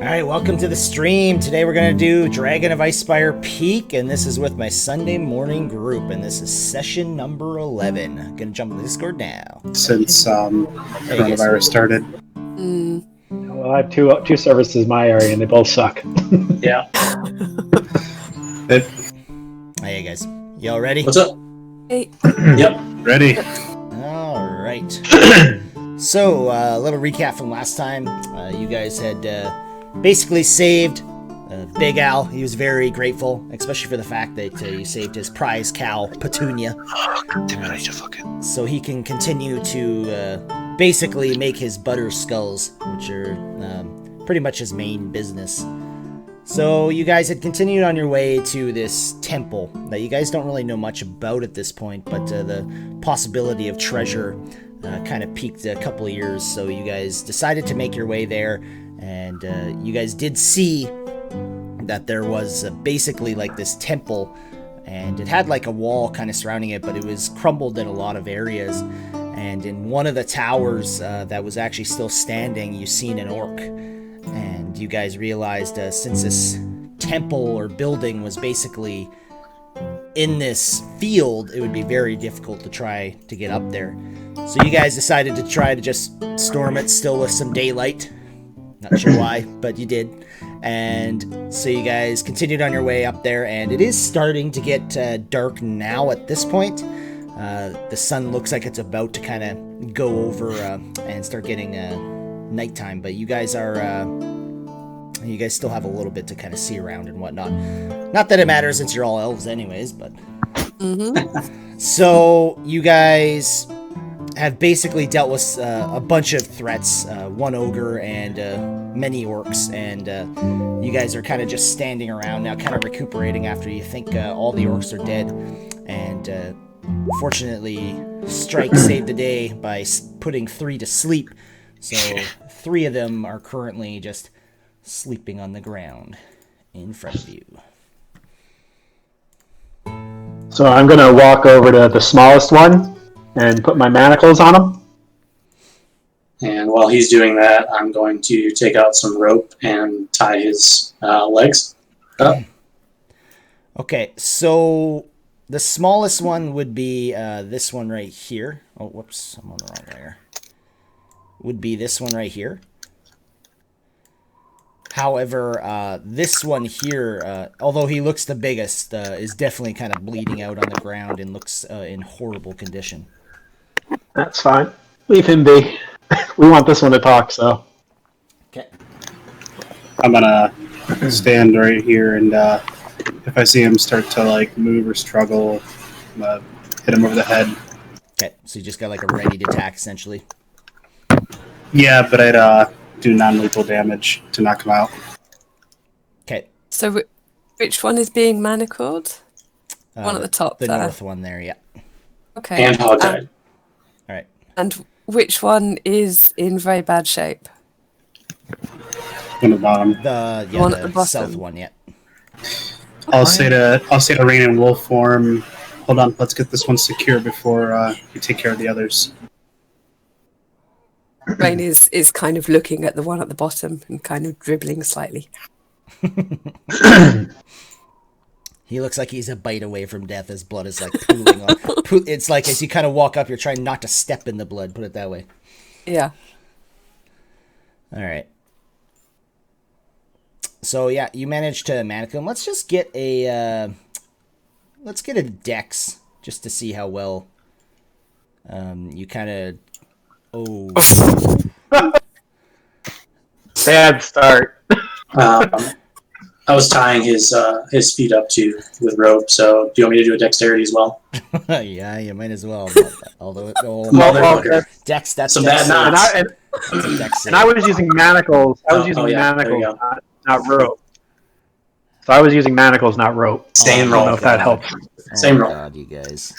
Alright, welcome to the stream. Today we're going to do Dragon of Icespire Peak, and this is with my Sunday morning group, and this is session number 11. I'm going to jump into Discord now. Since coronavirus started. Well, I have two services in my area, and they both suck. Yeah. Hey guys, y'all ready? What's up? Hey. Yep, ready. Alright. So, a little recap from last time. You guys had basically saved Big Al. He was very grateful, especially for the fact that you saved his prize cow, Petunia. So he can continue to basically make his butter skulls, which are pretty much his main business. So you guys had continued on your way to this temple that you guys don't really know much about at this point, but the possibility of treasure kind of peaked a couple of years, so you guys decided to make your way there, and you guys did see that there was basically like this temple, and it had like a wall kind of surrounding it, but it was crumbled in a lot of areas, and in one of the towers that was actually still standing, you seen an orc, and you guys realized since this temple or building was basically in this field, it would be very difficult to try to get up there. So you guys decided to try to just storm it still with some daylight. Not sure why, but you did. And so you guys continued on your way up there, and it is starting to get dark now at this point. The sun looks like it's about to kind of go over and start getting nighttime, but you guys are... you guys still have a little bit to kind of see around and whatnot. Not that it matters since you're all elves anyways, but... So, you guys have basically dealt with a bunch of threats. One ogre and many orcs, and you guys are kind of just standing around now, kind of recuperating after you think all the orcs are dead. And fortunately, Strike saved the day by putting 3 to sleep. So, 3 of them are currently just... sleeping on the ground in front of you. So I'm going to walk over to the smallest one and put my manacles on him. And while he's doing that, I'm going to take out some rope and tie his legs up. Okay, so the smallest one would be this one right here. Oh, whoops, I'm on the wrong layer. Would be this one right here. However, this one here, although he looks the biggest, is definitely kind of bleeding out on the ground and looks in horrible condition. That's fine. Leave him be. We want this one to talk, so. Okay. I'm gonna stand right here, and if I see him start to like move or struggle, hit him over the head. Okay, so you just got like a ready to attack, essentially. Yeah, but I'd do non-lethal damage to knock him out. Okay. So which one is being manacled? One at the top the there. north one there, yeah. Okay. And hogtied. All right. And which one is in very bad shape? On the bottom. The one at the bottom. south one, yeah. I'll say to Rain in wolf form. Hold on, let's get this one secure before we take care of the others. Rain is kind of looking at the one at the bottom and kind of dribbling slightly. He looks like he's a bite away from death. His blood is like pooling on. It's like as you kind of walk up, you're trying not to step in the blood, put it that way. Yeah. All right. So yeah, you managed to manacle him. Let's just get a dex just to see how well you kind of. Oh. Bad start. I was tying his feet up with rope, so do you want me to do a dexterity as well? Yeah, you might as well. Although, dex, that's some dex, bad knots. And I was using manacles. I was using manacles, not rope. So I was using manacles, not rope. Same I roll. don't know if that helps. Same roll. God, you guys.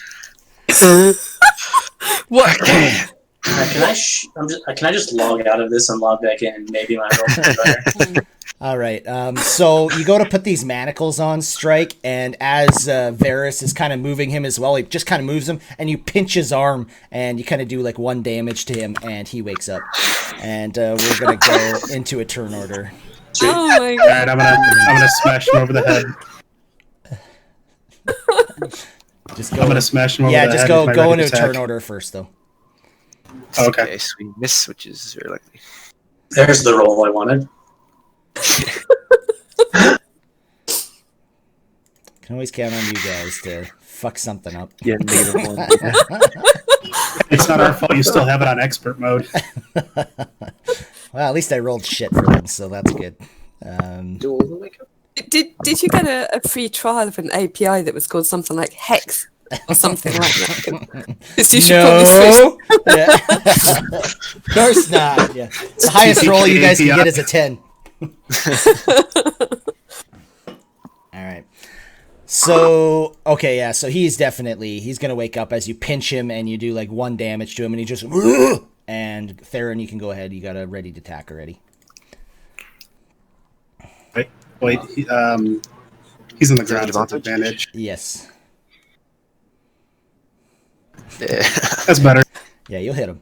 What? Can I just log out of this and log back in? Maybe my roll is better. All right. So you go to put these manacles on, Strike, and as Varys is kind of moving him as well, he just kind of moves him, and you pinch his arm, and you kind of do like 1 damage to him, and he wakes up. And we're gonna go into a turn order. Oh my All god. right, I'm gonna smash him over the head. Just go. I'm gonna smash him over Yeah, the just head. go with my go ready into attack. turn order first, though. Okay. Okay, so we miss, which is very likely. There's the roll I wanted. Can always count on you guys to fuck something up. Yeah, -1. It's not our fault. You still have it on expert mode. Well, at least I rolled shit for them, so that's good. Do all the wake up? Did you get a free trial of an API that was called something like Hex or something like that? 'Cause you should probably switch. No. Yeah. Of course not. Yeah. The highest roll you guys can get is a 10. All right. So, okay, yeah, so he's going to wake up as you pinch him and you do like 1 damage to him and he just, and Theron, you can go ahead. You got a ready to attack already. Wait, he's on the ground. So that's advantage. Yes. Yeah. That's better. Yeah, you'll hit him.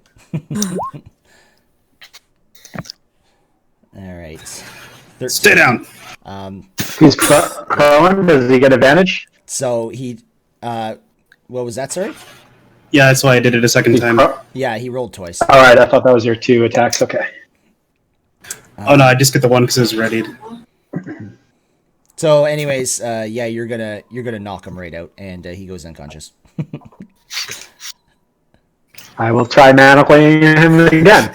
All right. Stay down. He's prone. Does he get advantage? So he, what was that, sorry? Yeah, that's why I did it a second time. Yeah, he rolled twice. All right, I thought that was your 2 attacks. Okay. Oh no, I just get the one because it was readied. So, anyways, yeah, you're gonna knock him right out, and he goes unconscious. I will try manacling him again.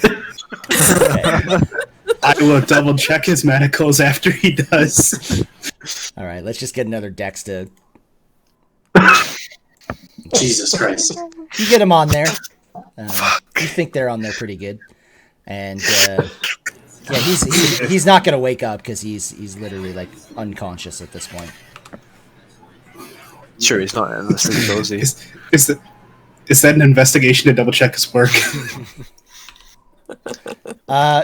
Okay. I will double check his manacles after he does. All right, let's just get another dex to. Jesus Christ. You get him on there. You think they're on there pretty good, and yeah, he's not gonna wake up because he's literally like unconscious at this point. Sure, he's not in the sleep, though, is he? Is that an investigation to double check his work?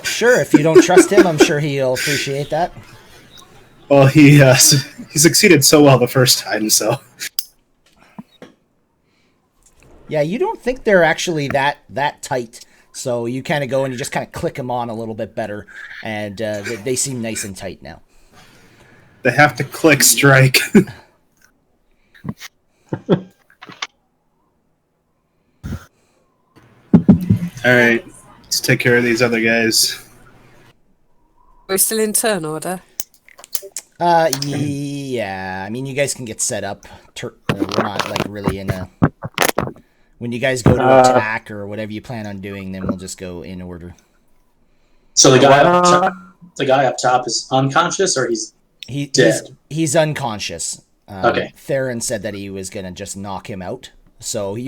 Sure. If you don't trust him, I'm sure he'll appreciate that. Well, he succeeded so well the first time, so. Yeah, you don't think they're actually that tight. So you kind of go and you just kind of click them on a little bit better, and they seem nice and tight now. They have to click strike. Alright, let's take care of these other guys. We're still in turn order. Yeah. I mean, you guys can get set up. We're not like really in a. When you guys go to attack or whatever you plan on doing, then we'll just go in order. So the guy up top is unconscious, or he's dead? He's unconscious. Okay. Theron said that he was gonna just knock him out. So you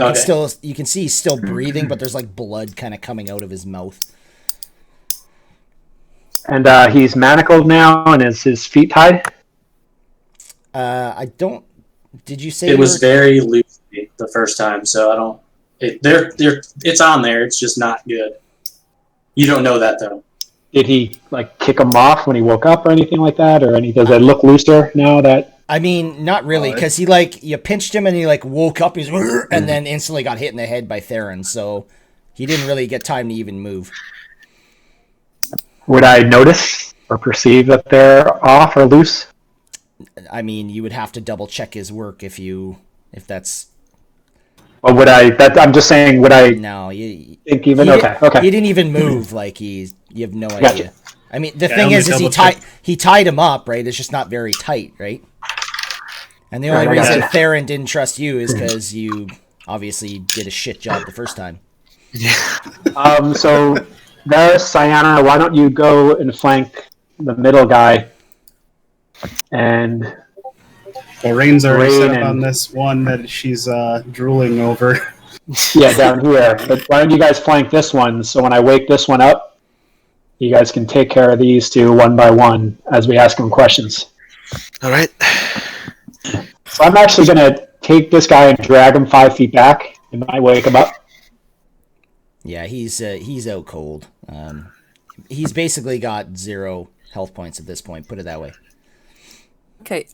can see he's still breathing, but there's like blood kind of coming out of his mouth. And he's manacled now, and is his feet tied? I don't. Did you say it was very loose the first time? So I don't. It's on there. It's just not good. You don't know that though. Did he like kick him off when he woke up or anything like that, or does it look looser now that? I mean, not really, because you pinched him and he like woke up, and then instantly got hit in the head by Theron. So he didn't really get time to even move. Would I notice or perceive that they're off or loose? I mean, you would have to double check his work if that's. Or would I? I'm just saying. Would I? No, think even okay. He didn't even move. Like you have no Gotcha. idea. I mean, the thing is he tied him up, right? It's just not very tight, right? And the only reason Theron didn't trust you is because you obviously did a shit job the first time. So there's Cyanna. Why don't you go and flank the middle guy? And well, Rain's already set up on this one that she's drooling over. Yeah, down here. But why don't you guys flank this one? So when I wake this one up, you guys can take care of these two one by one as we ask them questions. All right. So I'm actually going to take this guy and drag him 5 feet back. It might wake him up. Yeah, he's out cold. He's basically got 0 health points at this point. Put it that way. Okay.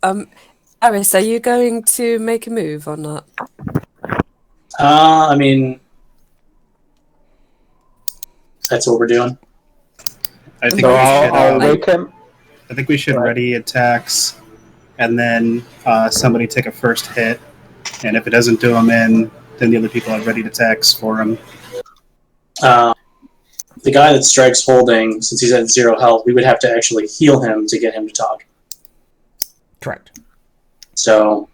Aris, are you going to make a move or not? I mean, that's what we're doing. I think So I'll wake him. I think we should Right. ready attacks, and then somebody take a first hit, and if it doesn't do him in, then the other people have ready attacks for him. The guy that Strike's holding, since he's at 0 health, we would have to actually heal him to get him to talk. Correct. So,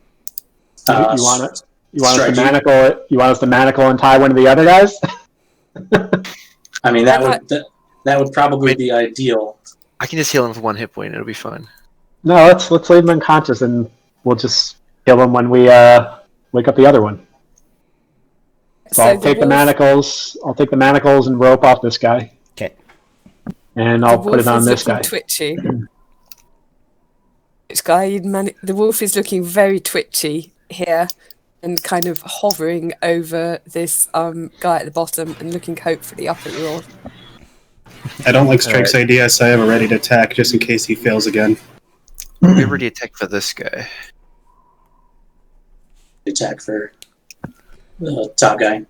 You want us Strike, to manacle? You want us to manacle and tie one of the other guys? I mean, that would probably be ideal. I can just heal him for 1 hit point. It'll be fine. No, let's leave him unconscious, and we'll just kill him when we wake up the other one. So I'll take the manacles. I'll take the manacles and rope off this guy. Okay. And I'll put it on this guy. Twitchy. Which guy? The wolf is looking very twitchy here, and kind of hovering over this guy at the bottom and looking hopefully up at you all. I don't like Strike's idea, so I have a ready to attack just in case he fails again. We already attack for this guy. Attack for the top guy.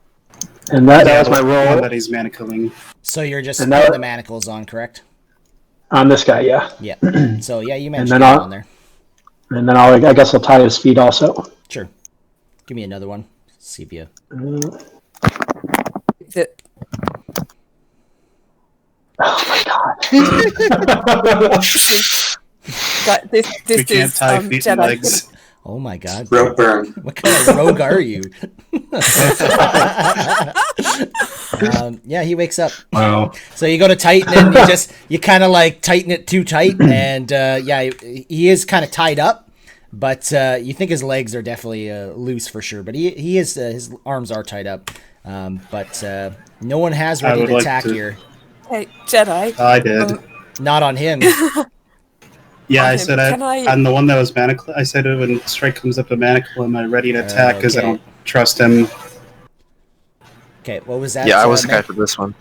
And that was my One roll that he's manacling. So you're just And putting that- the manacles on, correct? on this guy, yeah. Yeah. So yeah, you managed then to get I'll- on there. And then I guess I'll tie his feet also. Sure. Give me another one. See if you. The, Oh my god! this We can't is tie feet and Jedi. legs. Oh my god. Rope burn. What kind of rogue are you? Yeah, he wakes up. Wow. So you go to tighten it, and you kind of like tighten it too tight, and yeah, he is kind of tied up, but you think his legs are definitely loose for sure. But he is his arms are tied up, but no one has I ready would to like attack to- here. Hey, Jedi. I did. Not on him. Yeah, I Okay, said can I'm the one that was manacle. I said when Strike comes up to manacle, am I ready to attack because I Okay. don't trust him. Okay, what was that? Yeah, I was the guy Meg? for this one.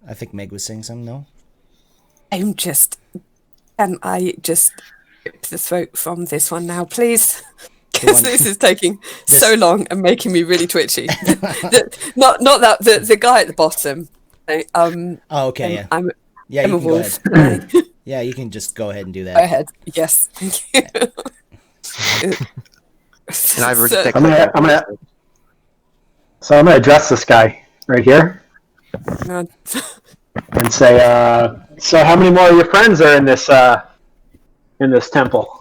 I think Meg was saying something. No. Can I just rip the throat from this one now, please? Because this is taking so long and making me really twitchy. not that the guy at the bottom. Oh, okay. Yeah. I'm Yeah, a you can go wolf. ahead. Go Yeah, you can just go ahead and do that. ahead. Yes, thank you. And I've already So- taken I'm gonna address this guy right here No, and say, "So how many more of your friends are in this temple?"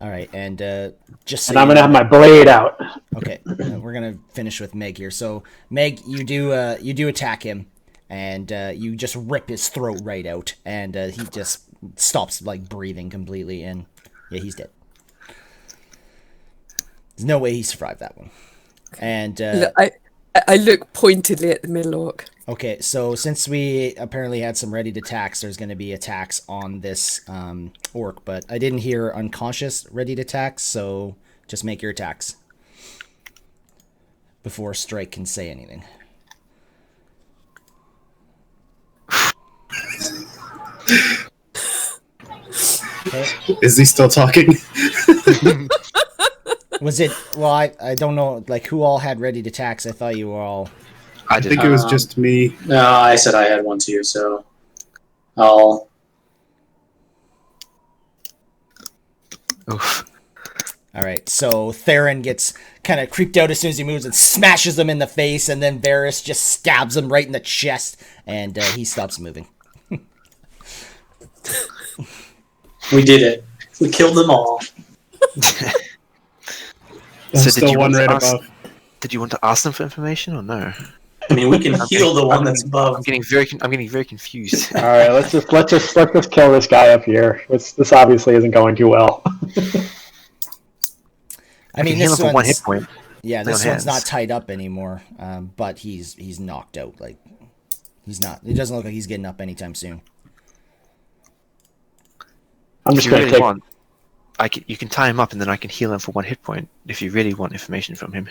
All right, and just so And I'm you gonna know- have my blade out. Okay, we're gonna finish with Meg here. So Meg, you do attack him, and you just rip his throat right out, and he just stops like breathing completely, and yeah, he's dead. There's no way he survived that one. And look, I look pointedly at the middle orc. okay, so since we apparently had some ready to attacks, there's going to be attacks on this orc, but I didn't hear unconscious ready to attacks, so just make your attacks before Strike can say anything. Okay. Is he still talking? Was it? Well, I don't know. Like, who all had ready to attacks? I thought you were all. I I did. think it was just me. No, I said I had one too, so I'll. Oof. All right. So Theron gets kind of creeped out as soon as he moves and smashes him in the face, and then Varys just stabs him right in the chest, and he stops moving. We did it. We killed them all. There's did still you one want to right ask- above. Did you want to ask them for information or no? I mean, we can heal the one that's I'm above. getting very confused. All right, let's just kill this guy up here. This obviously isn't going too well. I mean, heal him this for 1 one's hit point. yeah, Lay this on one's not hands. tied up anymore. But he's knocked out. Like, he's not. It doesn't look like he's getting up anytime soon. I'm If just you going to really take. want, you can tie him up and then I can heal him for 1 hit point if you really want information from him.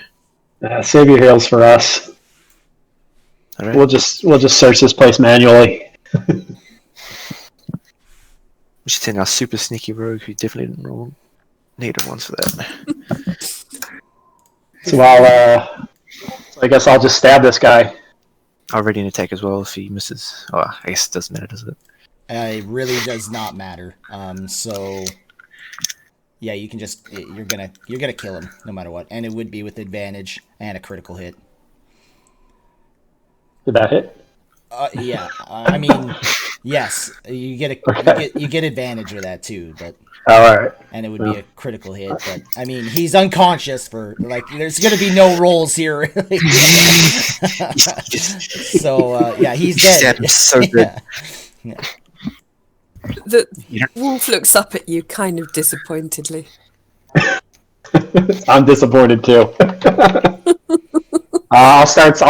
Save your heals for us. All right. We'll just search this place manually. We should send our super sneaky rogue who definitely didn't roll negative ones for that. So I guess I'll just stab this guy. I'll ready an attack as well if he misses. Oh, I guess it doesn't matter, does it? It really does not matter. So yeah, you can just you're gonna kill him no matter what, and it would be with advantage and a critical hit. Did that hit? Yeah, I mean, yes, you get advantage with that too, but All right. and it would be a critical hit. But I mean, he's unconscious for like. There's gonna be no rolls here, really. So yeah, he's dead. So good. Yeah. The wolf looks up at you kind of disappointedly. I'm disappointed too. I'll start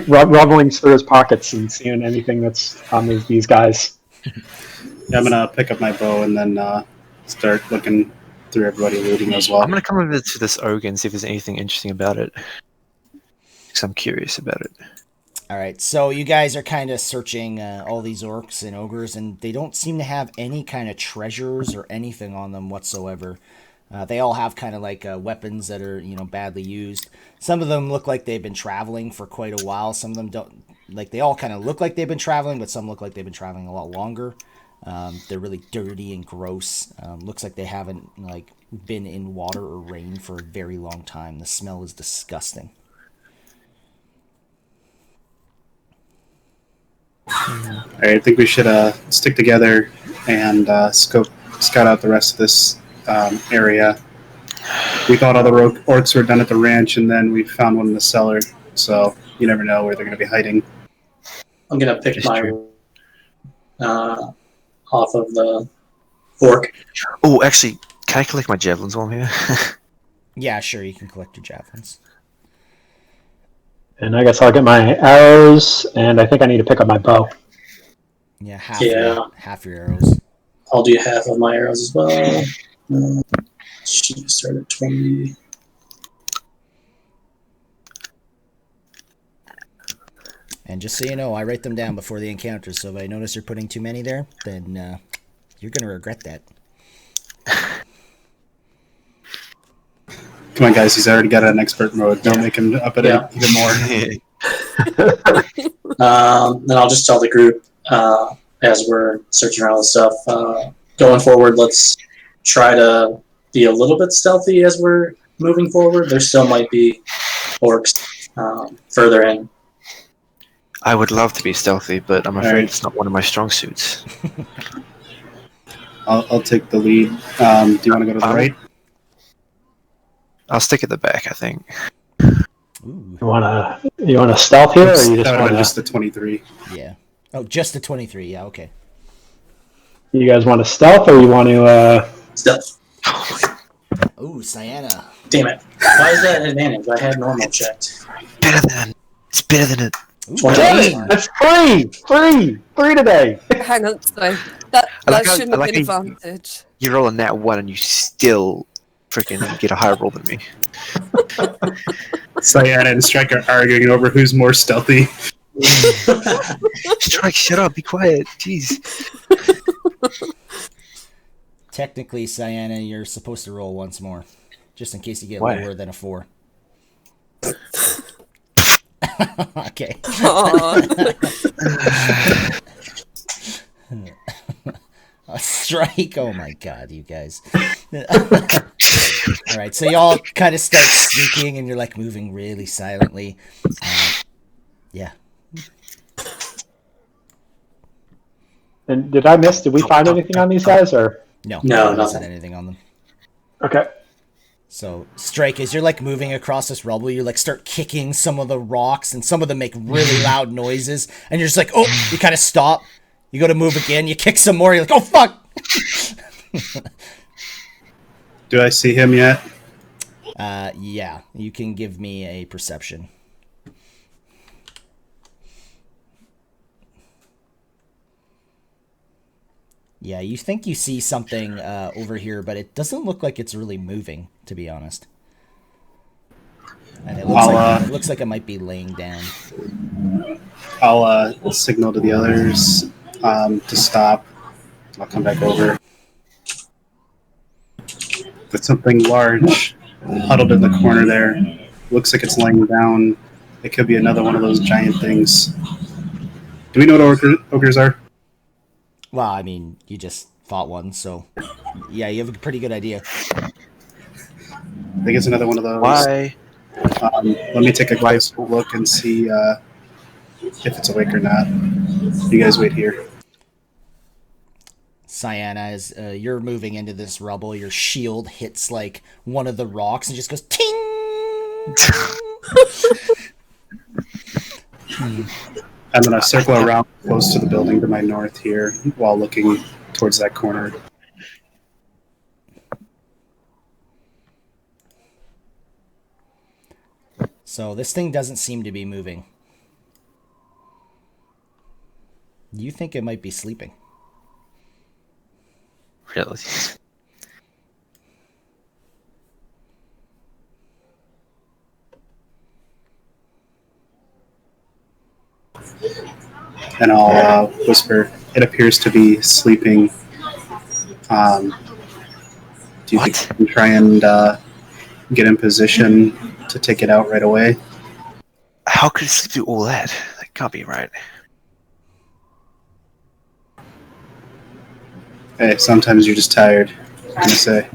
rubbling through his pockets and seeing anything that's on these guys. Yeah, I'm gonna pick up my bow and then start looking through everybody looting as well. I'm gonna come over to this ogre and see if there's anything interesting about it, because I'm curious about it. All right, so you guys are kind of searching all these orcs and ogres, and they don't seem to have any kind of treasures or anything on them whatsoever. They all have kind of like weapons that are, badly used. Some of them look like they've been traveling for quite a while. Some of them don't. Like, they all kind of look like they've been traveling, but some look like they've been traveling a lot longer. They're really dirty and gross. Looks like they haven't been in water or rain for a very long time. The smell is disgusting. All right, I think we should stick together and scout out the rest of this area. We thought all the orcs were done at the ranch, and then we found one in the cellar. So you never know where they're going to be hiding. I'm gonna pick my off of the fork. Oh, actually, can I collect my javelins while I'm here? Yeah, sure, you can collect your javelins. And I guess I'll get my arrows, and I think I need to pick up my bow. Yeah, half your arrows. I'll do half of my arrows as well. She started at 20. And just so you know, I write them down before the encounter, so if I notice you're putting too many there, then you're going to regret that. Come on, guys, he's already got an expert mode. Don't make him up it even more. Then I'll just tell the group as we're searching around and stuff. Going forward, let's try to be a little bit stealthy as we're moving forward. There still might be orcs further in. I would love to be stealthy, but I'm afraid it's not one of my strong suits. I'll take the lead. Do you want to go to the right? I'll stick at the back, I think. Ooh. You wanna stealth here, or you just the 23? Yeah. Oh, just the 23. Yeah, okay. You guys want to stealth, or you want to? Stealth. Ooh, Sienna. Damn it! Why is that an advantage? I had normal checked. It's better than it. Ooh, Damn it! That's three today. Hang on, sorry. That shouldn't have been advantage. You roll a nat 1 and you still freaking get a higher roll than me. Cyan and Strike are arguing over who's more stealthy. Strike, shut up, be quiet. Jeez. Technically, Sienna, you're supposed to roll once more, just in case you get Why? lower than a 4. Okay. A strike. Oh my god, you guys. All right, so y'all kind of start sneaking, and you're like moving really silently. Yeah. And did I miss? Did we find anything on these guys, or? No, nothing. Wasn't anything on them. Okay. So, Strike, as you're like moving across this rubble, you like start kicking some of the rocks, and some of them make really loud noises, and you're just like, oh, you kind of stop. You go to move again, you kick some more, you're like, oh, fuck! Do I see him yet? Yeah, you can give me a perception. Yeah, you think you see something over here, but it doesn't look like it's really moving, to be honest. And it looks like it might be laying down. I'll signal to the others to stop. I'll come back over. There's something large huddled in the corner there. Looks like it's laying down. It could be another one of those giant things. Do we know what ogres are? Well, I mean, you just fought one, so yeah, you have a pretty good idea. I think it's another one of those. Why? Let me take a close look and see if it's awake or not. You guys wait here. Cyanna, as you're moving into this rubble, your shield hits like one of the rocks and just goes ting. I'm going to circle around close to the building to my north here while looking towards that corner. So this thing doesn't seem to be moving. You think it might be sleeping? Really? And I'll whisper, it appears to be sleeping. Do you think you can try and get in position to take it out right away? How could it sleep through all that? That can't be right. Hey, sometimes you're just tired. I'm going to say.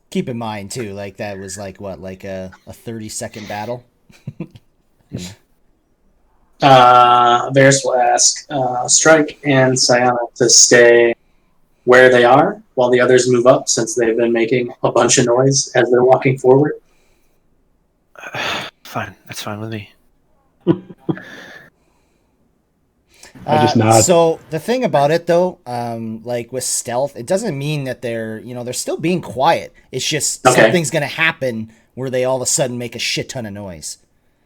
Keep in mind too, like that was like what, like a 30-second battle. Varys will ask Strike and Cyanna to stay where they are while the others move up, since they've been making a bunch of noise as they're walking forward. Fine, that's fine with me. I just nod. So the thing about it though, like with stealth, it doesn't mean that they're still being quiet. It's just something's gonna happen where they all of a sudden make a shit ton of noise.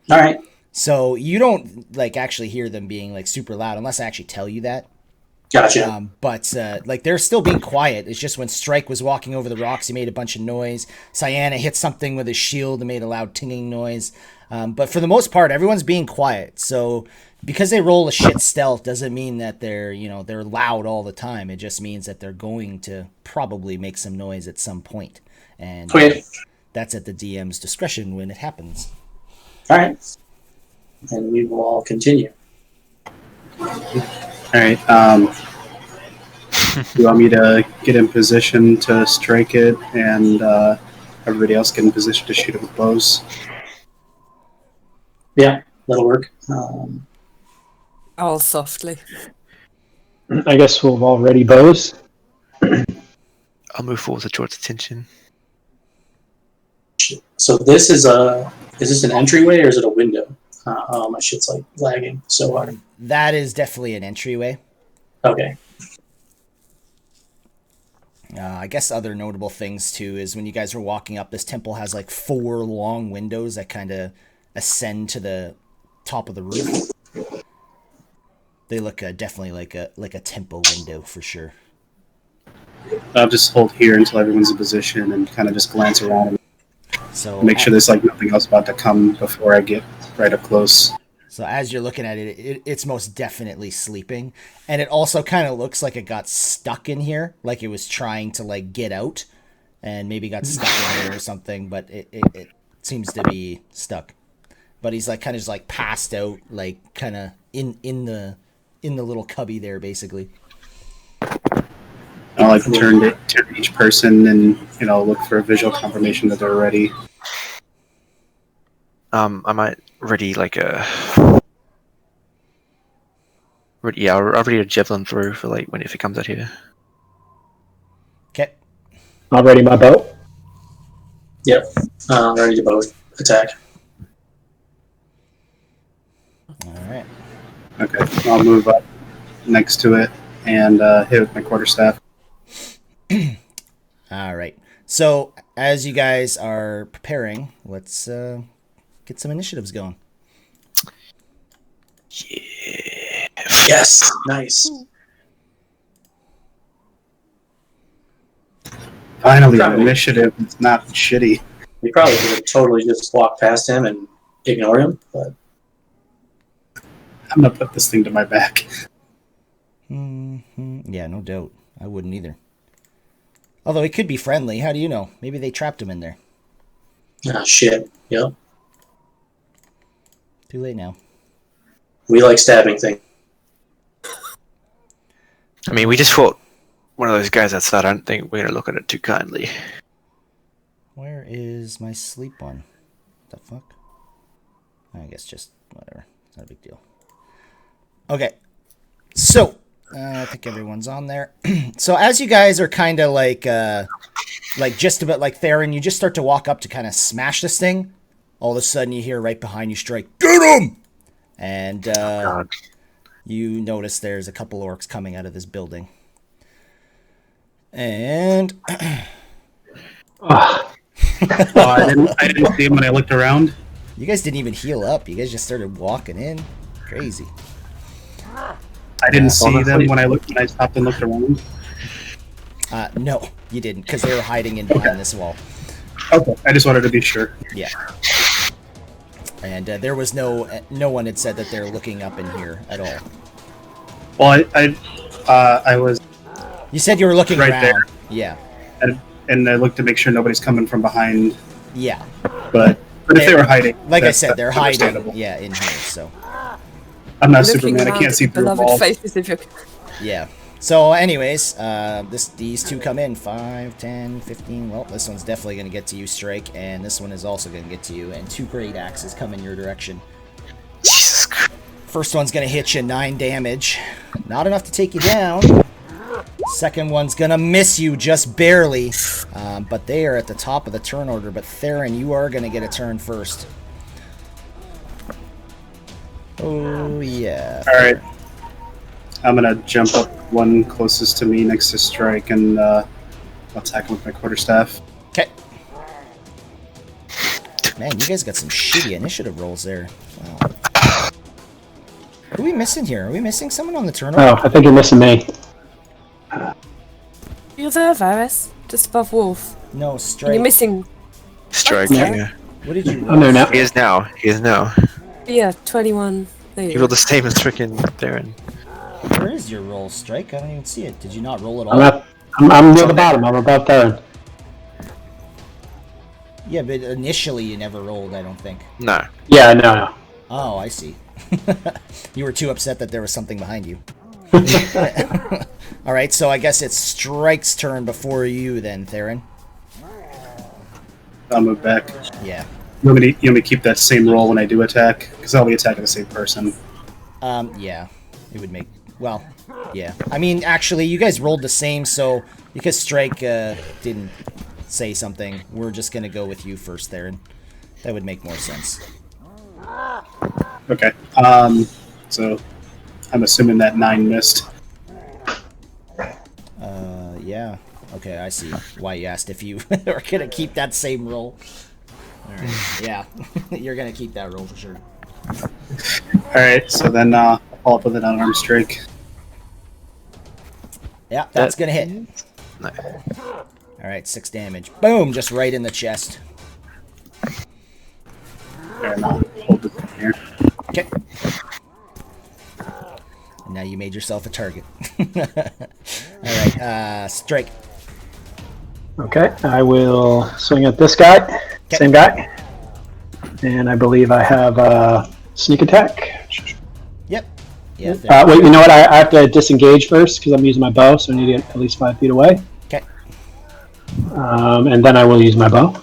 All right. So you don't like actually hear them being like super loud unless I actually tell you that. Gotcha. But like they're still being quiet. It's just when Strike was walking over the rocks, he made a bunch of noise. Cyanna hit something with his shield and made a loud tinging noise. But for the most part, everyone's being quiet. So because they roll a shit stealth doesn't mean that they're loud all the time. It just means that they're going to probably make some noise at some point. And that's at the DM's discretion when it happens. All right. And we will all continue. All right. You want me to get in position to strike it, and everybody else get in position to shoot it with bows? Yeah, that'll work. All softly. I guess we'll all ready bows. I'll move forward to draw its attention. So this is this an entryway or is it a window? Oh, my shit's like lagging so hard. That is definitely an entryway. Okay. I guess other notable things too is when you guys were walking up, this temple has like 4 long windows that kind of ascend to the top of the roof. They look definitely like a temple window for sure. I'll just hold here until everyone's in position and kind of just glance around So and make sure there's like nothing else about to come before I get right up close. So as you're looking at it, it's most definitely sleeping, and it also kind of looks like it got stuck in here, like it was trying to like get out, and maybe got stuck in here or something. But it seems to be stuck. But he's like kind of just like passed out, like kind of in the little cubby there, basically. I'll like turn to each person and look for a visual confirmation that they're ready. I might ready like a. I'll ready a javelin throw for like if it comes out here. Okay. I'll ready my bow. Yep. Ready to both attack. All right. Okay, I'll move up next to it and hit with my quarterstaff. All right. So as you guys are preparing, let's get some initiatives going. Yeah. Yes. Nice. Finally, an initiative. It's not shitty. We probably could have totally just walked past him and ignore him, but I'm gonna put this thing to my back. Mm-hmm. Yeah, no doubt. I wouldn't either. Although it could be friendly. How do you know? Maybe they trapped him in there. shit. Yep. Too late now. We like stabbing things. mean, we just fought one of those guys outside. I don't think we're going to look at it too kindly. Where is my sleep one? The fuck? I guess just whatever. It's not a big deal. Okay. So, I think everyone's on there. So as you guys are kind of like just about like Theron, you just start to walk up to kind of smash this thing. All of a sudden you hear right behind you strike, "Get him!" And you notice there's a couple orcs coming out of this building. And I didn't see him when I looked around. you guys didn't even heal up. You guys just started walking in. Crazy. I didn't see them when I stopped and looked around. No, you didn't, because they were hiding in behind this wall. Okay, I just wanted to be sure. Yeah. And there was no one had said that they're looking up in here at all. Well, I was You said you were looking right around. there. Yeah. And I looked to make sure nobody's coming from behind. Yeah. But if they were hiding, Like I that's said, they're hiding. understandable. Yeah, in here. So. I'm not Looking Superman. I around can't see at through a beloved wall. faces of your... Yeah. So, anyways, these two come in. 5, 10, 15. Well, this one's definitely going to get to you, Strike, and this one is also going to get to you. And 2 great axes come in your direction. Jesus Christ. First one's going to hit you 9 damage. Not enough to take you down. Second one's going to miss you just barely. But they are at the top of the turn order. But Theron, you are going to get a turn first. Oh, yeah. All right. I'm gonna jump up one closest to me next to Strike, and I'll attack him with my quarterstaff. Okay. Man, you guys got some shitty initiative rolls there. Wow. Who are we missing here? Are we missing someone on the turn order? Oh, I think you're missing me. You're there, Varys. Just above Wolf. No, And Strike. you're missing... Strike. Yeah. Yeah. What did you roll? I'm there now. He is now. He is now. Yeah, 21. There He you rolled go. the same as freaking Theron. Where is your roll, Strike? I don't even see it. Did you not roll at I'm all? I'm near the bottom. I'm above Theron. Yeah, but initially you never rolled, I don't think. No. Yeah, no. Oh, I see. You were too upset that there was something behind you. Alright, so I guess it's Strike's turn before you then, Theron. I'll move back. Yeah. You want me to keep that same roll when I do attack? Because I'll be attacking the same person. Yeah. It would make... Well, yeah. I mean, actually, you guys rolled the same, so because Strike didn't say something, we're just going to go with you first, Theron. That would make more sense. Okay. So I'm assuming that 9 missed. Yeah. Okay, I see why you asked if you are going to keep that same roll. Alright, yeah. You're going to keep that roll for sure. Alright, so then I'll follow up with an unarmed strike. Yeah, that's going to hit. No. Alright, 6 damage. Boom! Just right in the chest. And I'll hold this in here. Okay. And now you made yourself a target. Alright, Strike. Okay, I will swing at this guy. Okay. Same guy. And I believe I have sneak attack. Yep. Yeah, there. Wait, you know what? I have to disengage first because I'm using my bow, so I need to get at least 5 feet away. Okay. And then I will use my bow.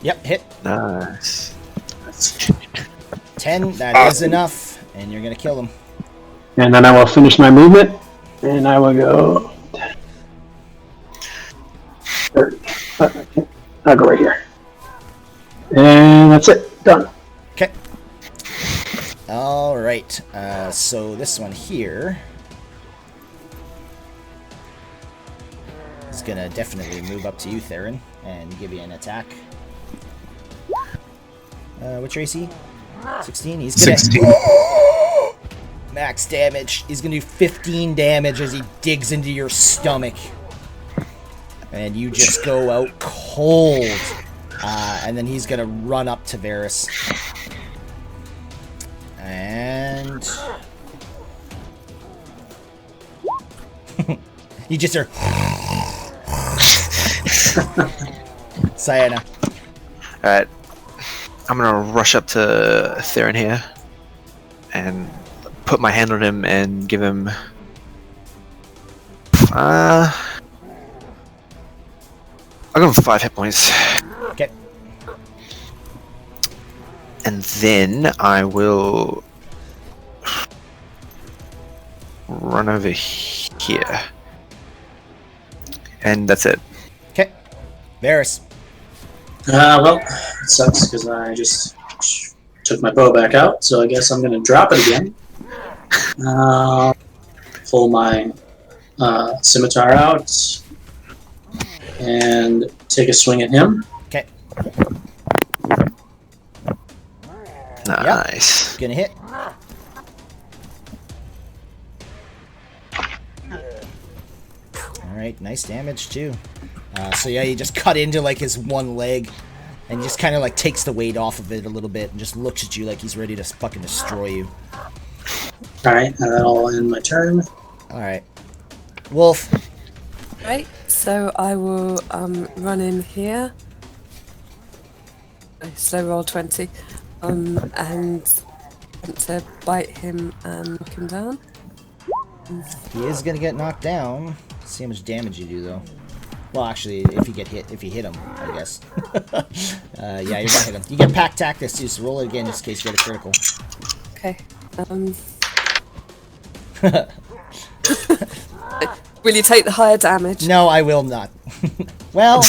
Yep, hit. Nice. 10, that is enough. And you're going to kill him. And then I will finish my movement. And I will go 30. I'll go right here. And that's it. Done. Okay. Alright, so this one here is gonna definitely move up to you, Theron, and give you an attack. What's your AC? 16? He's gonna... 16. Max damage. He's gonna do 15 damage as he digs into your stomach. And you just go out cold. And then he's gonna run up to Varys. And... you just are... Sienna. Alright. I'm gonna rush up to Theron here and put my hand on him and give him. I'll give him 5 hit points. Okay. And then I will run over here. And that's it. Okay. Varys. Well, it sucks because I just took my bow back out, so I guess I'm going to drop it again. Pull my scimitar out and take a swing at him. Okay. Nice. Gonna hit. Alright, nice damage too. So yeah, you just cut into like his one leg and just kind of like takes the weight off of it a little bit and just looks at you like he's ready to fucking destroy you. Alright, and that'll end my turn. Alright. Wolf. Right, so I will run in here. Slow roll 20. And want to bite him and knock him down. He is gonna get knocked down. See how much damage you do though. Well, actually, if you hit him, I guess. Yeah, you're gonna hit him. You get pack tactics too, so roll it again just in case you get a critical. Okay. Will you take the higher damage? No, I will not. Well,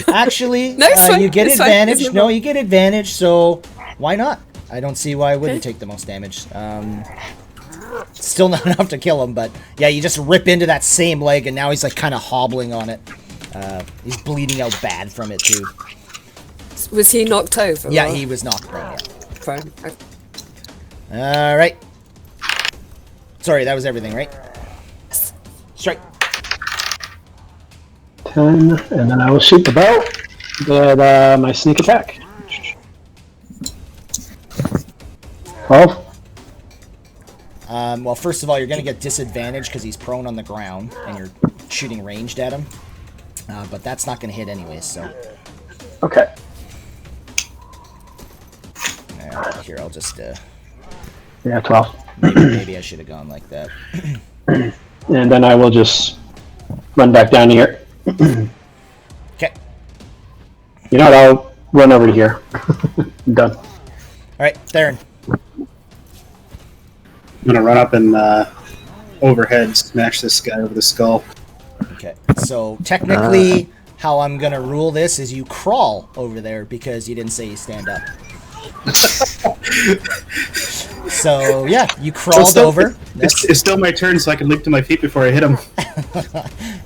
actually, No, it's fine, you get it's fine, advantage. it's No, you get advantage, so why not? I don't see why I wouldn't take the most damage. Still not enough to kill him, but yeah, you just rip into that same leg, and now he's like kind of hobbling on it. He's bleeding out bad from it too. Was he knocked over? Yeah, or- he was knocked prone. Prone. Okay. All right. Sorry, that was everything, right? Strike. 10, and then I will shoot the bow with my sneak attack. 12. Well, first of all, you're going to get disadvantage because he's prone on the ground, and you're shooting ranged at him. But that's not going to hit anyways, so... Okay. Here, I'll just... Yeah, 12. maybe I should have gone like that. And then I will just run back down here. Okay. You know what? I'll run over to here. I'm done. Alright, Theron. I'm gonna run up and overhead smash this guy over the skull. Okay, so technically, how I'm gonna rule this is you crawl over there because you didn't say you stand up. So yeah, you crawled over. It's still my turn, so I can leap to my feet before I hit him.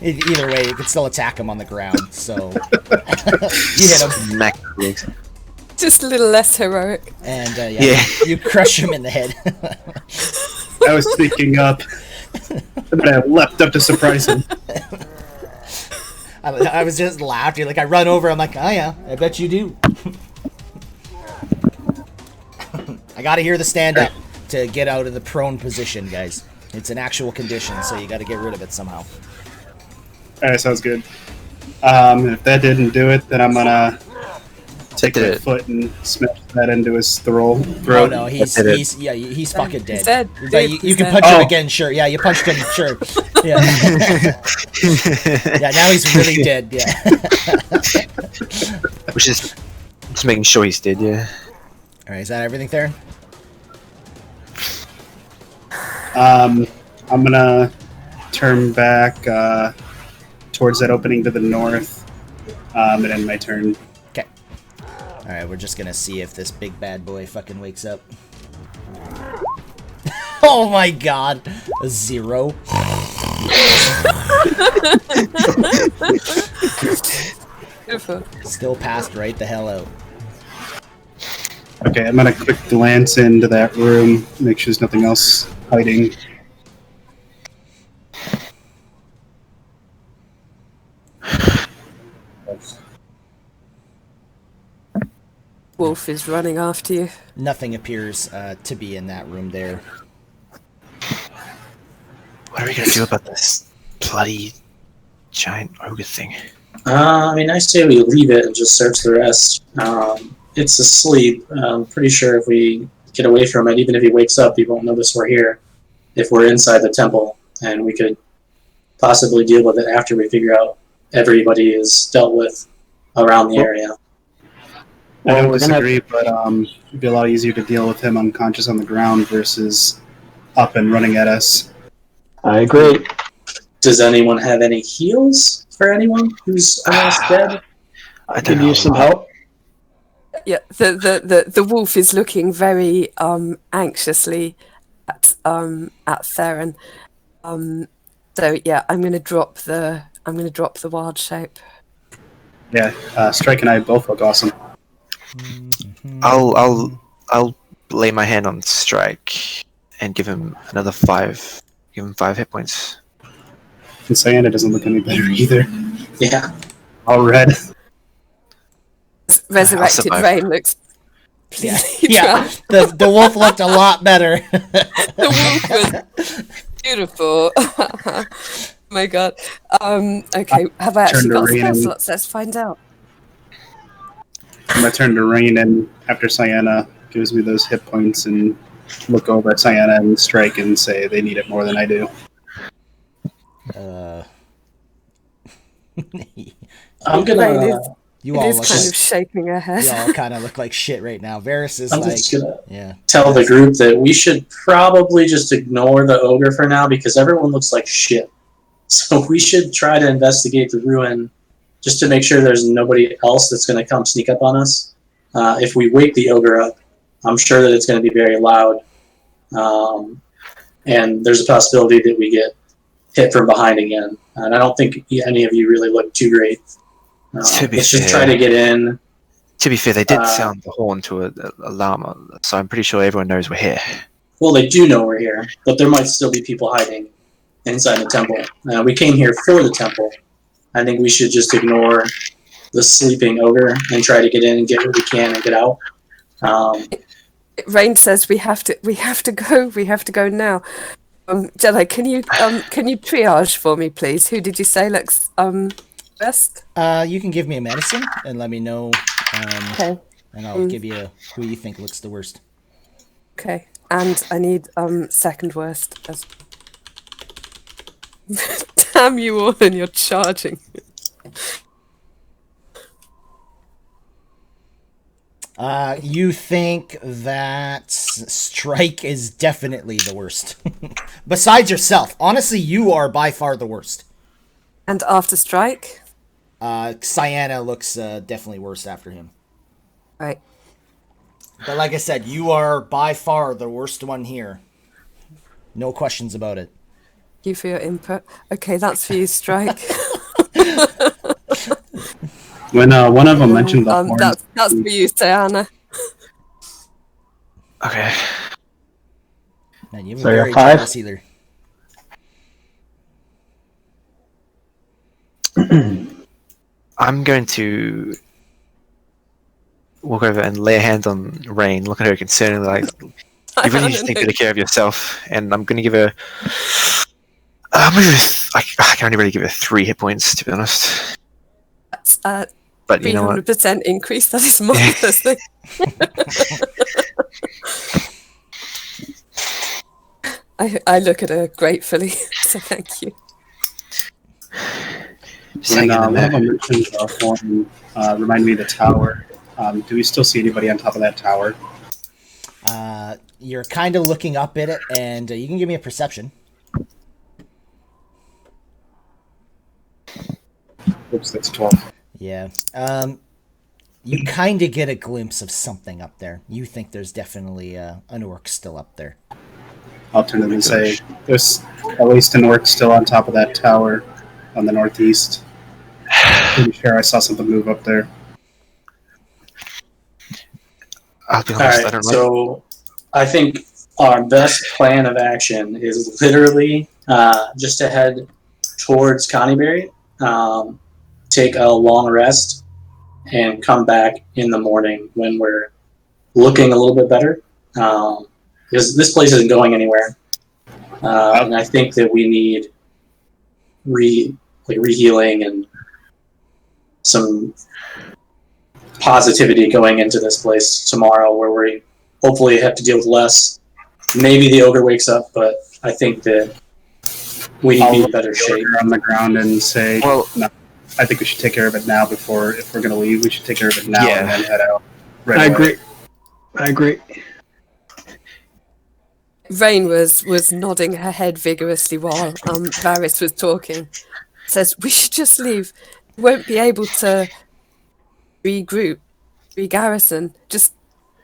Either way, you can still attack him on the ground. So you hit him, Smack legs. Just a little less heroic. and Yeah. you crush him in the head. I was sneaking up, and then I leapt up to surprise him. I was just laughing. Like I run over. I'm like, oh yeah, I bet you do. I gotta hear the stand up to get out of the prone position, guys. It's an actual condition, so you gotta get rid of it somehow. Alright, sounds good. If that didn't do it, then I'm gonna take my foot and smash that into his throat. Oh no, he's fucking dead. He's dead. Yeah, Dude, you he's can dead. punch him again, sure. Yeah, you punched him, sure. Yeah. Yeah, now he's really dead. Yeah. Which is just making sure he's dead, yeah. All right, is that everything, Theron? I'm gonna turn back towards that opening to the north, and end my turn. Okay. All right, we're just gonna see if this big bad boy fucking wakes up. Oh my god, a 0. Beautiful. Still passed right the hell out. Okay, I'm gonna quick glance into that room, make sure there's nothing else hiding. Wolf is running after you. Nothing appears to be in that room there. What are we gonna do about this bloody giant ogre thing? I mean, I say we leave it and just search the rest. It's asleep. I'm pretty sure if we get away from it, even if he wakes up, he won't notice we're here. if we're inside the temple, and we could possibly deal with it after we figure out everybody is dealt with around the area. I don't we're gonna- disagree, but it'd be a lot easier to deal with him unconscious on the ground versus up and running at us. I agree. Does anyone have any heals for anyone who's almost dead? I could use some help. Yeah, the wolf is looking very anxiously at Theron. So yeah, I'm gonna drop the wild shape. Yeah, Strike and I both look awesome. I'll lay my hand on Strike and give him another 5. Give him 5 hit points. And Cyanna doesn't look any better either. Yeah. All red. Resurrected survive. Rain looks. Yeah, really yeah. drunk. The wolf looked a lot better. The wolf was beautiful. My God. Okay, have I actually Turn to got spell Rain. slots? Let's find out. I'm gonna turn to Rain, and after Cyanna gives me those hit points, and look over at Cyanna and Strike and say they need it more than I do. I'm Rain gonna. is, You it all is look kind like, of shaking her head. you all kind of look like shit right now. Varys is I'm like, just gonna yeah. tell the group that we should probably just ignore the ogre for now because everyone looks like shit. So we should try to investigate the ruin just to make sure there's nobody else that's going to come sneak up on us. If we wake the ogre up, I'm sure that it's going to be very loud. And there's a possibility that we get hit from behind again. And I don't think any of you really look too great. To be Let's just fair. try to get in. To be fair, they did Uh, sound the horn to a llama, so I'm pretty sure everyone knows we're here. Well, they do know we're here, but there might still be people hiding inside the temple. We came here for the temple. I think we should just ignore the sleeping ogre and try to get in and get what we can and get out. Rain says we have to go. We have to go now. Jedi, can you triage for me, please? Who did you say looks best? You can give me a medicine and let me know, Okay. and I'll give you who you think looks the worst. Okay. And I need second worst. Damn you all, and you're charging. You think that Strike is definitely the worst. Besides yourself. Honestly, you are by far the worst. And after strike? Cyanna looks definitely worse after him. Right. But like I said, you are by far the worst one here. No questions about it. Thank you for your input. Okay, that's for you, Strike. When one of them mentioned the horns, that's for you, Diana. Okay. Man, you have So a you're very 5? jealous either. I'm going to walk over and lay a hand on Rain, look at her concerningly, like, you really need to take better care of yourself. And I'm going to give her... I can only really give her 3 hit points, to be honest. That's But you know what? 300% increase. That is marvelous. I look at her gratefully. So thank you. Just when hang in one of there. them mentioned the horn, remind me of the tower. Do we still see anybody on top of that tower? You're kind of looking up at it, and you can give me a perception. Oops, that's 12. Yeah. You kind of get a glimpse of something up there. You think there's definitely an orc still up there. I'll turn to them and say, there's at least an orc still on top of that tower on the northeast. Pretty sure I saw something move up there. I'll be All honest, I right, don't know. so I think our best plan of action is literally just to head towards Connieberry, take a long rest, and come back in the morning when we're looking a little bit better. Because this place isn't going anywhere. And I think that we need re-healing and some positivity going into this place tomorrow, where we hopefully have to deal with less. Maybe the ogre wakes up, but I think that we need to be in better shape. On the ground and say, Well, no, I think we should take care of it now before, if we're going to leave, we should take care of it now Yeah. and then head out. I agree. I agree. Rain was nodding her head vigorously while Varys was talking. Says we should just leave. We won't be able to regroup, regarrison.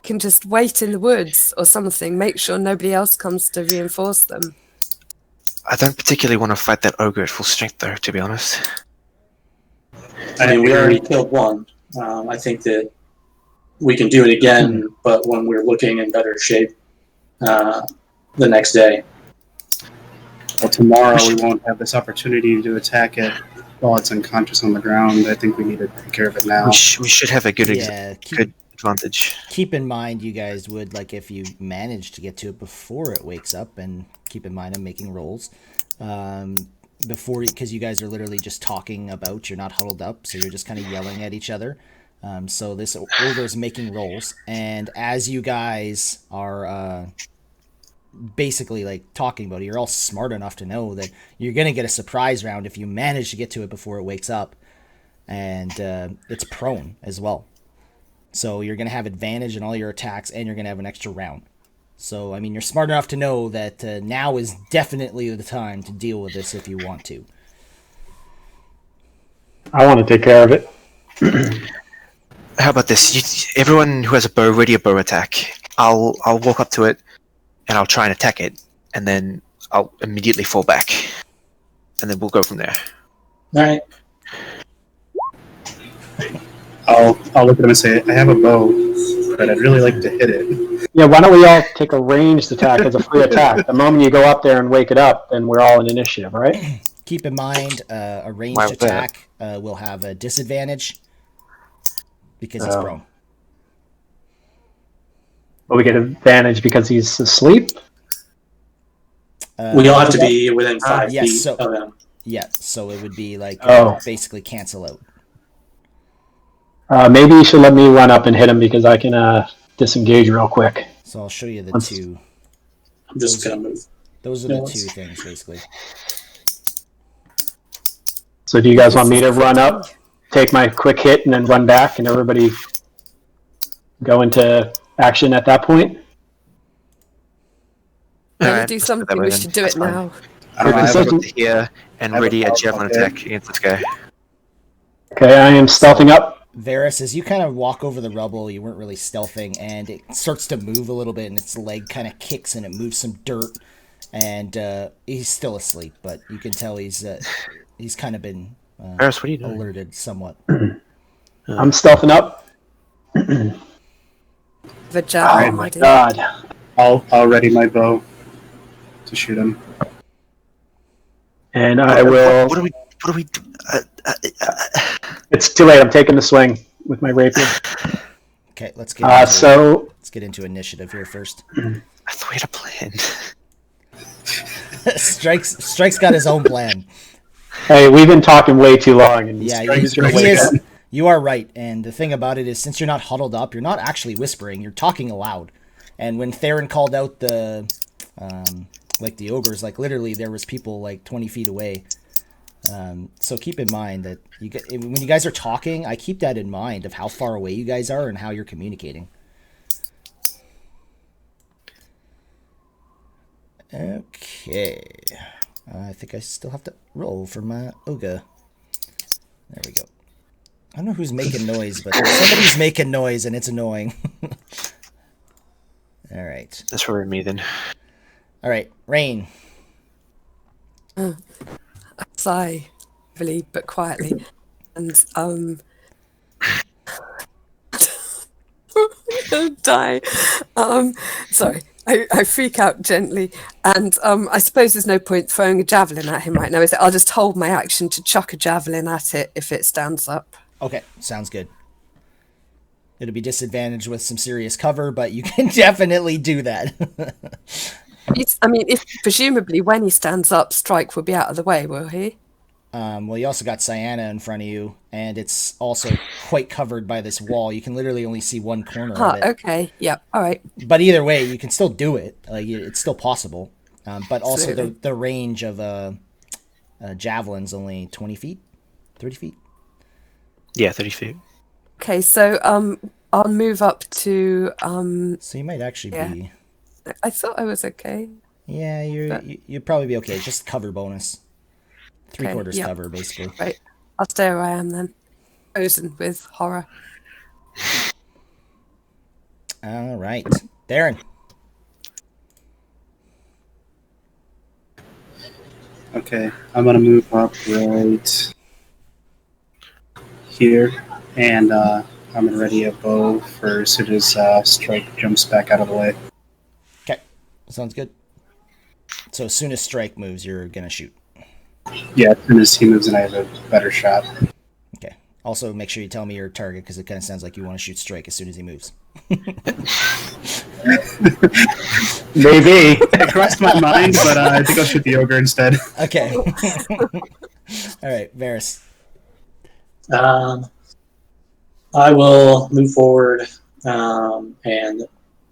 Can just wait in the woods or something. Make sure nobody else comes to reinforce them. I don't particularly want to fight that ogre at full strength, though, to be honest. I mean, we already killed one. I think that we can do it again, but when we're looking in better shape the next day. Well, tomorrow we won't have this opportunity to attack it while it's unconscious on the ground. I think we need to take care of it now. We should have a good Keep advantage. keep in mind, you guys would, like, if you manage to get to it before it wakes up, and keep in mind I'm making rolls, before, because you guys are literally just talking about, you're not huddled up, so you're just kind of yelling at each other. So this ogre is making rolls, and as you guys are basically like talking about it, you're all smart enough to know that you're going to get a surprise round if you manage to get to it before it wakes up, and it's prone as well. So you're going to have advantage in all your attacks, and you're going to have an extra round. So, I mean, you're smart enough to know that now is definitely the time to deal with this if you want to. I want to take care of it. How about this? Everyone who has a bow, ready a bow attack. I'll walk up to it, and I'll try and attack it, and then I'll immediately fall back, and then we'll go from there. All right. I'll look at him and say, I have a bow, but I'd really like to hit it. Yeah, why don't we all take a ranged attack as a free attack? The moment you go up there and wake it up, then we're all in initiative, right? Keep in mind, a ranged Why would that? attack will have a disadvantage because it's prone. But we get advantage because he's asleep? We all have to be within 5 yes, feet so- of him. Yeah, so it would be like basically cancel out. Maybe you should let me run up and hit him because I can disengage real quick. So I'll show you the Once- two. I'm just going to move. Those are the two things, basically. So do you guys want me to run up, take my quick hit, and then run back, and everybody go into action at that point? When Alright, we do let's something, that way we then. should do That's it fine. now. I don't know, I have Decision. a- Over to here and I have a ready a bow, javelin okay. attack against this guy. Okay, I am stealthing up. Varys, as you kind of walk over the rubble, you weren't really stealthing, and it starts to move a little bit, and its leg kind of kicks, and it moves some dirt, and he's still asleep, but you can tell he's kind of been Varys, what are you doing? alerted somewhat. I'm stealthing up. The Oh javelin, my I do. god. I'll ready my bow to shoot him. And I will... What do we do? It's too late, I'm taking the swing with my rapier. Okay, let's get let's get into initiative here first. I thought we had a plan. Strike's got his own plan. Hey, we've been talking way too long. And Yeah, Strike's he gonna wake is. up. You are right, and the thing about it is, since you're not huddled up, you're not actually whispering. You're talking aloud. And when Theron called out the ogres, like literally there was people like 20 feet away. So keep in mind that when you guys are talking, I keep that in mind of how far away you guys are and how you're communicating. Okay. I think I still have to roll for my ogre. There we go. I don't know who's making noise, but somebody's making noise and it's annoying. All right. That's probably me then. All right, Rain. Sigh, heavily but quietly, and die. Sorry, I freak out gently, and I suppose there's no point throwing a javelin at him right now. Is it? I'll just hold my action to chuck a javelin at it if it stands up. Okay, sounds good. It'll be disadvantaged with some serious cover, but you can definitely do that. If presumably when he stands up, Strike will be out of the way, will he? Well, you also got Cyanna in front of you, and it's also quite covered by this wall. You can literally only see one corner of it. Okay, yeah, all right. But either way, you can still do it. Like, it's still possible. But also Absolutely. the range of a javelin's only 20 feet, 30 feet. Yeah, 30 feet. Okay, so I'll move up to So you might actually Yeah. be. I thought I was okay. Yeah, But- you'd probably be okay. It's just cover bonus. Three-quarters yep. cover, basically. Right. I'll stay where I am then. Frozen with horror. All right. Darren. Okay, I'm gonna move up right here, and I'm gonna ready a bow for as soon as Strike jumps back out of the way. Okay. Sounds good. So as soon as Strike moves, you're going to shoot. Yeah, as soon as he moves in, I have a better shot. Okay. Also, make sure you tell me your target because it kind of sounds like you want to shoot Strike as soon as he moves. Maybe. It crossed my mind, but I think I'll shoot the ogre instead. Okay. All right, Varys. I will move forward and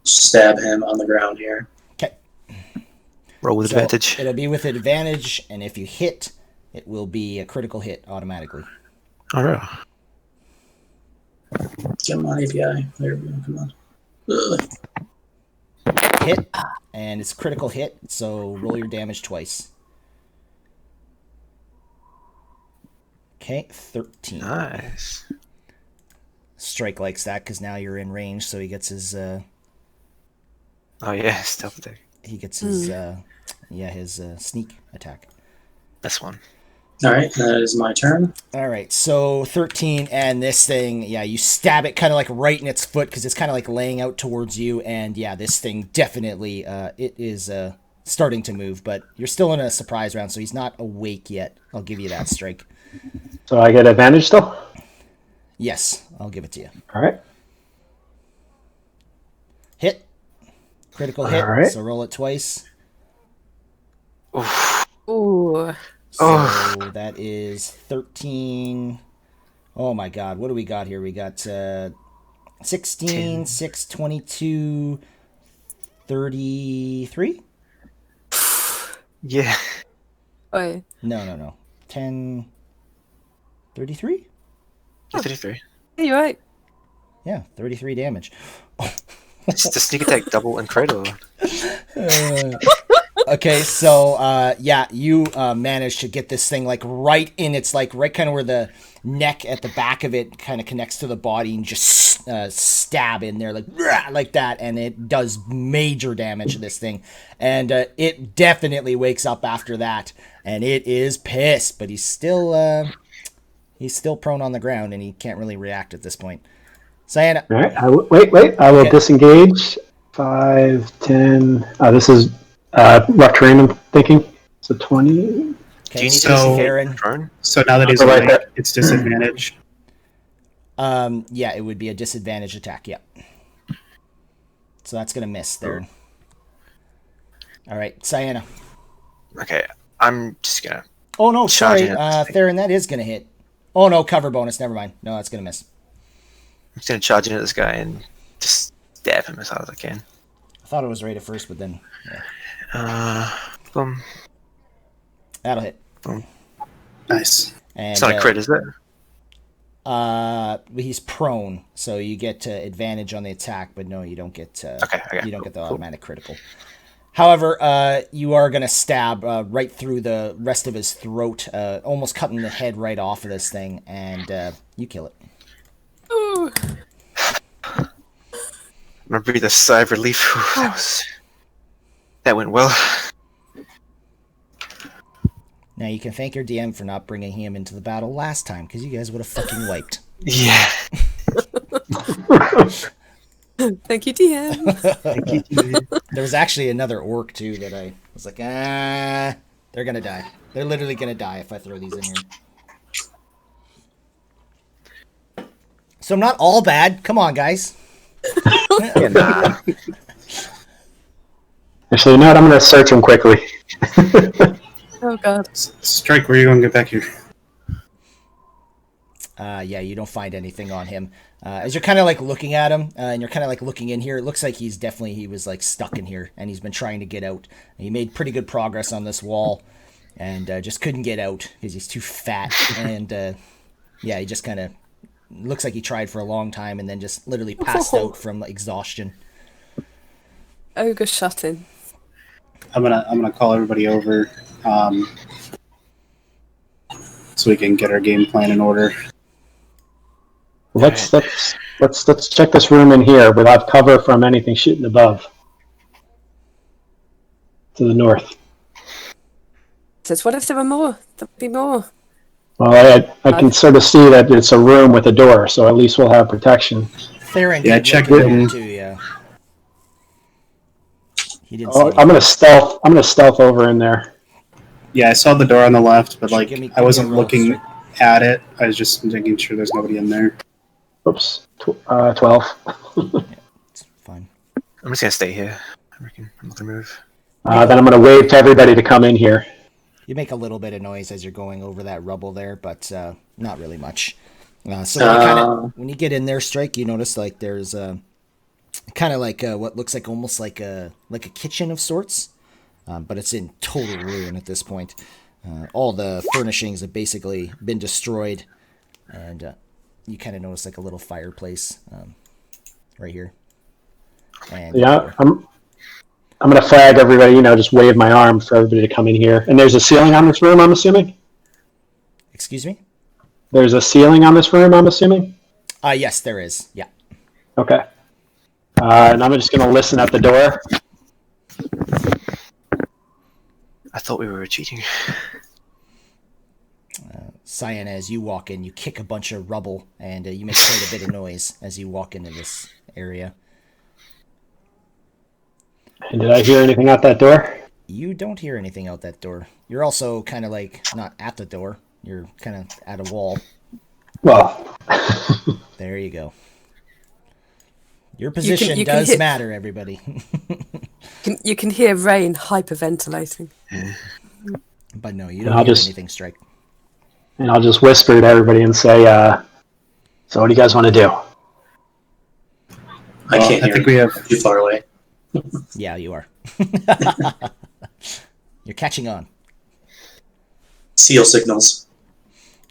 stab him on the ground here. Okay. Roll with So advantage. it'll be with advantage, and if you hit, it will be a critical hit automatically. Alright. Come on, API. There we go. Come on. Ugh. Hit, and it's critical hit, so roll your damage twice. Okay, 13. Nice. Strike likes that because now you're in range, so he gets his Oh yeah, stealth attack. his sneak attack. This one. All right, that is my turn. All right, so 13, and this thing, yeah, you stab it kind of like right in its foot because it's kind of like laying out towards you, and yeah, this thing definitely, it is starting to move, but you're still in a surprise round, so he's not awake yet. I'll give you that, Strike. So I get advantage still? Yes, I'll give it to you. All right. Hit. Critical hit, All right. so roll it twice. Ooh. So that is 13. Oh my god, what do we got here? We got 16, 6, 22, 33? Yeah. Wait. No. 10, 33? 33. You're right. Yeah, 33 damage. It's the sneak attack double and cradle. Okay, so yeah, you managed to get this thing like right in its like right kind of where the neck at the back of it kind of connects to the body and just stab in there like that, and it does major damage to this thing, and it definitely wakes up after that, and it is pissed, but he's still prone on the ground and he can't really react at this point. Cyanna. All right. Wait. I will Okay. disengage. 5, 10. This is rough terrain, I'm thinking. So 20. Do you Okay, need So- to Karen. turn? So now that he's Right awake, there. it's disadvantage. Yeah, it would be a disadvantage attack. Yep. So that's gonna miss there. All right, Cyanna. Okay, I'm just gonna. Oh no, sorry, Charging at this thing. Theron. That is gonna hit. Oh no, cover bonus. Never mind. No, that's gonna miss. I'm just gonna charge into this guy and just stab him as hard as I can. I thought it was right at first, but then yeah, Boom. that'll hit. Nice. And It's not a crit, is it? he's prone, so you get advantage on the attack, but no, you don't get. Okay, You don't get the automatic critical. However, you are going to stab right through the rest of his throat, almost cutting the head right off of this thing, and you kill it. Ooh. I'm gonna breathe a sigh of relief. Whew, that went well. Now you can thank your DM for not bringing him into the battle last time, because you guys would have fucking wiped. Yeah. Thank you, DM. There was actually another orc too that I was like, they're gonna die. They're literally gonna die if I throw these in here. So I'm not all bad. Come on, guys. Yeah, nah. Actually, you know what? I'm going to search him quickly. Oh god. Strike, where are you going to get back here? Yeah, you don't find anything on him. As you're kind of like looking at him, and you're kind of like looking in here, it looks like he was like stuck in here, and he's been trying to get out. He made pretty good progress on this wall, and just couldn't get out because he's too fat. And yeah, he just kind of looks like he tried for a long time, and then just literally passed out from exhaustion. Ogre shut in. I'm gonna call everybody over, so we can get our game plan in order. Let's check this room in here without cover from anything shooting above. To the north. Says, what if there were more? There'll be more. Well, I can sort of see that it's a room with a door, so at least we'll have protection. Theron Yeah, did check look it. in too. Yeah. He didn't see Oh, anything. I'm gonna stealth over in there. Yeah, I saw the door on the left, but like Give me I wasn't a roll, looking Strike. at it. I was just making sure there's nobody in there. Oops, 12. It's fine. I'm just gonna stay here. I reckon I'm not gonna move. Then I'm gonna wave to everybody to come in here. You make a little bit of noise as you're going over that rubble there, but not really much. So when you get in there, Strike, you notice like there's kind of like what looks like almost like a kitchen of sorts, but it's in total ruin at this point. All the furnishings have basically been destroyed, and you kind of notice like a little fireplace right here. And Yeah, I'm gonna flag everybody. Just wave my arm for everybody to come in here. And there's a ceiling on this room, I'm assuming. Excuse me? There's a ceiling on this room, I'm assuming. Yes, there is. Yeah. Okay. And I'm just gonna listen at the door. I thought we were retreating. Cyan, as you walk in, you kick a bunch of rubble, and you make quite a bit of noise as you walk into this area. And did I hear anything out that door? You don't hear anything out that door. You're also kind of like not at the door. You're kind of at a wall. Well, There you go. Your position you can does hit- matter, everybody. You can hear Rain hyperventilating. But no, you And don't I'll hear just- anything, Strike. and I'll just whisper to everybody and say, so what do you guys want to do? I can't I hear think you. we have. I'm too far away. Yeah, you are. You're catching on. Seal signals.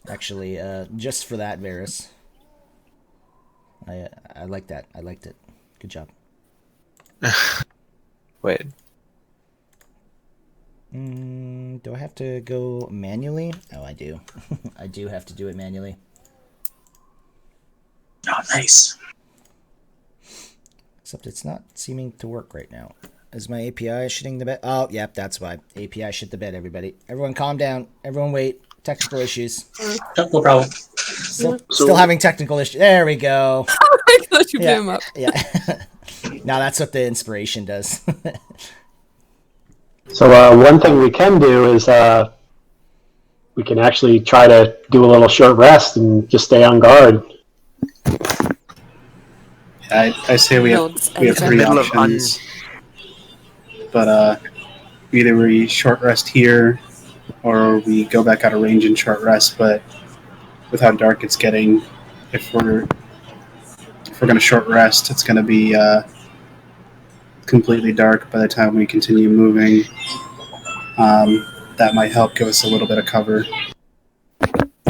Actually, just for that, Varys. I like that. I liked it. Good job. Wait. Do I have to go manually? Oh, I do. I do have to do it manually. Oh, nice. Except it's not seeming to work right now. Is my API shitting the bed? Oh, yep, that's why. API shit the bed, everybody. Everyone calm down. Everyone wait. Technical issues. No problem. Still having technical issues. There we go. Oh my god, you blew him up. Yeah. Now that's what the inspiration does. So one thing we can do is we can actually try to do a little short rest and just stay on guard. I say we have Nods, three middle of options, but either we short rest here, or we go back out of range and short rest. But with how dark it's getting, if we're going to short rest, it's going to be completely dark by the time we continue moving. That might help give us a little bit of cover.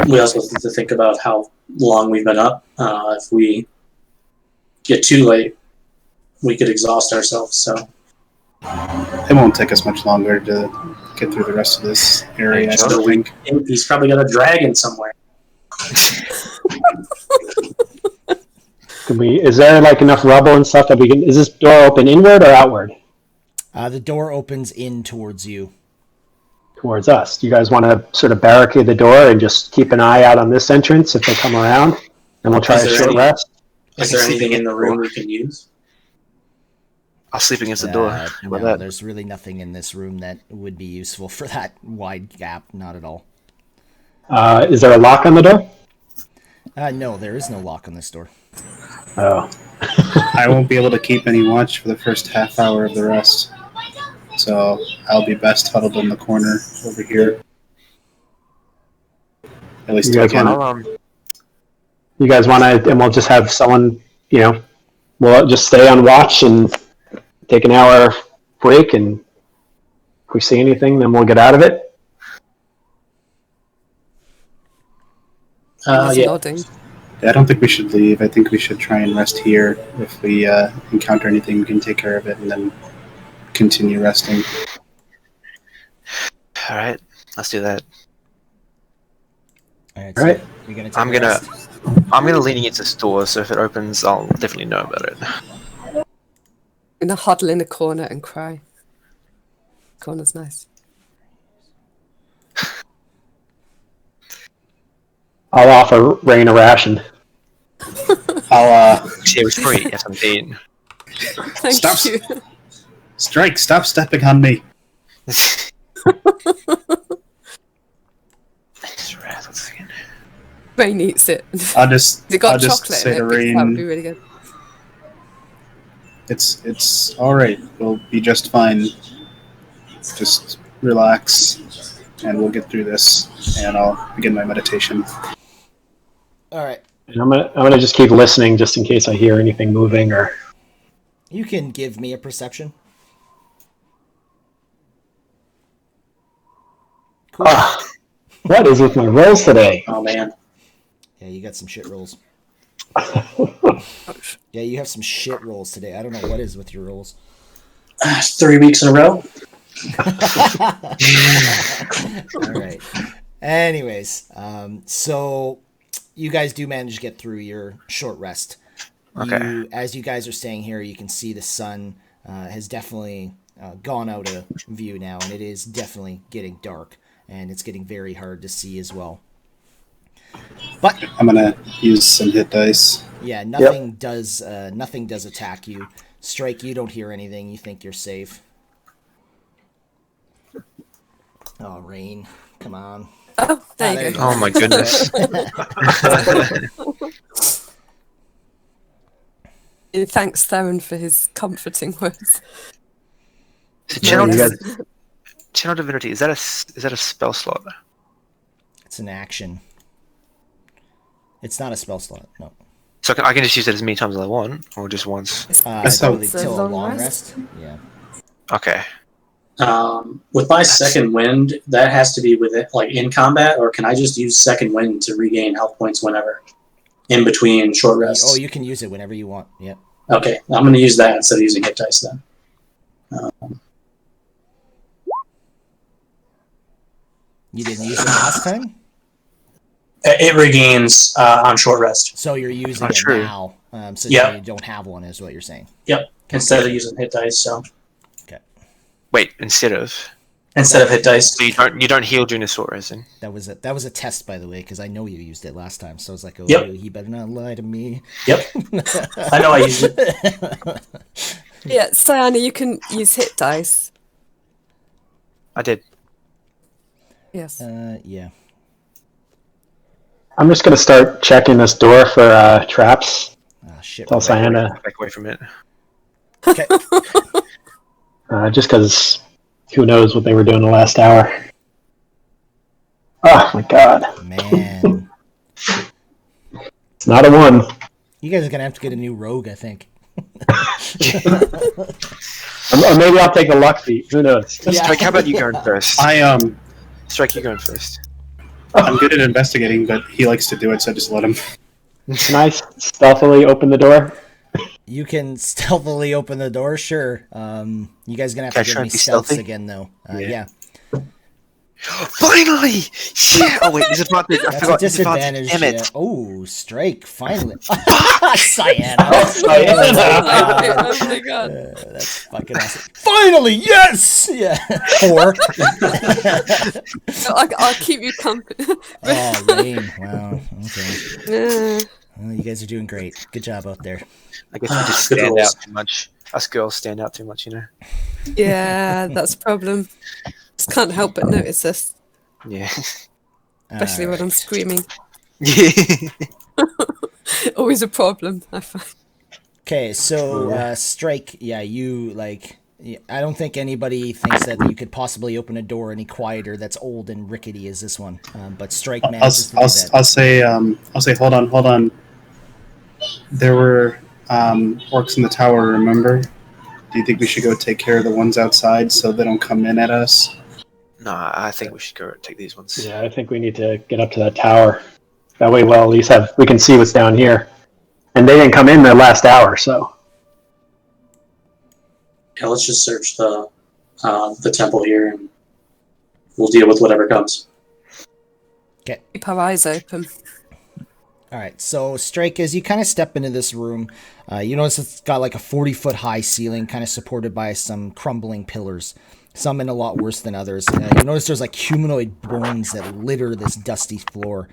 We also have to think about how long we've been up. If we get too late, we could exhaust ourselves. So It won't take us much longer to get through the rest of this area, I don't think. he's probably got a dragon somewhere. Is there like enough rubble and stuff that we can? Is this door open inward or outward? The door opens in towards you. Towards us. Do you guys want to sort of barricade the door and just keep an eye out on this entrance if they come around? And we'll try Is a there short any- rest. Is there anything in the room we can use? I'll sleep against the door. How about that? There's really nothing in this room that would be useful for that wide gap. Not at all. Is there a lock on the door? No, there is no lock on this door. Oh. I won't be able to keep any watch for the first half hour of the rest. So I'll be best huddled in the corner over here. At least You guys again. I'll You guys want to, and we'll just have someone, we'll just stay on watch and take an hour break, and if we see anything, then we'll get out of it. He's Yeah. nodding. I don't think we should leave. I think we should try and rest here. If we encounter anything, we can take care of it and then continue resting. All right, let's do that. All right. All right. You're gonna take I'm a gonna rest? I'm gonna lean against this door, so if it opens, I'll definitely know about it. I'm gonna huddle in a corner and cry. Corner's nice. I'll offer Rain a ration. I'll See, it was free. Yes, I'm dead. Thank Stop. you. Strike. Stop stepping on me. Just rest 1 second. Rain eats it. I'll just. It got I'll just chocolate say in to it, because that would be Rain, really good. it's all right. We'll be just fine. Just relax, and we'll get through this. And I'll begin my meditation. All right. And I'm gonna just keep listening just in case I hear anything moving or. You can give me a perception. Cool. What is with my rolls today? Oh man. Yeah, you got some shit rolls. Yeah, you have some shit rolls today. I don't know what is with your rolls. 3 weeks in a row. All right. Anyways, so you guys do manage to get through your short rest. Okay. As you guys are staying here, you can see the sun has definitely gone out of view now, and it is definitely getting dark, and it's getting very hard to see as well. But I'm gonna use some hit dice. yeah, nothing does attack you. Strike, you don't hear anything. You think you're safe. Oh, Rain, come on. Oh, there you go. Oh my goodness. Thanks, Theron, for his comforting words. So No, you guys- Channel Divinity, is that a spell slot? It's an action. It's not a spell slot. No. So I can just use it as many times as I want, or just once? That's how- Probably till a long rest. Yeah. Okay. With my second wind, that has to be with it, like in combat, or can I just use second wind to regain health points whenever, in between short rests? Oh, you can use it whenever you want. Yep. Okay, I'm going to use that instead of using hit dice then. You didn't use it last time, It regains on short rest. so you're using Not it true. now. Since Yeah. you don't have one, is what you're saying. Yep, instead of using hit dice. So Wait, instead of hit dice. so you don't heal during a short rest, then? That was a test, by the way, because I know you used it last time. So I was like, oh, Yep. he better not lie to me. Yep, I know I used it. Yeah, Sayana, you can use hit dice. I did. Yes. Yeah. I'm just gonna start checking this door for traps. Ah, shit. Tell Sayana, Back away from it. Okay. just because who knows what they were doing the last hour. Oh my god, Man, it's not a 1. you guys are gonna have to get a new rogue, I think. Or maybe I'll take a luck feat. Who knows? Strike, how about you going first? Strike, you going first. I'm good at investigating, but he likes to do it, so just let him. Can I stealthily open the door? You can stealthily open the door, sure. You guys are gonna have Can I to give try me and be stealths stealthy? again, though. Yeah. Yeah. Finally! Yeah! Oh wait, disadvantage. I That's a forgot disadvantage. Damn it! Yeah. Oh, strike! Finally, Cyan. Oh my god. That's fucking awesome. Finally, yes. Yeah. 4. I'll keep you company. Oh, Rain. Wow. Okay. Well, you guys are doing great. Good job out there. I guess we just Good stand rolls. out too much. Us girls stand out too much, you know? Yeah, that's a problem. Just can't help but notice this, Yeah. especially when I'm screaming. Yeah. Always a problem, I find. Okay, so Strike, yeah, you like. I don't think anybody thinks that you could possibly open a door any quieter that's old and rickety as this one. But Strike manages to do that. I'll say, hold on. There were orcs in the tower, remember? Do you think we should go take care of the ones outside so they don't come in at us? No, I think we should go take these ones. Yeah, I think we need to get up to that tower. That way we'll at least we can see what's down here. And they didn't come in the last hour, so. Yeah, let's just search the temple here, and we'll deal with whatever comes. Keep our eyes open. All right, so Strike, as you kind of step into this room, you notice it's got like a 40-foot high ceiling, kind of supported by some crumbling pillars, some in a lot worse than others. You notice there's like humanoid bones that litter this dusty floor.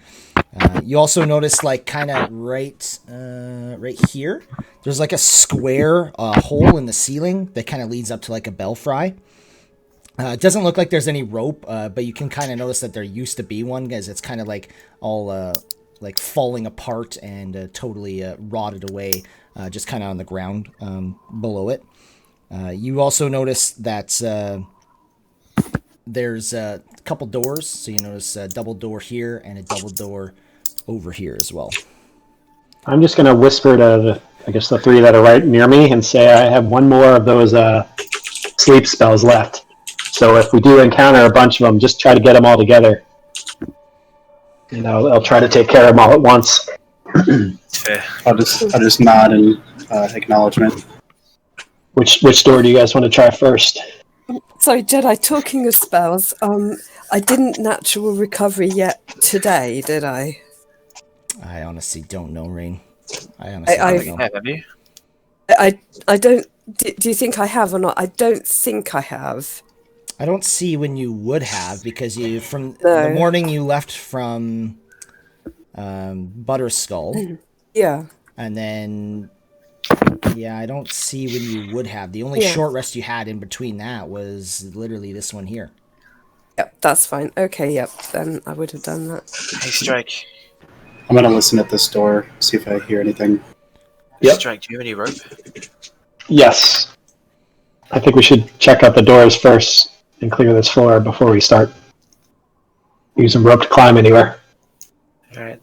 You also notice like kind of right here, there's like a square hole in the ceiling that kind of leads up to like a belfry. It doesn't look like there's any rope, but you can kind of notice that there used to be one, because it's kind of like all like falling apart and totally rotted away, just kind of on the ground below it. You also notice that there's a couple doors, so you notice a double door here and a double door over here as well. I'm just going to whisper to the three that are right near me and say I have one more of those sleep spells left. So if we do encounter a bunch of them, just try to get them all together. And I'll try to take care of them all at once. Fair. I'll just nod in acknowledgement. Which door do you guys want to try first? Sorry, Jedi, talking of spells, I didn't natural recovery yet today, did I? I honestly don't know, Rain. I honestly don't know. Have you? I don't... Do you think I have or not? I don't think I have. I don't see when you would have, because from No. the morning you left from Butterskull. Yeah. And then, yeah, I don't see when you would have. The only short rest you had in between that was literally this one here. Yep, that's fine. Okay, yep, then I would have done that. Hey, Strike. I'm going to listen at this door, see if I hear anything. Yep. Strike, do you have any rope? Yes. I think we should check out the doors first and clear this floor before we start using rope to climb anywhere. Alright.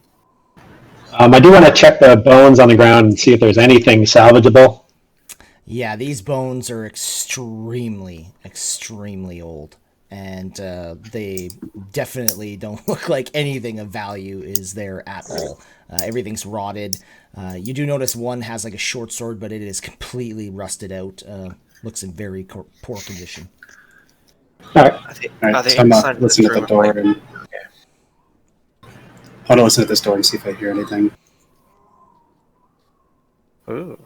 I do want to check the bones on the ground and see if there's anything salvageable. Yeah, these bones are extremely, extremely old. And they definitely don't look like anything of value is there at all. Everything's rotted. You do notice one has like a short sword, but it is completely rusted out. Looks in very poor condition. All right. Alright, so I'm not listening at the door. And I'm going to listen at this door and see if I hear anything. Ooh.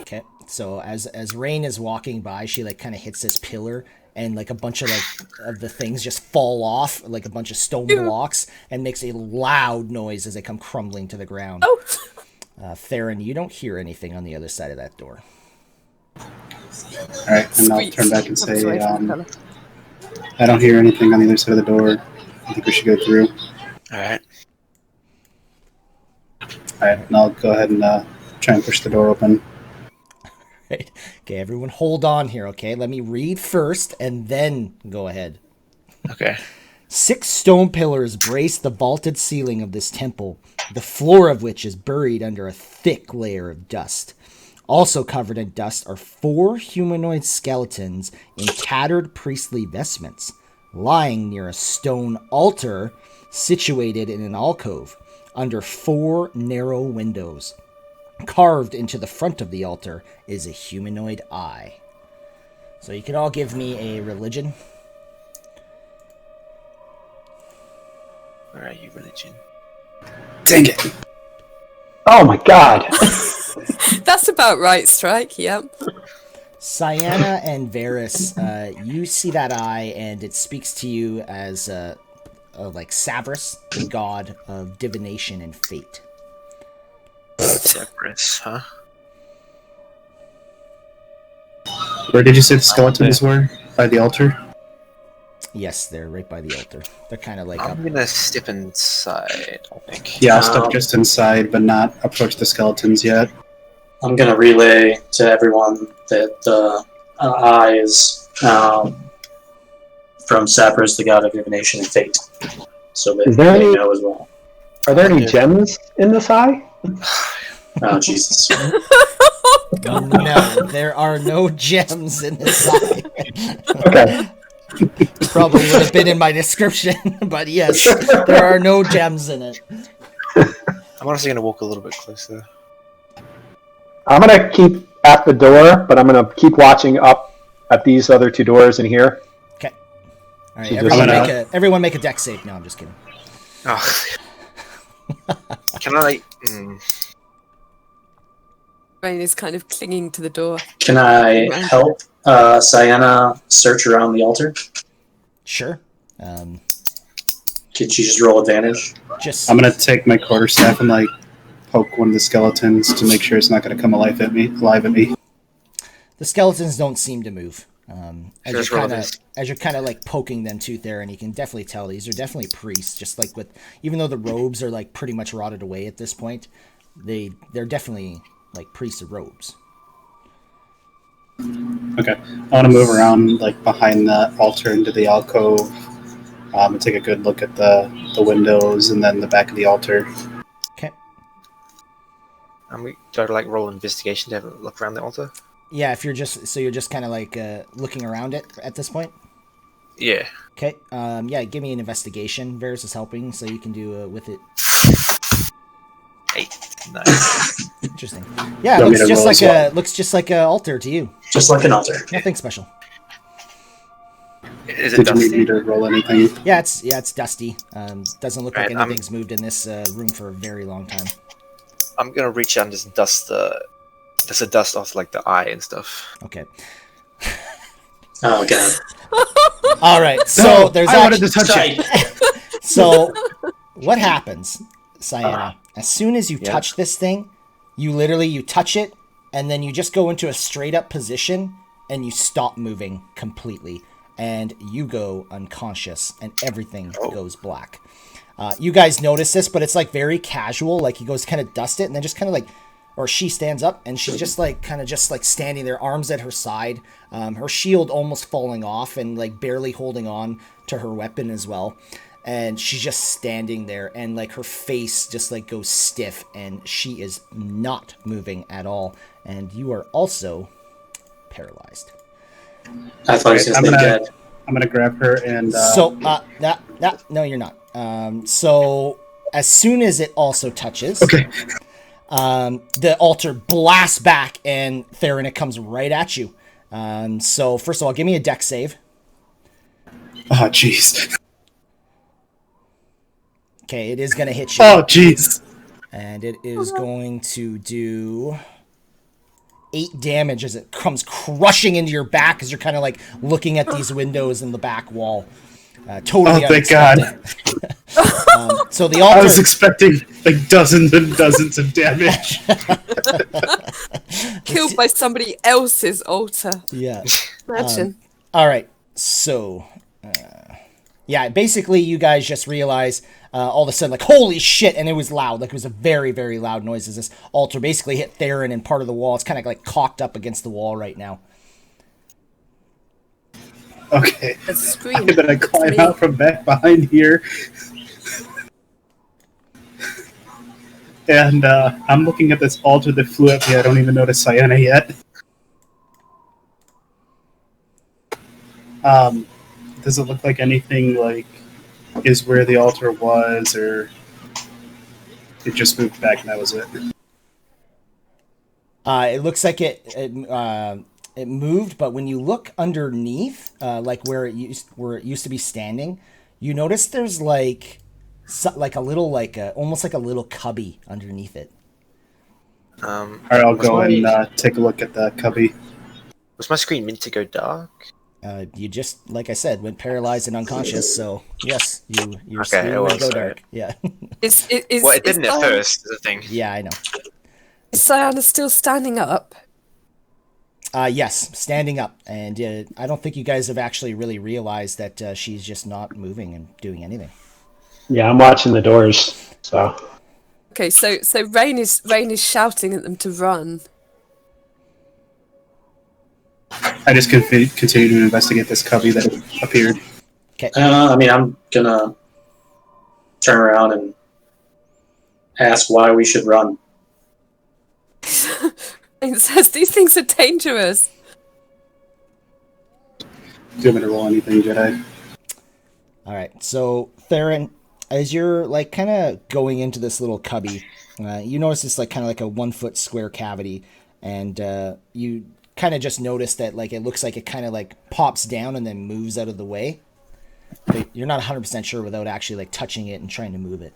Okay, so as Rain is walking by, she like kind of hits this pillar, and like a bunch of the things just fall off, like a bunch of stone blocks, and makes a loud noise as they come crumbling to the ground. Oh. Theron, you don't hear anything on the other side of that door. Alright, and I'll turn back and say, I don't hear anything on the other side of the door. I think we should go through. Alright. Alright, and I'll go ahead and try and push the door open. Right. Okay, everyone hold on here, okay? Let me read first, and then go ahead. Okay. 6 stone pillars brace the vaulted ceiling of this temple, the floor of which is buried under a thick layer of dust. Also covered in dust are 4 humanoid skeletons in tattered priestly vestments, lying near a stone altar situated in an alcove under 4 narrow windows. Carved into the front of the altar is a humanoid eye. So you can all give me a religion. Where are you, religion? Dang it! Oh my god! That's about right, Strike, yep. Cyanna and Varys, you see that eye, and it speaks to you as like Savras, the god of divination and fate. Cerberus, huh? Where did you say the skeletons were? By the altar? Yes, they're right by the altar. They're kind of like I'm up. gonna step inside, I think. Yeah, I'll step just inside, but not approach the skeletons yet. I'm going to relay to everyone that the eye is from Sapros, the god of divination and fate. So that Is there they any- know as well. Are there any gems in this eye? Oh, Jesus. No, there are no gems in this eye. Okay. Probably would have been in my description, but yes, there are no gems in it. I'm honestly gonna walk a little bit closer. I'm gonna keep at the door, but I'm gonna keep watching up at these other two doors in here. Okay. All right, So everyone make a dex save. No, I'm just kidding. Oh. Can I? Rain is kind of clinging to the door. Can I help Sienna search around the altar? Sure. Can she just roll advantage? Just I'm gonna take my quarterstaff and like poke one of the skeletons to make sure it's not gonna come alive at me. the skeletons don't seem to move. As Just you're roll kind of this. as you're kind of like poking them tooth there, and you can definitely tell these are definitely priests. Just like with, even though the robes are like pretty much rotted away at this point, they're definitely like priests of robes. Okay, I want to move around like behind the altar into the alcove, and take a good look at the windows and then the back of the altar. Okay. Do I like roll investigation to have a look around the altar? Yeah, if you're just kind of like looking around it at this point. Yeah. Okay. Yeah, give me an investigation. Varus is helping, so you can do with it. 8. Nice. Interesting. Yeah, You it want me to roll looks just like a altar to you. Just like an altar. Nothing special. Is it Did you need me dusty? to roll anything? Yeah, it's dusty. Doesn't look like Right, anything's moved in this room for a very long time. I'm gonna reach out and just dust the dust off like the eye and stuff. Okay. Oh, God. All right. So there's I wanted actually, to touch it. so what happens, Sienna? As soon as you touch this thing, you touch it, and then you just go into a straight up position, and you stop moving completely, and you go unconscious, and everything goes black. You guys notice this, but it's like very casual. Like he goes kind of dust it, and then just kind of like, or she stands up, and she's just like kind of just like standing there, arms at her side, her shield almost falling off, and like barely holding on to her weapon as well. And she's just standing there, and like her face just like goes stiff, and she is not moving at all. And you are also paralyzed. I thought he was going to say dead. I'm gonna grab her and. No, you're not. So as soon as it also touches, Okay. the altar blasts back, and Theron, it comes right at you. So first of all, give me a dex save. Oh jeez. Okay, it is going to hit you. Oh jeez. And it is going to do 8 damage as it comes crushing into your back as you're kind of like looking at these windows in the back wall. Totally Oh thank God. So the I altar... was expecting like dozens and dozens of damage. Killed by somebody else's altar. Yeah. Imagine. All right. So, yeah, basically you guys just realize all of a sudden, like, holy shit, and it was loud. Like, it was a very, very loud noise as this altar basically hit Theron and part of the wall. It's kind of like cocked up against the wall right now. Okay. A scream. I'm gonna climb Me. out from back behind here. And I'm looking at this altar that flew at me. I don't even notice Sienna yet. Does it look like anything like is where the altar was, or it just moved back and that was it? It looks like it moved, but when you look underneath, like where it used to be standing, you notice there's like a little almost like a little cubby underneath it. All right, I'll go and take a look at the cubby. Was my screen meant to go dark? You just, like I said, went paralyzed and unconscious. So yes, your Okay, screen it will was, go sorry. dark. Yeah, Well, it didn't at first, is the thing. yeah, I know. Is Sienna still standing up? Yes, standing up, and I don't think you guys have actually really realized that she's just not moving and doing anything. Yeah, I'm watching the doors. So Okay, so Rain is shouting at them to run. I just continue to investigate this cubby that appeared. Okay. I mean, I'm going to turn around and ask why we should run. It says these things are dangerous. Do you want me to roll anything, Jedi? All right. So, Theron, as you're like kind of going into this little cubby, you notice it's like kind of like a 1 foot square cavity, and you kind of just notice that like it looks like it kind of like pops down and then moves out of the way. But you're not 100% sure without actually like touching it and trying to move it.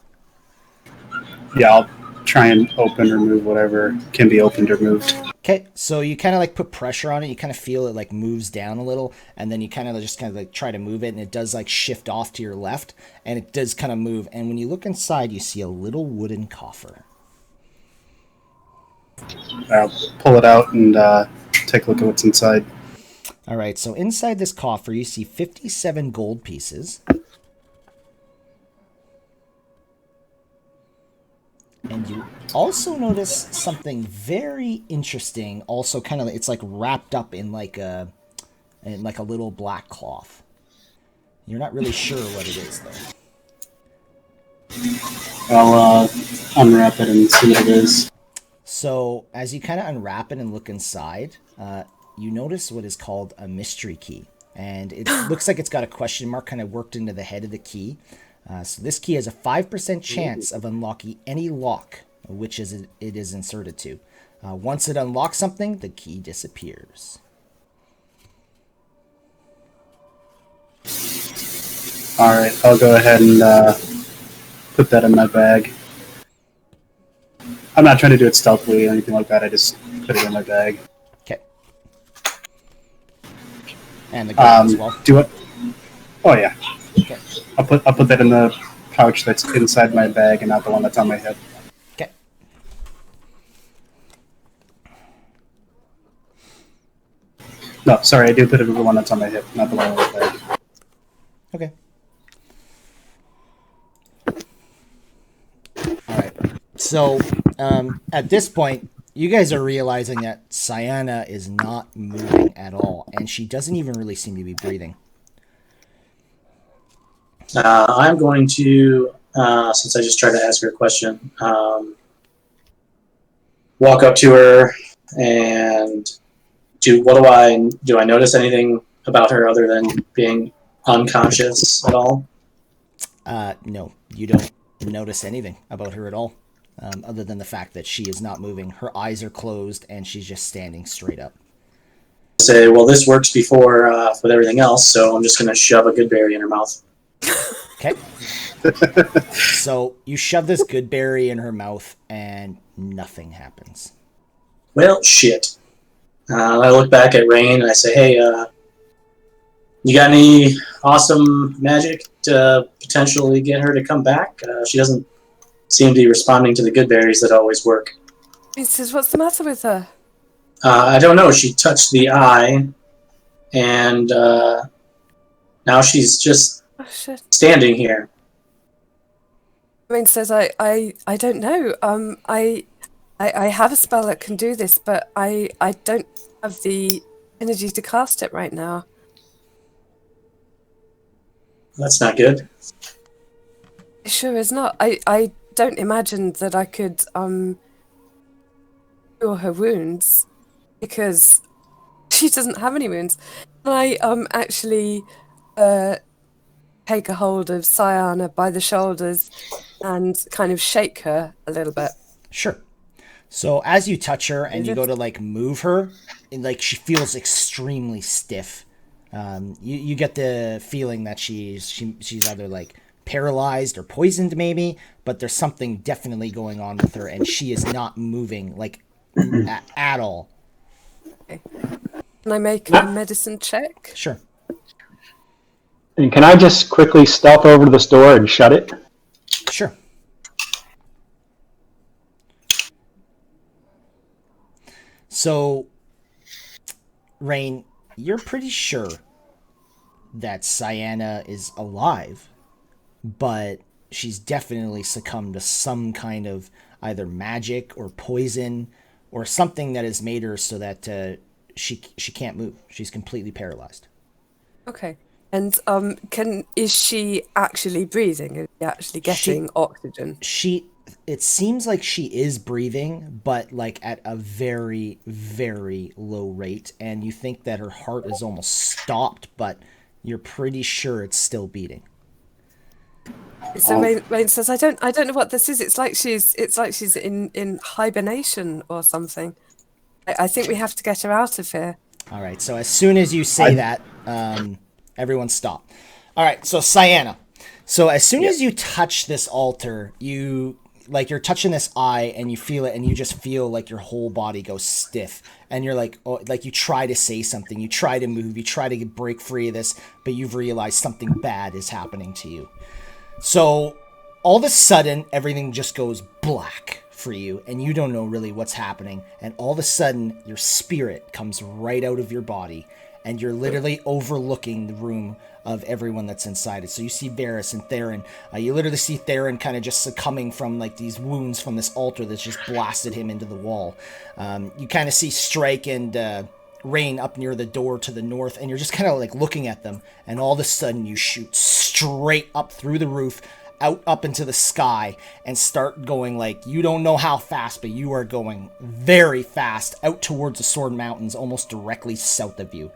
Yeah, I'll try and open or move whatever can be opened or moved. Okay, so you kind of like put pressure on it. You kind of feel it like moves down a little, and then you kind of just kind of like try to move it, and it does like shift off to your left, and it does kind of move. And when you look inside, you see a little wooden coffer. I'll pull it out and take a look at what's inside. All right, so inside this coffer, you see 57 gold pieces. And you also notice something very interesting. Also, kind of, it's like wrapped up in like a little black cloth. You're not really sure what it is, though. I'll unwrap it and see what it is. So, as you kind of unwrap it and look inside, you notice what is called a mystery key. And it looks like it's got a question mark kind of worked into the head of the key. So this key has a 5% chance of unlocking any lock which it is inserted to. Once it unlocks something, the key disappears. Alright, I'll go ahead and put that in my bag. I'm not trying to do it stealthily or anything like that, I just put it in my bag. Okay. And the gun as well. Do it. Oh yeah. Okay. I'll put that in the pouch that's inside my bag and not the one that's on my head. Okay. No, sorry, I do put it in the one that's on my hip, not the one on my bag. Okay. All right. So, at this point, you guys are realizing that Cyana is not moving at all, and she doesn't even really seem to be breathing. I'm going to, since I just tried to ask her a question, walk up to her and do I notice anything about her other than being unconscious at all? No, you don't notice anything about her at all, other than the fact that she is not moving. Her eyes are closed, and she's just standing straight up. Say, well, this works before with everything else, so I'm just going to shove a good berry in her mouth. Okay. So you shove this good berry in her mouth, and nothing happens. Well, shit. I look back at Rain and I say, hey, you got any awesome magic to potentially get her to come back? She doesn't seem to be responding to the good berries that always work. He says, what's the matter with her? I don't know. She touched the eye, and now she's just standing here. Rain says, I don't know. I have a spell that can do this, but I don't have the energy to cast it right now. That's not good. It sure is not. I don't imagine that I could cure her wounds because she doesn't have any wounds. Can I actually take a hold of Cyana by the shoulders and kind of shake her a little bit? Sure. So as you touch her and you go to like move her, and like she feels extremely stiff. You get the feeling that she's either like paralyzed or poisoned maybe, but there's something definitely going on with her, and she is not moving like at all. Okay. Can I make a medicine check? Sure. And can I just quickly stealth over to this door and shut it? Sure. So, Rain, you're pretty sure that Cyana is alive, but she's definitely succumbed to some kind of either magic or poison or something that has made her so that she can't move. She's completely paralyzed. Okay. And is she actually breathing? Is she actually getting oxygen? it seems like she is breathing, but like at a very, very low rate, and you think that her heart is almost stopped, but you're pretty sure it's still beating. So Rain says, I don't know what this is. It's like she's in hibernation or something. I think we have to get her out of here. All right, so as soon as you say that, everyone stop. All right, so Cyanna. So as soon as you touch this altar, you're touching this eye and you feel it, and you just feel like your whole body goes stiff, and you're like, oh, like you try to say something, you try to move, you try to break free of this, but you've realized something bad is happening to you. So all of a sudden, everything just goes black for you, and you don't know really what's happening. And all of a sudden, your spirit comes right out of your body, and you're literally overlooking the room of everyone that's inside it. So you see Varys and Theron. You literally see Theron kind of just succumbing from like these wounds from this altar that's just blasted him into the wall. You kind of see Strike and Rain up near the door to the north, and you're just kind of like looking at them, and all of a sudden you shoot straight up through the roof, out up into the sky, and start going like, you don't know how fast, but you are going very fast out towards the Sword Mountains, almost directly south of you.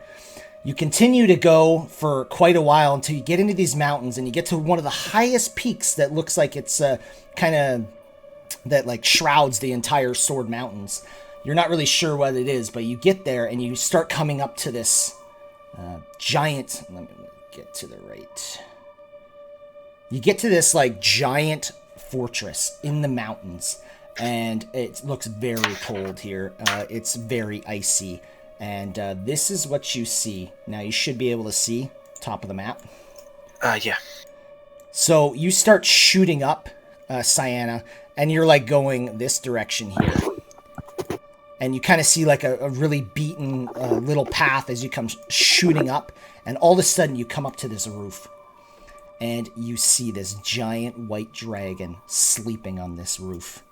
You continue to go for quite a while until you get into these mountains, and you get to one of the highest peaks that looks like it's kind of that like shrouds the entire Sword Mountains. You're not really sure what it is, but you get there and you start coming up to this giant. Let me get to the right. You get to this like giant fortress in the mountains, and it looks very cold here. It's very icy, and this is what you see. Now you should be able to see top of the map. Yeah. So you start shooting up, Cyanna, and you're like going this direction here. And you kind of see like a really beaten little path as you come shooting up. And all of a sudden you come up to this roof. And you see this giant white dragon sleeping on this roof.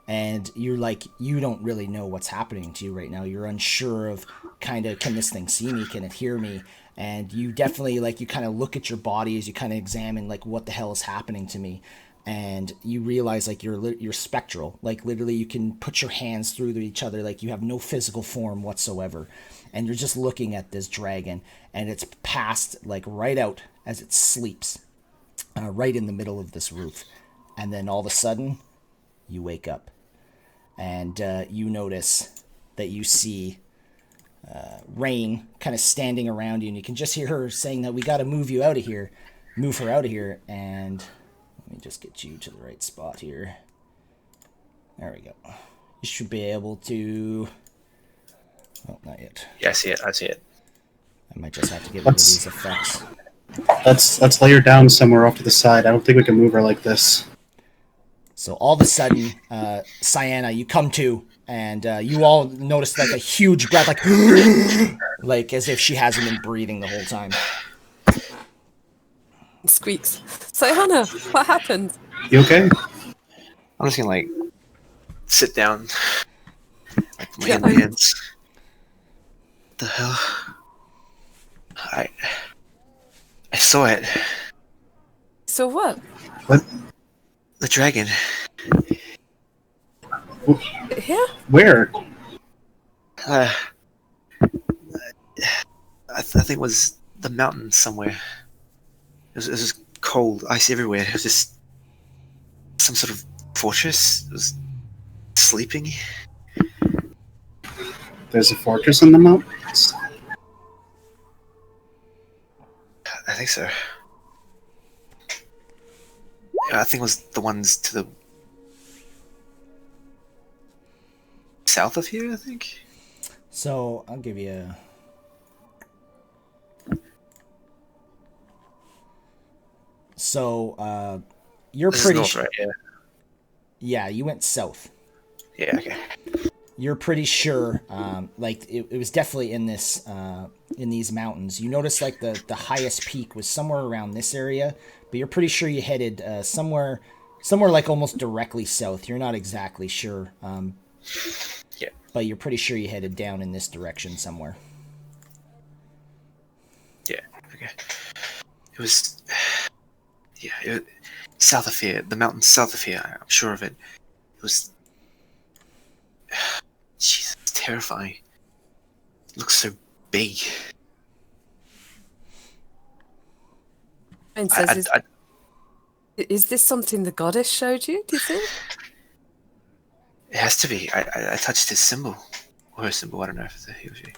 And you're like, you don't really know what's happening to you right now. You're unsure of kind of, can this thing see me? Can it hear me? And you definitely like, you kind of look at your body as you kind of examine like, what the hell is happening to me? And you realize like you're spectral, like literally you can put your hands through each other, like you have no physical form whatsoever, and you're just looking at this dragon, and it's passed like right out as it sleeps, right in the middle of this roof. And then all of a sudden, you wake up, and you notice that you see Rain kind of standing around you, and you can just hear her saying that we got to move her out of here, and let me just get you to the right spot here. There we go. You should be able to... Oh, not yet. Yeah, I see it. I might just have to get rid of these effects. Let's lay her down somewhere off to the side. I don't think we can move her like this. So all of a sudden, Cyanna, you come to, and you all notice like a huge breath, like... like as if she hasn't been breathing the whole time. Squeaks. So Hannah, what happened? You okay? I'm just gonna like sit down, like put my hand in my hands. What the hell? I saw it. So what? What? The dragon. Here? Where? I think it was the mountain somewhere. It was just cold, ice everywhere. It was just some sort of fortress. It was sleeping. There's a fortress in the mountains? I think so. Yeah, I think it was the ones to the south of here, I think. So I'll give you a... So, you're This pretty is north, right? Yeah. Yeah, you went south. Yeah. Okay. You're pretty sure, like it was definitely in this, in these mountains. You noticed like the highest peak was somewhere around this area, but you're pretty sure you headed somewhere like almost directly south. You're not exactly sure, Yeah. but you're pretty sure you headed down in this direction somewhere. Yeah. Okay. It was. Yeah. south of here, the mountains south of here. I'm sure of it. It was. Jesus, it's terrifying. It looks so big. And says, is this something the goddess showed you, do you think? It has to be. I touched his symbol. Or her symbol, I don't know if it's a he or she.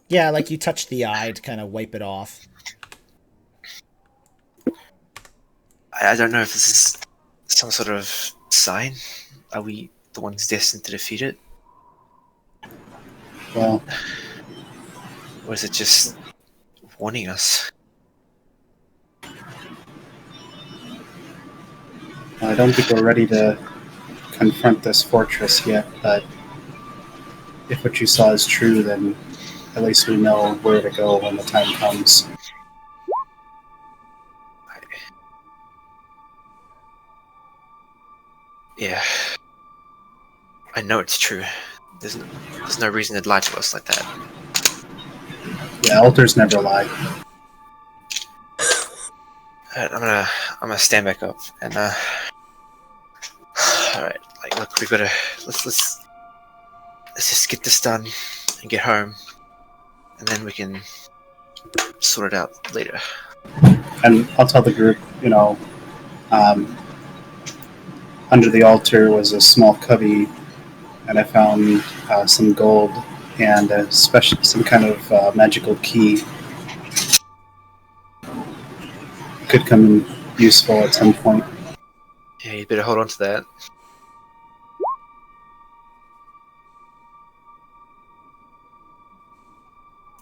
Yeah, like you touch the eye to kind of wipe it off. I don't know if this is some sort of sign. Are we the ones destined to defeat it? Well, Or is it just warning us? I don't think we're ready to confront this fortress yet, but if what you saw is true, then at least we know where to go when the time comes. Yeah. I know it's true. There's no reason to lie to us like that. Yeah, altars never lie. Alright, I'm gonna stand back up and alright, like look, we've gotta let's just get this done and get home, and then we can sort it out later. And I'll tell the group, under the altar was a small cubby, and I found some gold and some kind of magical key. Could come in useful at some point. Yeah, you better hold on to that.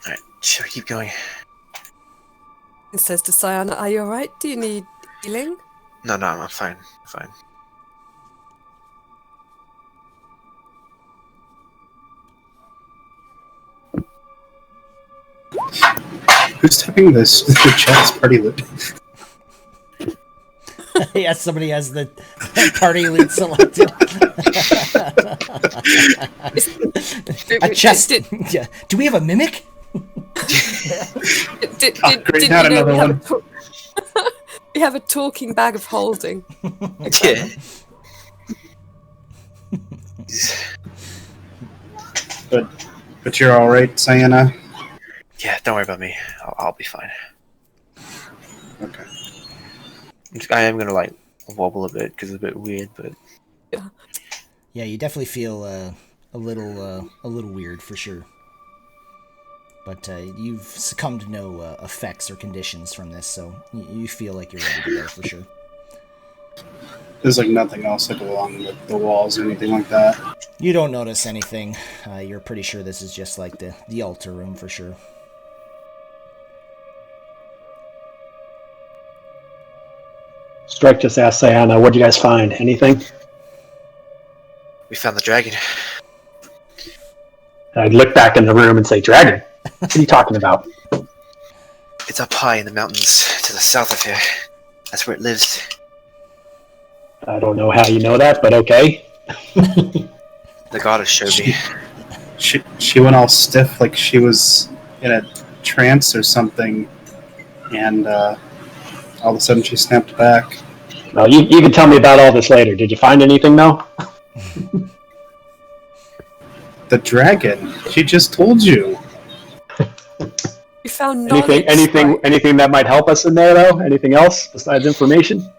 Alright, shall we keep going? It says to Sayana, are you alright? Do you need healing? No, I'm fine. I'm fine. Who's typing this? The chat's pretty lit. Yeah, somebody has the party lead selected. A chest. Yeah. Do we have a mimic? Great, not another one. We have a talking bag of holding. Yeah. But you're all right, Sienna. Yeah, don't worry about me. I'll be fine. Okay. I am gonna like wobble a bit because it's a bit weird, but Yeah, you definitely feel a little weird for sure. But you've succumbed to no effects or conditions from this, so you feel like you're ready to go for sure. There's like nothing else like along the walls or anything like that. You don't notice anything. You're pretty sure this is just like the altar room for sure. Strike just asked Sayana, what did you guys find? Anything? we found the dragon. I'd look back in the room and say, Dragon? What are you talking about? It's up high in the mountains to the south of here. That's where it lives. I don't know how you know that, but okay. The goddess showed me. She went all stiff, like she was in a trance or something, and all of a sudden she snapped back. Well, you can tell me about all this later. Did you find anything, though? The dragon. She just told you. We found knowledge. Anything that might help us in there, though? Anything else besides information?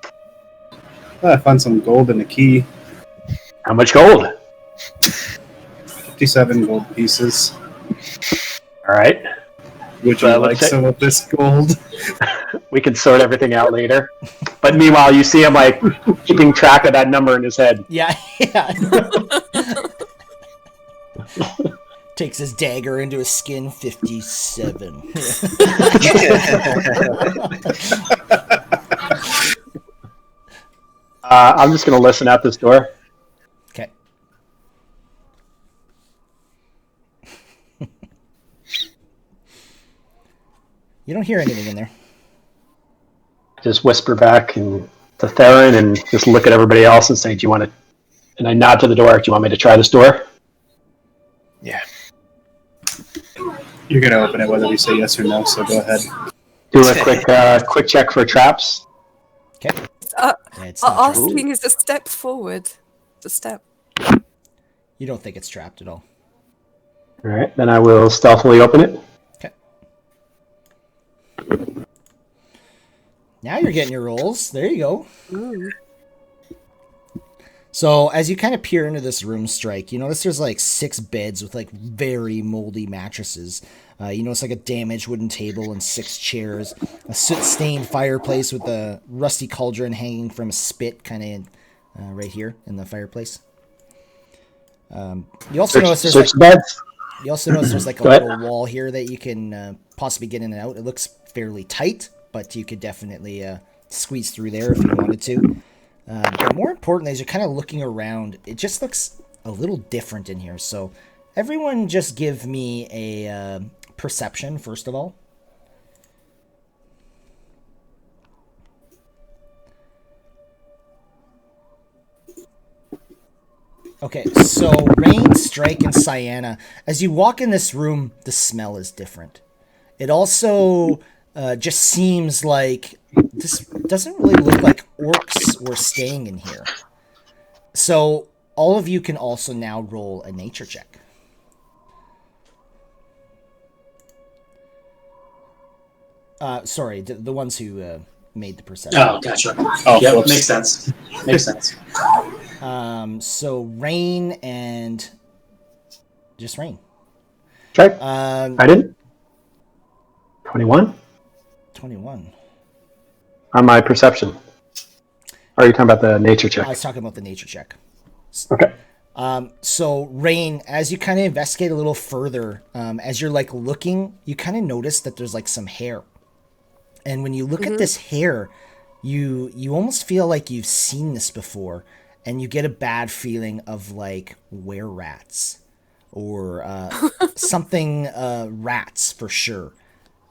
I found some gold in the key. How much gold? 57 gold pieces. All right. Would you like some of this gold? We can sort everything out later. But meanwhile, you see him like keeping track of that number in his head. Yeah. Takes his dagger into his skin. 57. I'm just going to listen at this door. Okay. You don't hear anything in there. Just whisper back to Theron and just look at everybody else and say, do you want to... And I nod to the door. Do you want me to try this door? Yeah. You're going to open it whether we say yes or no, so go ahead. Do a quick check for traps. Okay. It's not trapped. asking is a step forward. It's a step. You don't think it's trapped at all. All right, then I will stealthily open it. Okay. Now you're getting your rolls. There you go. Ooh. So as you kind of peer into this room, Strike, you notice there's like 6 beds with like very moldy mattresses. You notice like a damaged wooden table and 6 chairs, a soot-stained fireplace with a rusty cauldron hanging from a spit kind of right here in the fireplace. You also notice there's Six like, beds. you also notice there's like a Go ahead. little wall here that you can possibly get in and out. It looks fairly tight, but you could definitely squeeze through there if you wanted to. But more importantly, as you're kind of looking around, it just looks a little different in here. So everyone just give me a perception, first of all. Okay, so Rain, Strike, and Cyanna, as you walk in this room, the smell is different. It also just seems like this doesn't really look like orcs were staying in here. So all of you can also now roll a nature check. Sorry, the ones who made the perception. Oh, gotcha. Oh, Yep, whoops. makes sense. Makes sense. So Rain and just Rain. Check. Um, I didn't. 21 21. on my perception. Or are you talking about the nature I check? was talking about the nature check. Okay. So Rain, as you kind of investigate a little further, as you're like looking, you kind of notice that there's like some hair. And when you look at this hair, you almost feel like you've seen this before, and you get a bad feeling of like were-rats or something rats for sure.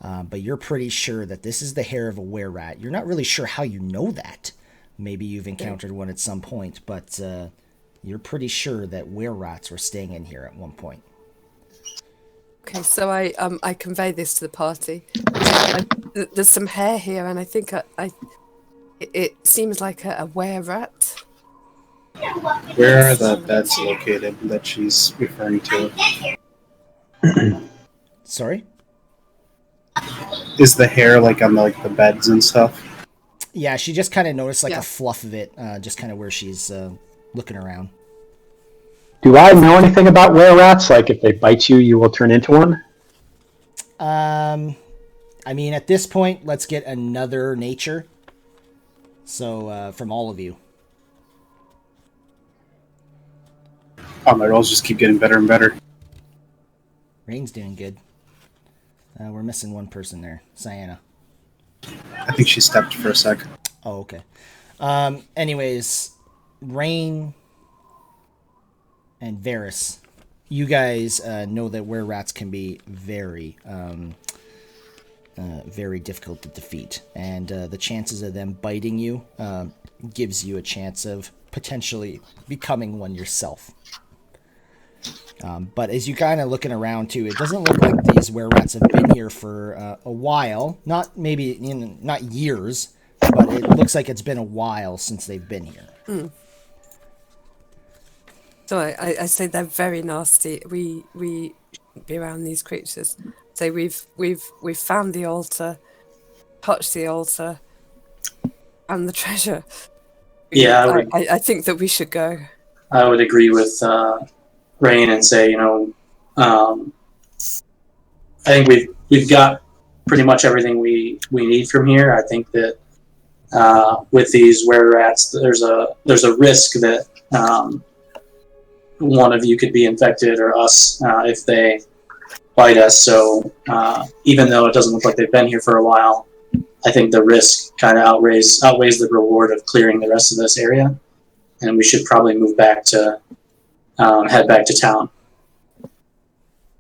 But you're pretty sure that this is the hair of a were-rat. You're not really sure how you know that. Maybe you've encountered one at some point, but you're pretty sure that were-rats were staying in here at one point. Okay, so I convey this to the party. There's some hair here, and I think it seems like a were-rat. Where are the beds located that she's referring to? Sorry? Is the hair like on the beds and stuff? Yeah, she just kind of noticed like Yeah. a fluff of it, just kind of where she's looking around. Do I know anything about were-rats? Like if they bite you, you will turn into one? I mean, at this point, let's get another nature. So, from all of you. Oh, my rolls just keep getting better and better. Rain's doing good. We're missing one person there. Cyanna. I think she stepped for a sec. Oh, okay. Anyways, Rain and Varys, you guys know that were-rats can be very, very difficult to defeat. And the chances of them biting you gives you a chance of potentially becoming one yourself. But as you kind of looking around too, it doesn't look like these were-rats have been here for a while. Not maybe not years, but it looks like it's been a while since they've been here. Mm. So I say they're very nasty. We shouldn't be around these creatures. So we've found the altar, touched the altar, and the treasure. Yeah, I think that we should go. I would agree with Rain and say, I think we've got pretty much everything we need from here. I think that with these were-rats, there's a risk that one of you could be infected or us if they bite us. So even though it doesn't look like they've been here for a while, I think the risk kind of outweighs the reward of clearing the rest of this area, and we should probably move back to head back to town.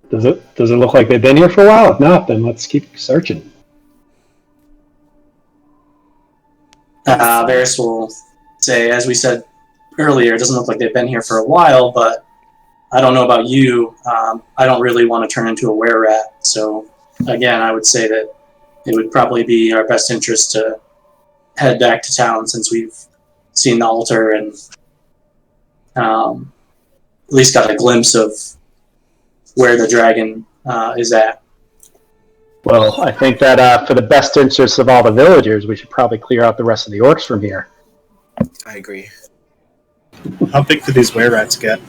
Does it look like they've been here for a while? If not, then let's keep searching. Varys will say, as we said earlier, it doesn't look like they've been here for a while, but I don't know about you. I don't really want to turn into a were-rat. So again, I would say that it would probably be our best interest to head back to town since we've seen the altar and at least got a glimpse of where the dragon is at. Well, I think that for the best interests of all the villagers, we should probably clear out the rest of the orcs from here. I agree. How big do these were-rats get?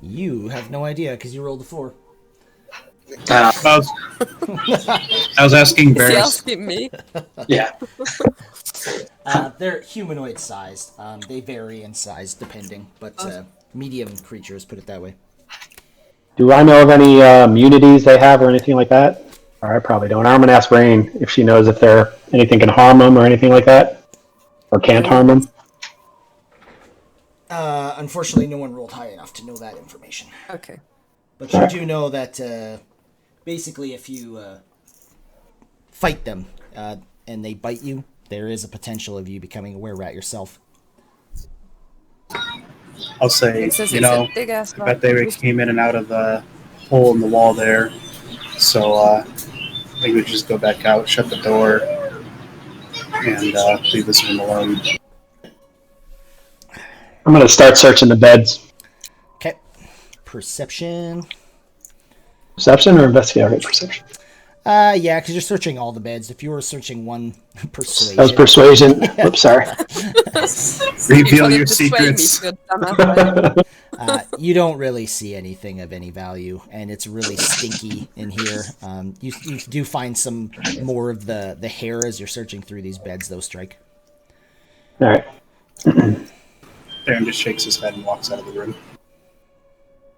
You have no idea because you rolled a 4. Uh, I was asking Is he Varys. asking me? yeah. They're humanoid sized. They vary in size depending, but medium creatures, put it that way. Do I know of any immunities they have or anything like that? Or I probably don't. I'm going to ask Rain if she knows if anything can harm them or anything like that. Or can't harm them. Unfortunately, no one rolled high enough to know that information. Okay. But you do know that basically if you fight them and they bite you, there is a potential of you becoming a were-rat yourself. I'll say, It says you it's a know, big-ass I bet they came in and out of the hole in the wall there. So I think we should just go back out, shut the door, and leave this room alone. I'm going to start searching the beds. Okay. Perception. Perception or investigate? Okay, perception. Yeah, because you're searching all the beds. If you were searching one, persuasion. That was persuasion. Oops, sorry. Reveal your secrets. You don't really see anything of any value, and it's really stinky in here. You do find some more of the hair as you're searching through these beds, though, Strike. All right. Aaron just shakes his head and walks out of the room.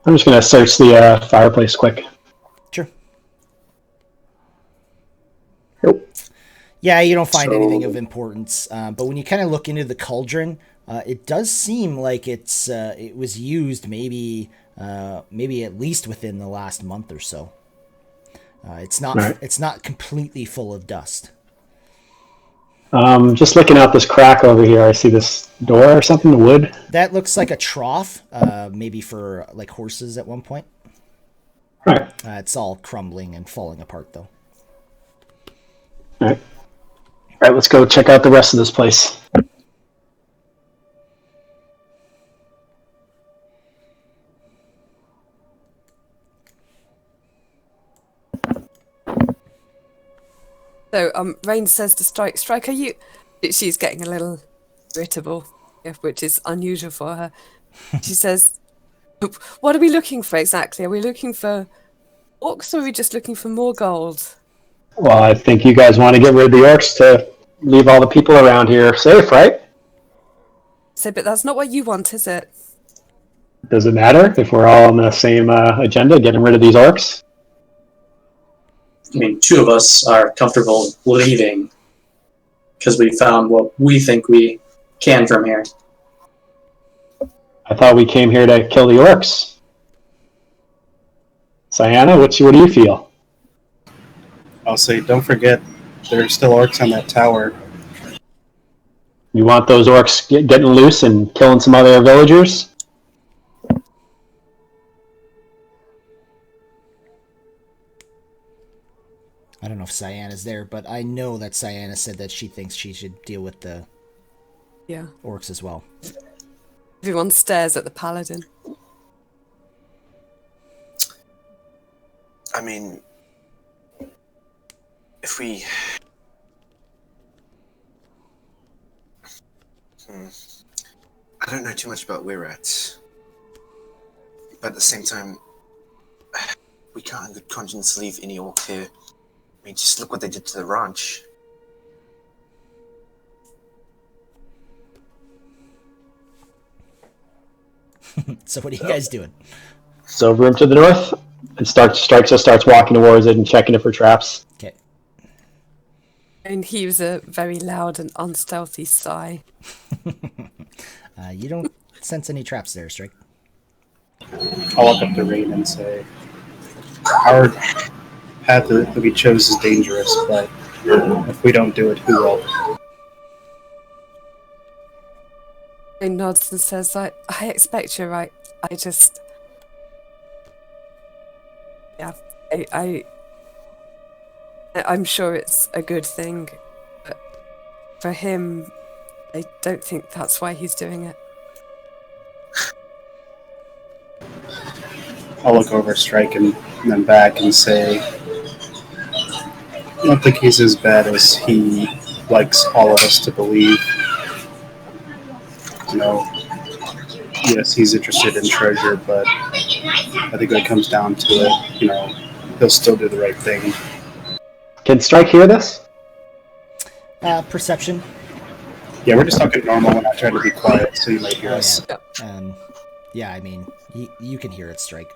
I'm just going to search the fireplace quick. Sure. Nope. Yeah, you don't find anything of importance, but when you kind of look into the cauldron, it does seem like it was used maybe at least within the last month or so. It's not completely full of dust. Just looking out this crack over here, I see this door or something, wood. That looks like a trough, maybe for like horses at one point. All right. It's all crumbling and falling apart, though. All right. All right, let's go check out the rest of this place. So, Rain says to Strike, are you... She's getting a little irritable, which is unusual for her. She says, what are we looking for exactly? Are we looking for orcs or are we just looking for more gold? Well, I think you guys want to get rid of the orcs to leave all the people around here safe, right? So, but that's not what you want, is it? Does it matter if we're all on the same agenda, getting rid of these orcs? I mean, two of us are comfortable leaving because we found what we think we can from here. I thought we came here to kill the orcs. Cyanna, what do you feel? I'll say, don't forget, there are still orcs on that tower. You want those orcs getting loose and killing some other villagers? I don't know if Cyanna's there, but I know that Cyanna said that she thinks she should deal with the orcs as well. Everyone stares at the paladin. I mean, if we... I don't know too much about were-rats. But at the same time, we can't in good conscience leave any orc here. I mean, just look what they did to the ranch. So what are you guys doing? So room to the north, and starts walking towards it and checking it for traps. Okay. And he was a very loud and unstealthy sigh. You don't sense any traps there, Strike. I'll walk up to Rain and say, our path that we chose is dangerous, but if we don't do it, who will? He nods and says, I expect you're right. I just... Yeah, I I'm sure it's a good thing, but for him, I don't think that's why he's doing it. I'll look over Strike and then back and say, I don't think he's as bad as he likes all of us to believe. You know, yes, he's interested in treasure, but I think when it comes down to it, you know, he'll still do the right thing. Can Strike hear this? Perception. Yeah, we're just talking normal when I try to be quiet, so you might hear us. Yeah. Yeah, I mean, you can hear it, Strike.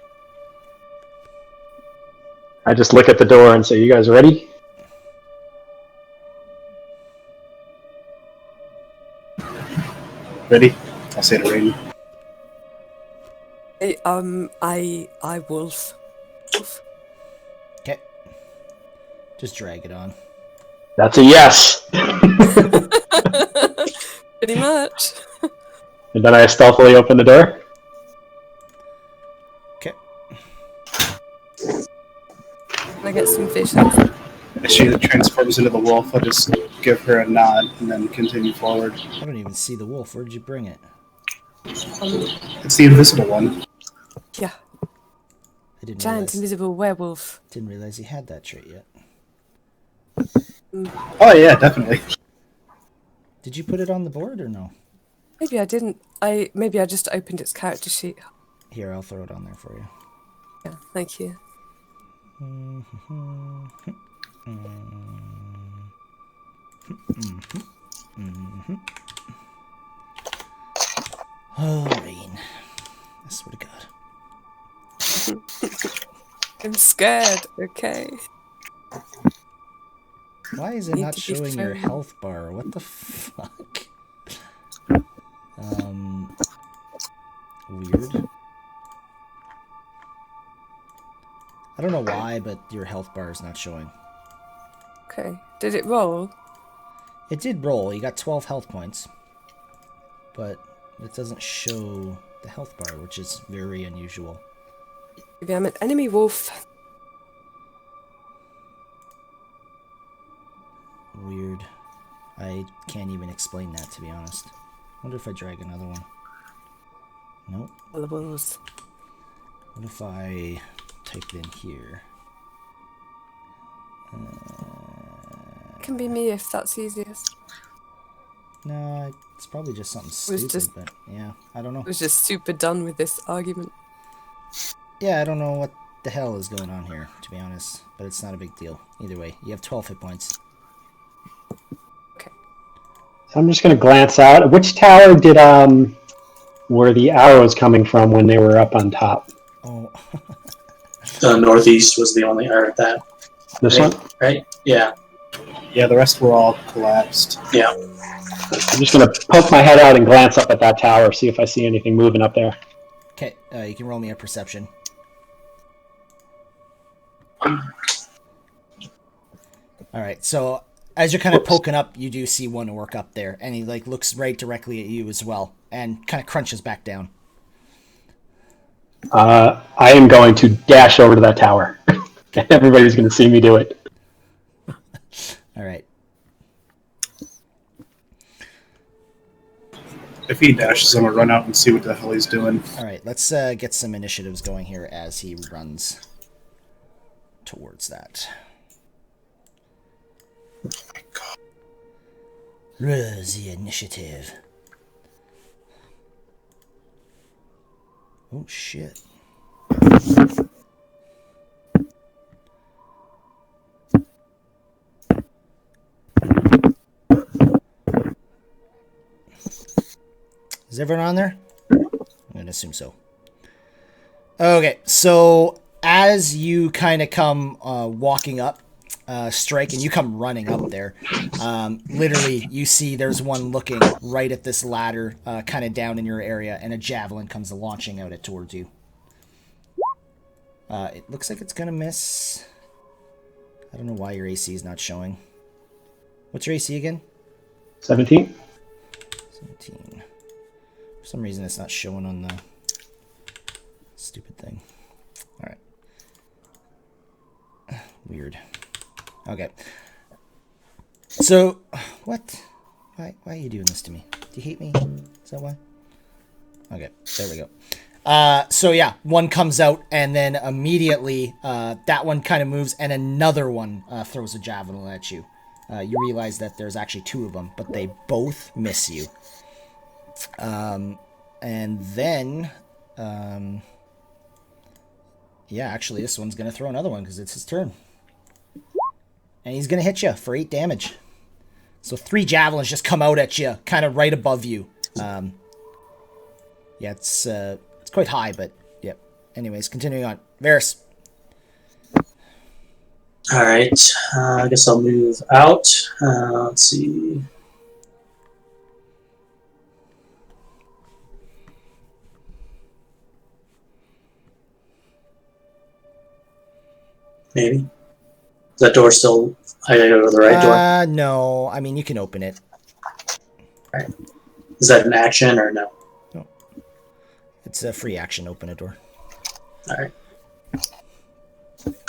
I just look at the door and say, "You guys ready?" Ready? I'll say to Rain. I wolf. Wolf. Okay. Just drag it on. That's a yes. Pretty much. And then I stealthily open the door. Okay. Can I get some visions? As she transforms into the wolf, I'll just give her a nod and then continue forward. I don't even see the wolf. Where did you bring it? It's the invisible one. Yeah. I didn't Giant realize, invisible werewolf. didn't realize he had that trait yet. Oh yeah, definitely. Did you put it on the board or no? Maybe I didn't. Maybe I just opened its character sheet. Here, I'll throw it on there for you. Yeah, thank you. Oh, Rain. I swear to God. I'm scared. Okay. Why is it Need not to be showing your firm. health bar? What the fuck? Weird. I don't know why, but your health bar is not showing. Okay. Did it roll? It did roll. You got 12 health points. But it doesn't show the health bar, which is very unusual. Maybe I'm an enemy wolf. Weird. I can't even explain that, to be honest. Wonder if I drag another one. Nope. All the wolves. What if I type in here? It can be me if that's easiest. No, it's probably just something was stupid, just- but yeah, I don't know. I was just super done with this argument. Yeah, I don't know what the hell is going on here, to be honest, but it's not a big deal. Either way, you have 12 hit points. So I'm just going to glance out. Which tower did were the arrows coming from when they were up on top? Oh, The northeast was the only art that. This right? one? Right? Yeah. Yeah, the rest were all collapsed. Yeah. I'm just going to poke my head out and glance up at that tower, see if I see anything moving up there. okay. You can roll me a perception. All right, so as you're kind of poking up, you do see one orc up there, and he like looks right directly at you as well, and kind of crunches back down. I am going to dash over to that tower. Everybody's going to see me do it. All right. If he dashes, I'm gonna run out and see what the hell he's doing. All right, let's get some initiatives going here as he runs towards that. Oh my god. Rosie initiative. Oh shit. Is everyone on there? I'm gonna assume so. Okay, so as you kind of come walking up, Strike, and you come running up there, literally you see there's one looking right at this ladder, kind of down in your area, and a javelin comes launching out it towards you. It looks like it's gonna miss. I don't know why your AC is not showing. What's your AC again? 17? 17. For some reason it's not showing on the stupid thing. Alright. Weird. Okay. So, what? Why are you doing this to me? Do you hate me? Is that why? Okay, there we go. So yeah, one comes out, and then immediately that one kind of moves, and another one throws a javelin at you. You realize that there's actually two of them, but they both miss you. And then, yeah, actually, this one's gonna throw another one because it's his turn, and he's gonna hit you for 8 damage. So 3 javelins just come out at you, kind of right above you. Yeah, it's quite high, but yep. Anyways, continuing on. Varys. All right. I guess I'll move out. Let's see. Maybe. Is that door still? I gotta go to the right door. No. I mean, you can open it. All right. Is that an action or no? No. It's a free action. Open a door. All right.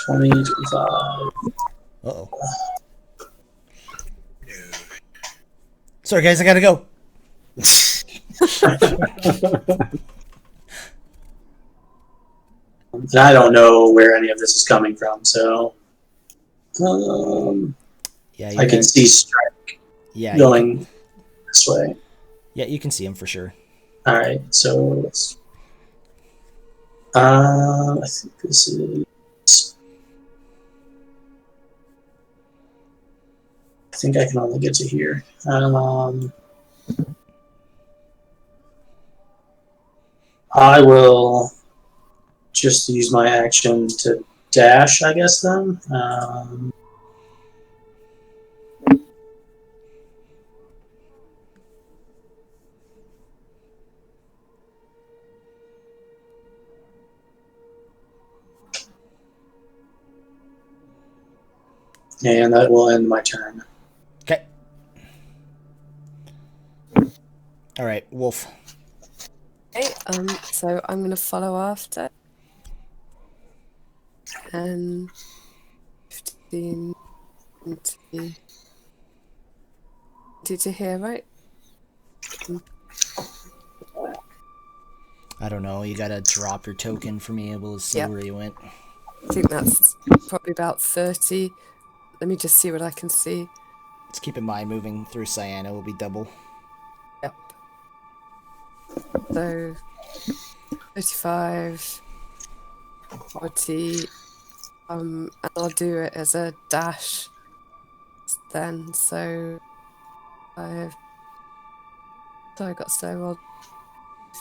20, 25. Uh-oh. Sorry, guys. I gotta go. And I don't know where any of this is coming from, so Yeah, I can see Strike going this way. Yeah, you can see him for sure. All right, so let's. I think this is. I think I can only get to here. I will just use my action to dash, I guess, then. And that will end my turn. Okay. All right, Wolf. Okay, so I'm going to follow after. And 15, 20 to here, right? I don't know. You gotta drop your token for me able to see where you went. I think that's probably about 30. Let me just see what I can see. Let's keep in mind moving through Cyan will be double. Yep. So 35, 40, and I'll do it as a dash then. So I got so rolled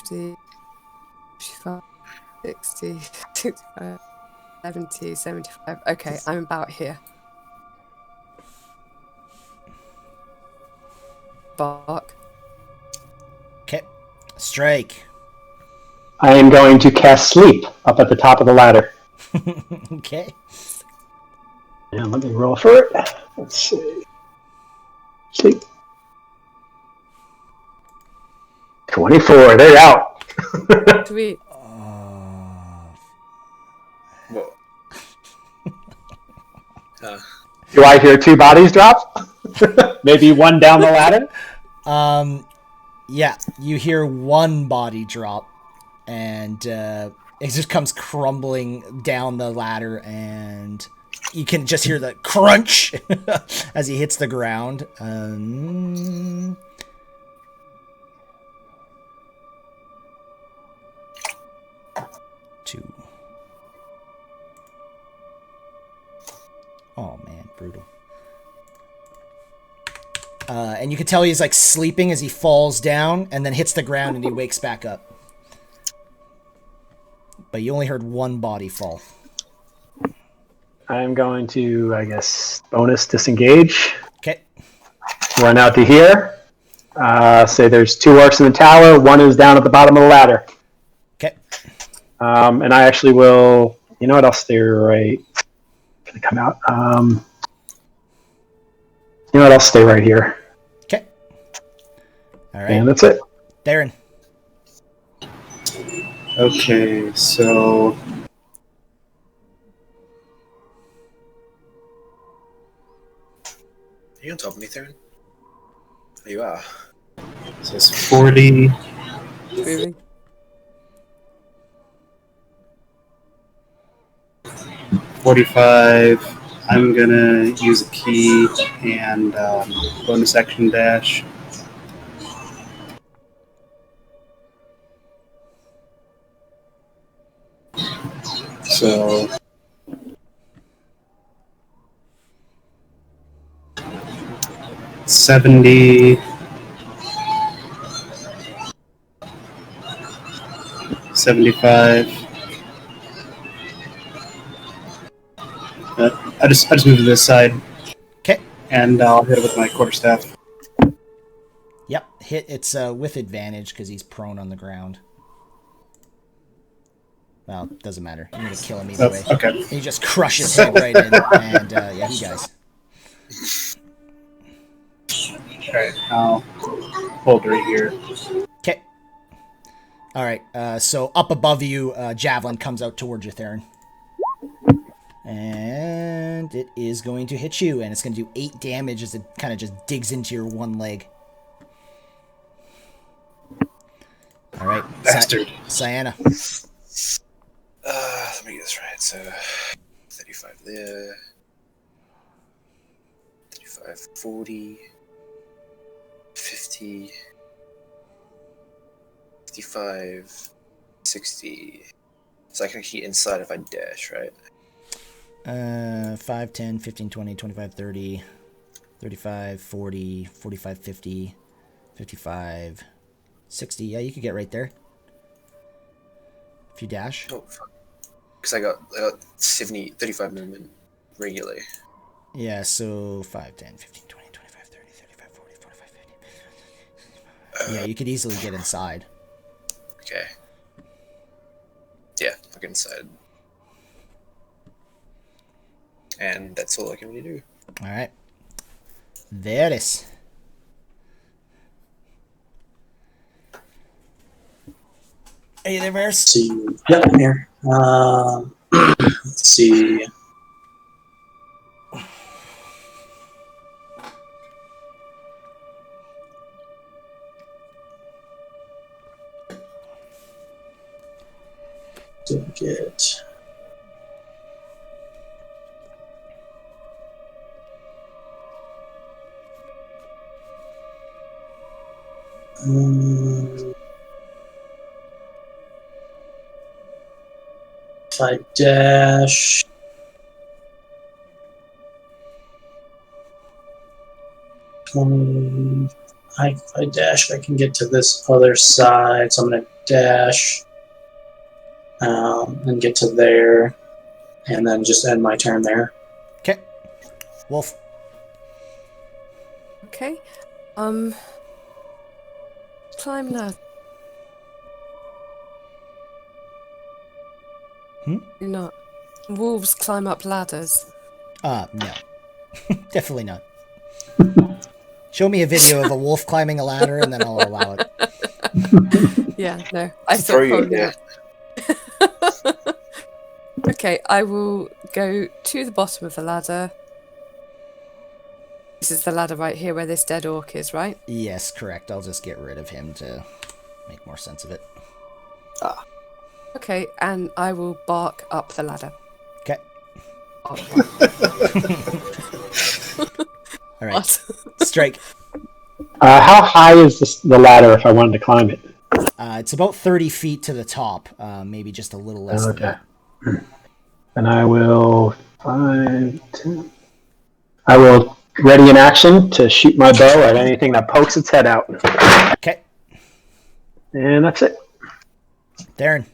50, 55, 60, 65, 70, 75. Okay, I'm about here. Bark. Okay. Strike. I am going to cast Sleep up at the top of the ladder. Okay. And let me roll for it. Let's see. Sleep. 24. They're out. Sweet. What? Do I hear 2 bodies drop? Maybe one down the ladder? Yeah, you hear one body drop, and it just comes crumbling down the ladder, and you can just hear the crunch as he hits the ground. 2. Oh man, brutal. And you can tell he's like sleeping as he falls down and then hits the ground and he wakes back up. But you only heard one body fall. I'm going to, I guess, bonus disengage. Okay. Run out to here. Say there's 2 orcs in the tower. One is down at the bottom of the ladder. Okay. And I actually will. You know what? I'll stay right. Gonna come out. You know what? I'll stay right here. Okay. All right. And that's it. Darren. Okay, so you on top of me, Theron? There you are. So it's 40. Moving. 45. I'm gonna use a key and bonus action dash. So 70, 75. I just move to this side Okay. and I'll hit it with my quarterstaff. Yep. Hit. It's with advantage because he's prone on the ground. Well, doesn't matter. You're gonna kill him either way. Okay. He just crushes him right in, and yeah, he dies. Alright, I'll hold right here. Okay. All right. So up above you, javelin comes out towards you, Theron. And it is going to hit you, and it's going to do 8 damage as it kind of just digs into your one leg. All right. Bastard. Sienna. Let me get this right. So 35 there. 35, 40, 50, 55, 60. So I can actually inside if I dash, right? 5, 10, 15, 20, 25, 30, 35, 40, 45, 50, 55, 60. Yeah, you could get right there. If you dash. Oh, fuck. Because I got 35 movement regularly. Yeah, so 5, 10, 15, 20, 25, 30, 35, 40, 45, 50. Yeah, you could easily get inside. Okay. Yeah, I'll get inside. And that's all I can really do. All right. Varys. Are you there, Varys? See, yep, I'm here. Let's see. Didn't get. If I dash. If I dash, I can get to this other side. So I'm going to dash and get to there, and then just end my turn there. Okay. Wolf. Okay. Climb ladder. You're not. Wolves climb up ladders. No. Definitely not. Show me a video of a wolf climbing a ladder, and then I'll allow it. Yeah, no. I thought Throw you probably there. not. Okay, I will go to the bottom of the ladder. This is the ladder right here where this dead orc is, right? Yes, correct. I'll just get rid of him to make more sense of it. Okay, and I will bark up the ladder. Okay. Oh, All right. what? Strike. How high is the ladder if I wanted to climb it? It's about 30 feet to the top. Maybe just a little less than Okay. that. And I will 5, 10. I will ready in action to shoot my bow at anything that pokes its head out. Okay. And that's it. Darren.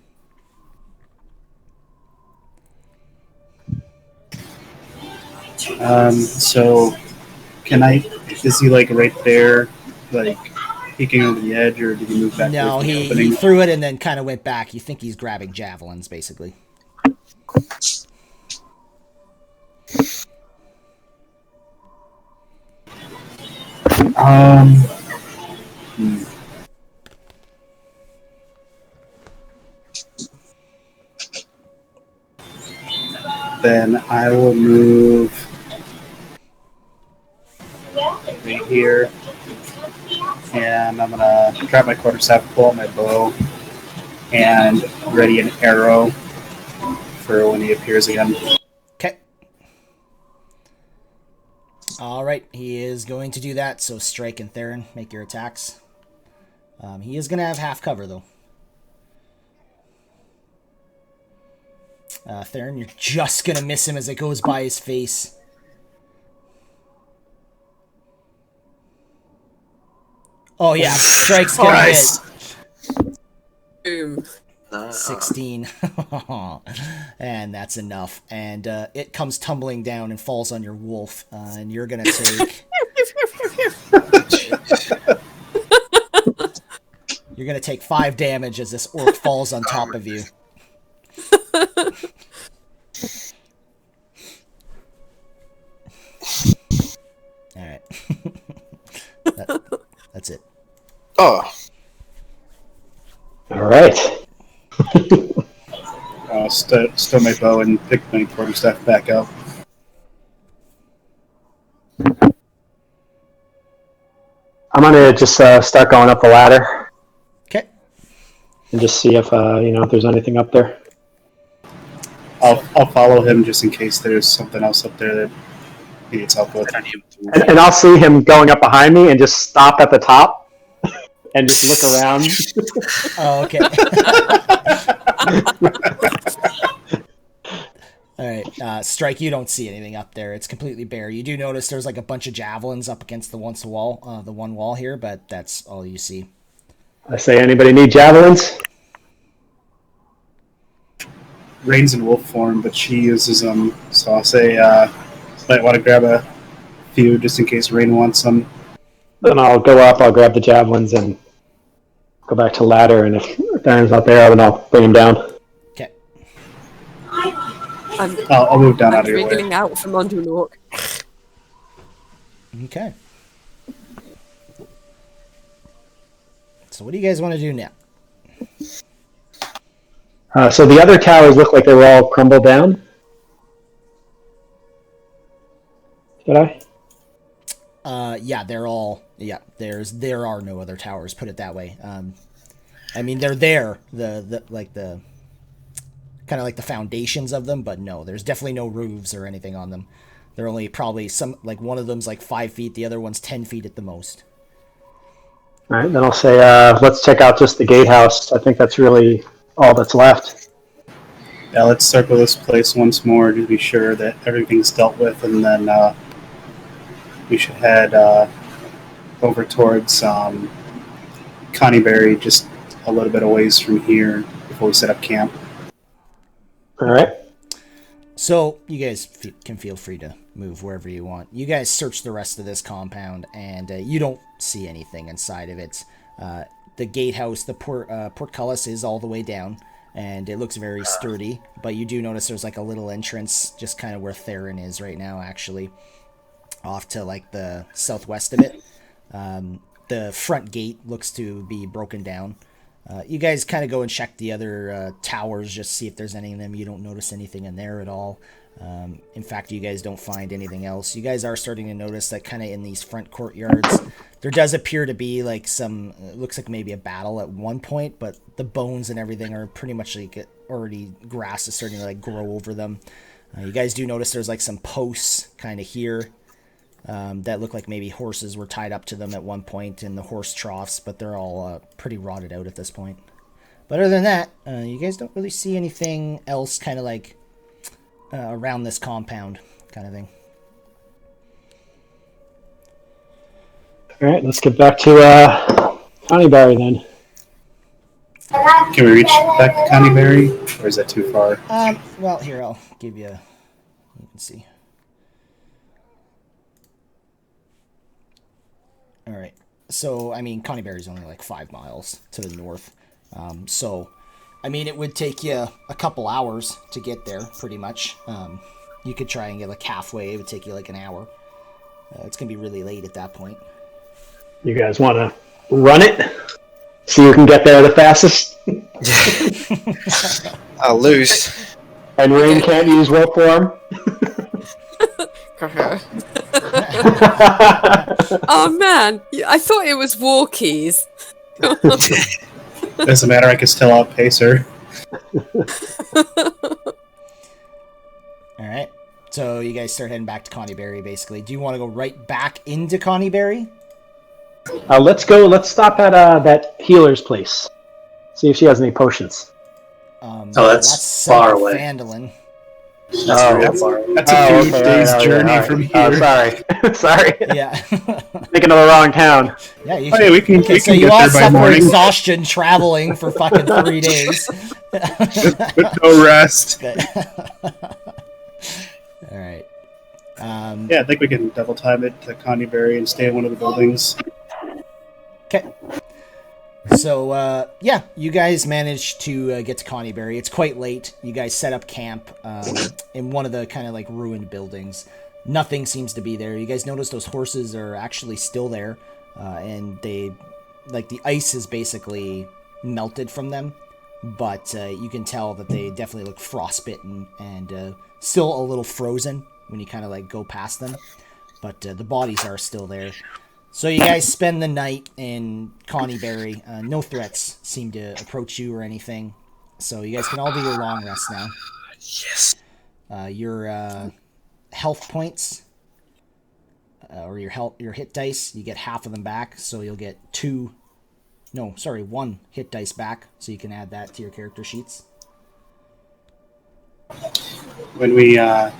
So can I? Is he like right there, like peeking over the edge, or did he move back? No, with the he opening? threw it and then kind of went back. You think he's grabbing javelins, basically. Then I will move here, and I'm gonna grab my quarterstaff, pull out my bow, and ready an arrow for when he appears again. Okay. All right, he is going to do that. So Strike and Theron, make your attacks. He is going to have half cover though. Theron, you're just going to miss him as it goes by his face. Oh yeah, Strike's going to hit. Boom. 16. And that's enough. And it comes tumbling down and falls on your wolf. And you're going to take... You're going to take 5 damage as this orc falls on top of you. Alright. That's it. Oh. Alright. I'll stow my bow and pick my quarterstaff back up. I'm gonna just start going up the ladder Okay. and just see if if there's anything up there. I'll follow him just in case there's something else up there that he needs help with. And I'll see him going up behind me and just stop at the top and just look around. Oh, okay. Alright, Strike, you don't see anything up there. It's completely bare. You do notice there's like a bunch of javelins up against the one wall here, but that's all you see. I say, anybody need javelins? Rain's in wolf form, but she uses them, so I'll say might want to grab a few just in case Rain wants some. Then I'll go up, I'll grab the javelins and go back to the ladder, and if Darren's not there, then I'll bring him down. Okay. I'll move down out of your way. wriggling out from under an orc. Okay. So what do you guys want to do now? So the other towers look like they were all crumbled down. Did I? Yeah, they're all... Yeah, there are no other towers, put it that way. I mean, they're there, the kind of like the foundations of them, but no, there's definitely no roofs or anything on them. They're only probably like one of them's like 5 feet, the other one's 10 feet at the most. All right, then I'll say, let's check out just the gatehouse. I think that's really all that's left. Yeah, let's circle this place once more to be sure that everything's dealt with, and then we should head over towards Connieberry, just a little bit a ways from here before we set up camp. All right. So you guys can feel free to move wherever you want. You guys search the rest of this compound, and you don't see anything inside of it. The gatehouse, the portcullis is all the way down, and it looks very sturdy, but you do notice there's like a little entrance just kind of where Theron is right now, actually, off to like the southwest of it. The front gate looks to be broken down. You guys kind of go and check the other towers, just see if there's any of them. You don't notice anything in there at all. In fact, you guys don't find anything else. You guys are starting to notice that kind of in these front courtyards, there does appear to be like some, it looks like maybe a battle at one point, but the bones and everything are pretty much like already, grass is starting to like grow over them. You guys do notice there's like some posts kind of here that look like maybe horses were tied up to them at one point in the horse troughs, but they're all pretty rotted out at this point. But other than that, you guys don't really see anything else kind of like around this compound kind of thing. All right, let's get back to Connieberry then. Can we reach back to Connieberry, or is that too far? Well, here, I'll give you, you can see. All right, so, I mean, Connieberry's only like 5 miles to the north. So, I mean, it would take you a couple hours to get there, pretty much. You could try and get like halfway, it would take you like an hour. It's going to be really late at that point. You guys want to run it? See who can get there the fastest? I'll lose. And Rain can't use rope form? Oh man, I thought it was walkies. Doesn't matter. I can still outpace her. All right. So you guys start heading back to Connieberry, basically. Do you want to go right back into Connieberry? Let's go. Let's stop at that healer's place. See if she has any potions. That's far away. Fandolin. That's real far away. That's a few days journey from here. Sorry. Sorry. Yeah. Thinking of the wrong town. Yeah, you Oh, yeah, we can, okay, we so can you get all there by suffer morning exhaustion traveling for fucking 3 days. with no rest. All right. Yeah, I think we can double time it to Connieberry and stay in one of the buildings. Okay. So, yeah, you guys managed to get to Connieberry. It's quite late. You guys set up camp in one of the kind of like ruined buildings. Nothing seems to be there. You guys notice those horses are actually still there, and they, like, the ice is basically melted from them, but you can tell that they definitely look frostbitten and still a little frozen when you kind of like go past them, but the bodies are still there. So you guys spend the night in Connieberry. No threats seem to approach you or anything. So you guys can all do your long rest now. Yes. Your health points, or your hit dice, you get half of them back. So you'll get 1 hit dice back. So you can add that to your character sheets. When we get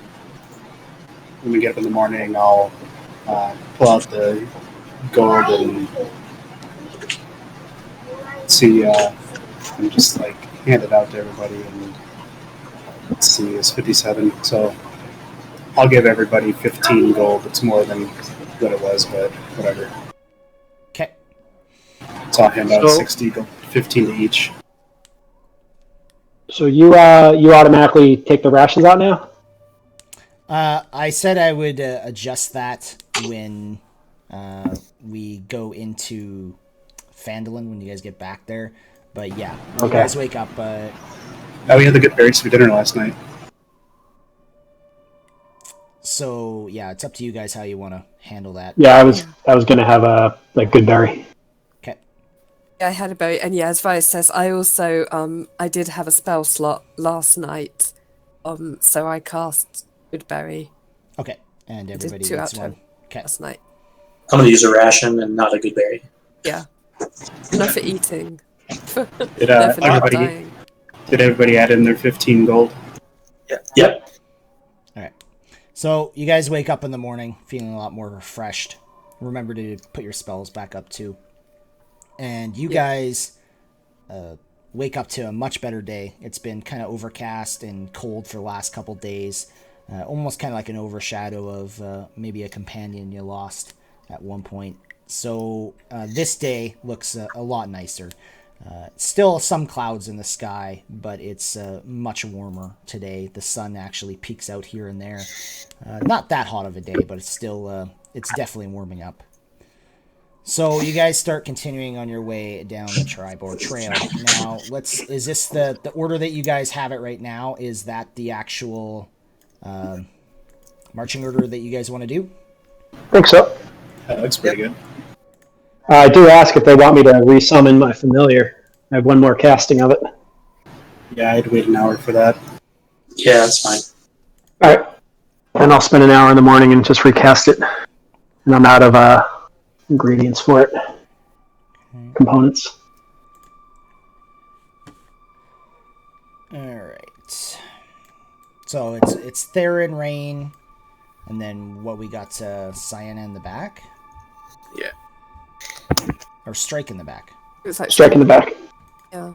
up in the morning, I'll pull out the gold and see, and just like hand it out to everybody. And let's see, it's 57. So I'll give everybody 15 gold. It's more than what it was, but whatever. Okay. So I'll hand out 60 gold, 15 to each. So you automatically take the rations out now? I said I would adjust that when we go into Fandolin, when you guys get back there. But yeah, when you guys wake up. We had the good berries for dinner last night. So yeah, it's up to you guys how you want to handle that. Yeah, I was gonna have a good berry. Okay. I had a berry, and yeah, as Vice says, I also I did have a spell slot last night, so I cast good berry. Okay, and everybody Did 2 gets out one. of Okay. last night. I'm gonna use a ration and not a good berry. Yeah, enough for eating. Did Enough for not everybody dying. did everybody add in their 15 gold? Yep. All right. So you guys wake up in the morning feeling a lot more refreshed. Remember to put your spells back up too. And you guys wake up to a much better day. It's been kind of overcast and cold for the last couple days. Almost kind of like an overshadow of maybe a companion you lost at one point. So this day looks a lot nicer. Still some clouds in the sky, but it's much warmer today. The sun actually peeks out here and there. Not that hot of a day, but it's still it's definitely warming up. So you guys start continuing on your way down the Tribor Trail. Now, is this the order that you guys have it right now? Is that the actual marching order that you guys want to do? I think so. That looks pretty good. I do ask if they want me to resummon my familiar. I have one more casting of it. Yeah, I'd wait an hour for that. Yeah, that's fine. All right. And I'll spend an hour in the morning and just recast it. And I'm out of ingredients for it. Components. All right. So it's Theron, Rain, and then what we got Sienna in the back? Yeah. Or Strike in the back? It was like Strike in the back. Yeah.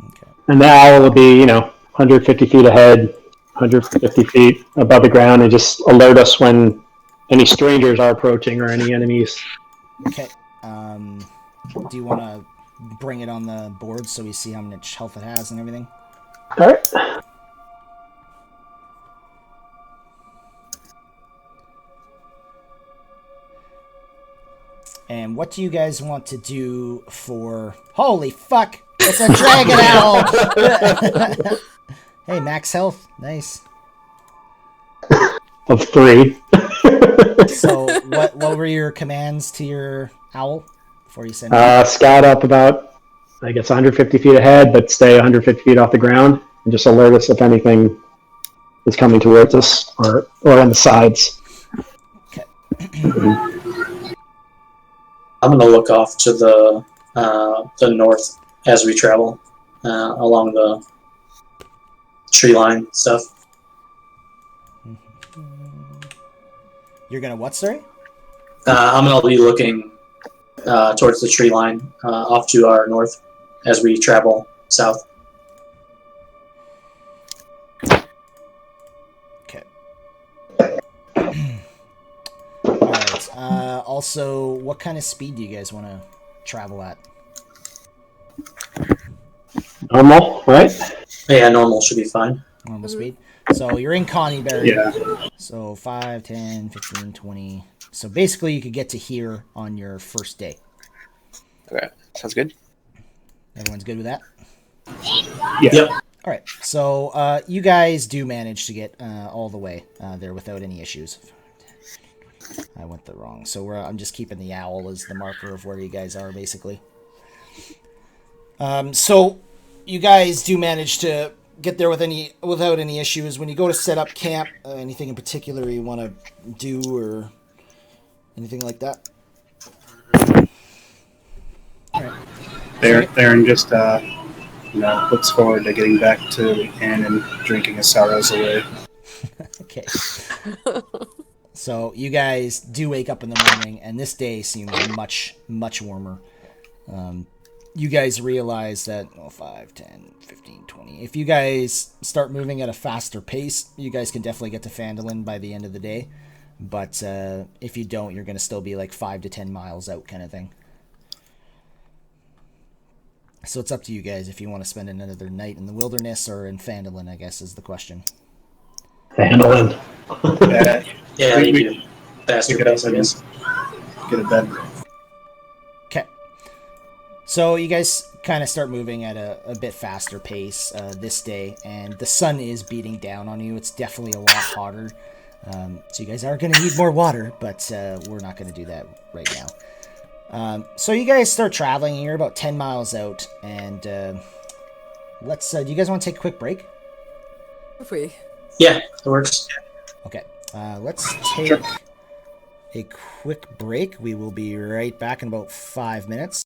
Okay. And the owl will be, 150 feet ahead, 150 feet above the ground, and just alert us when any strangers are approaching or any enemies. Okay. Do you want to bring it on the board so we see how much health it has and everything? All right. And what do you guys want to do for... Holy fuck! It's a dragon owl! Hey, max health. Nice. Of 3. So what were your commands to your owl before you sent it? Scout up about, I guess, 150 feet ahead, but stay 150 feet off the ground, and just alert us if anything is coming towards us or on the sides. Okay. I'm gonna look off to the north as we travel along the tree line stuff. You're gonna what, sorry? I'm gonna be looking towards the tree line off to our north as we travel south. Okay. All right. Also, what kind of speed do you guys want to travel at? Normal, right? Yeah, normal should be fine. Normal speed. So you're in Connieberry. Yeah. So 5, 10, 15, 20. So basically, you could get to here on your first day. Okay, sounds good. Everyone's good with that? Yeah. Yep. All right. So you guys do manage to get all the way there without any issues. I went the wrong. So I'm just keeping the owl as the marker of where you guys are, basically. So you guys do manage to get there without any issues. When you go to set up camp, anything in particular you want to do or anything like that? All right. Theron just looks forward to getting back to the inn and drinking his sorrows away. Okay. So you guys do wake up in the morning, and this day seems much, much warmer. You guys realize that 5, 10, 15, 20. If you guys start moving at a faster pace, you guys can definitely get to Phandalin by the end of the day. But if you don't, you're going to still be like 5 to 10 miles out kind of thing. So it's up to you guys if you want to spend another night in the wilderness or in Phandalin, I guess, is the question. Phandalin. Yeah, we, you we, do. Faster we get pace, up I and guess. get a bed. Okay. So you guys kind of start moving at a bit faster pace this day, and the sun is beating down on you. It's definitely a lot hotter. So you guys are going to need more water, but we're not going to do that right now. So you guys start traveling, and you're about 10 miles out, and let's... do you guys want to take a quick break? Have we? Yeah, it works. Okay. Let's take a quick break. We will be right back in about 5 minutes.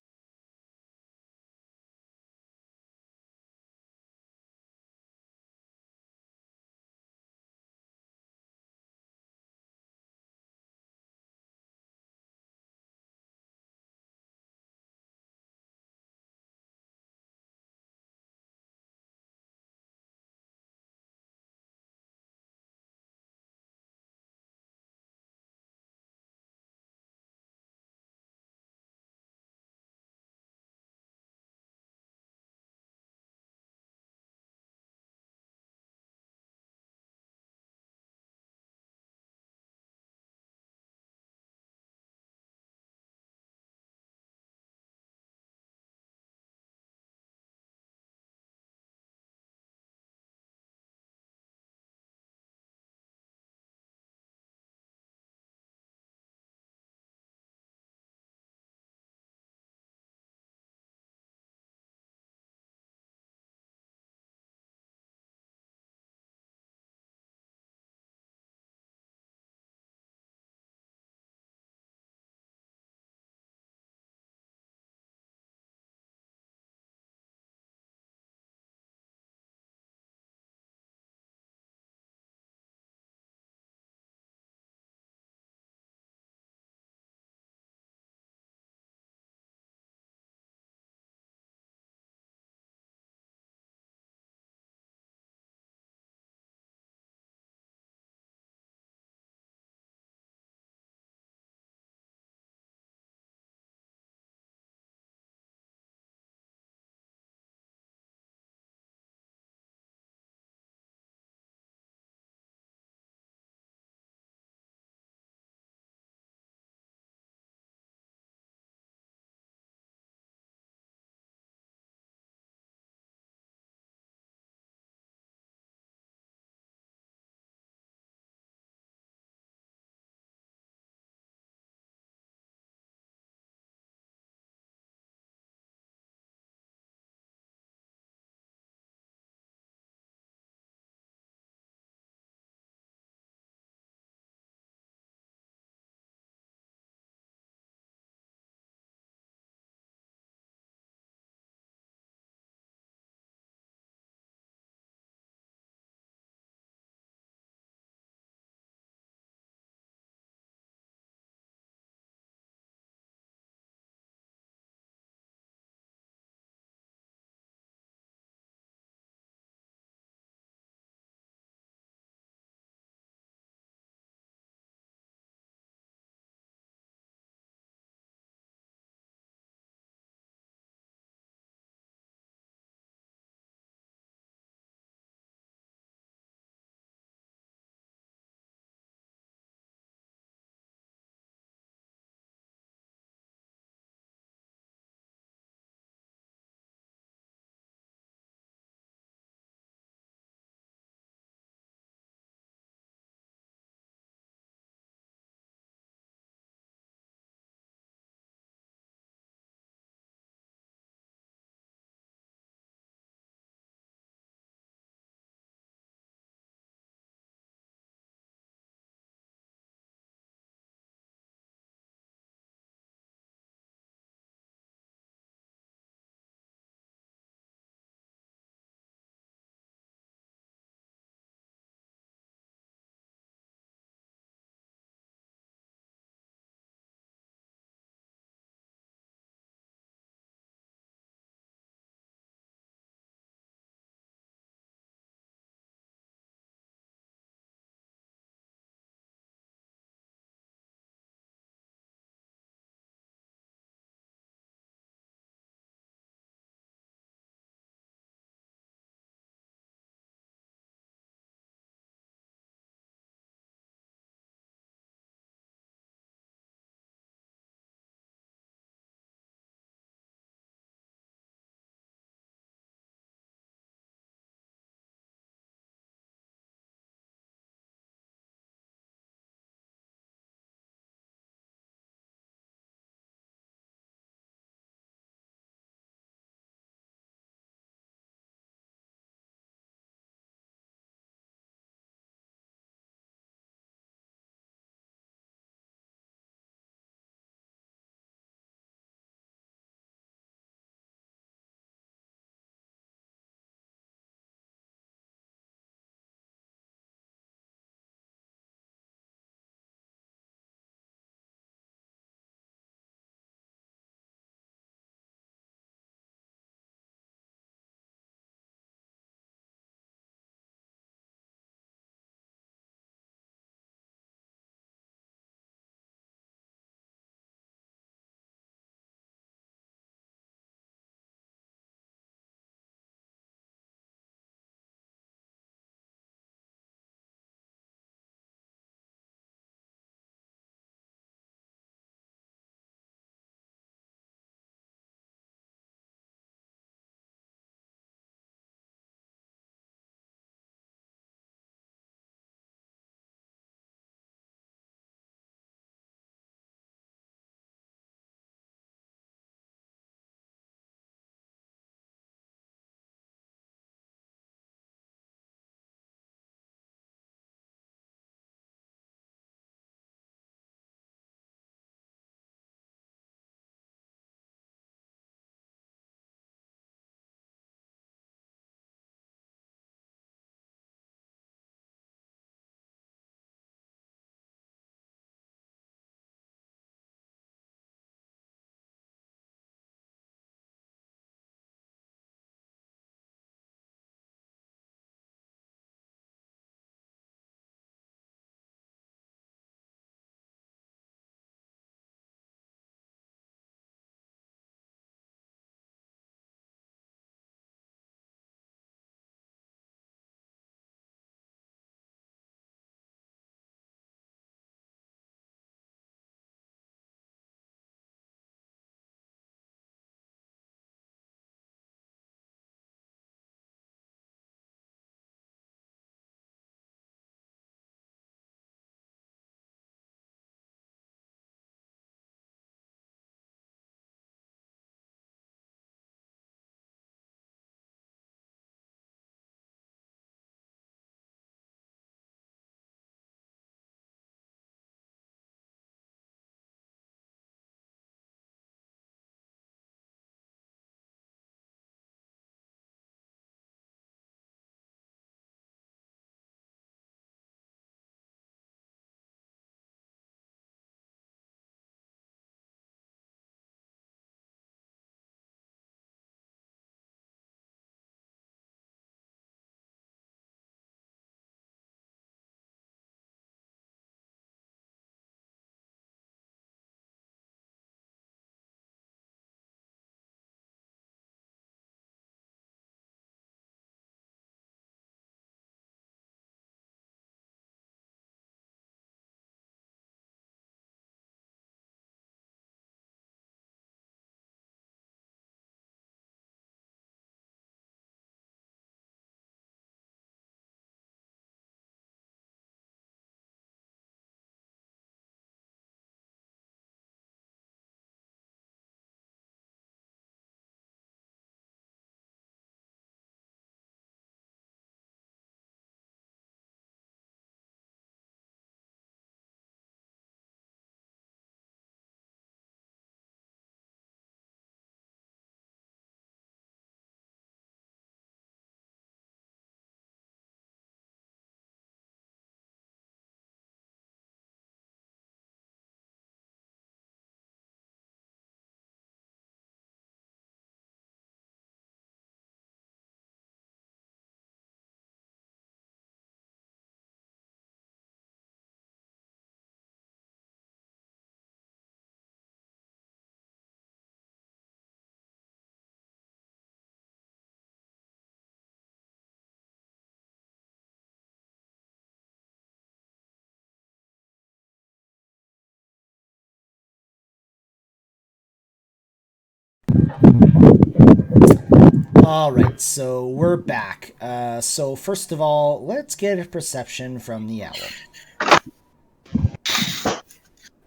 All right, so we're back. So first of all, let's get a perception from the owl.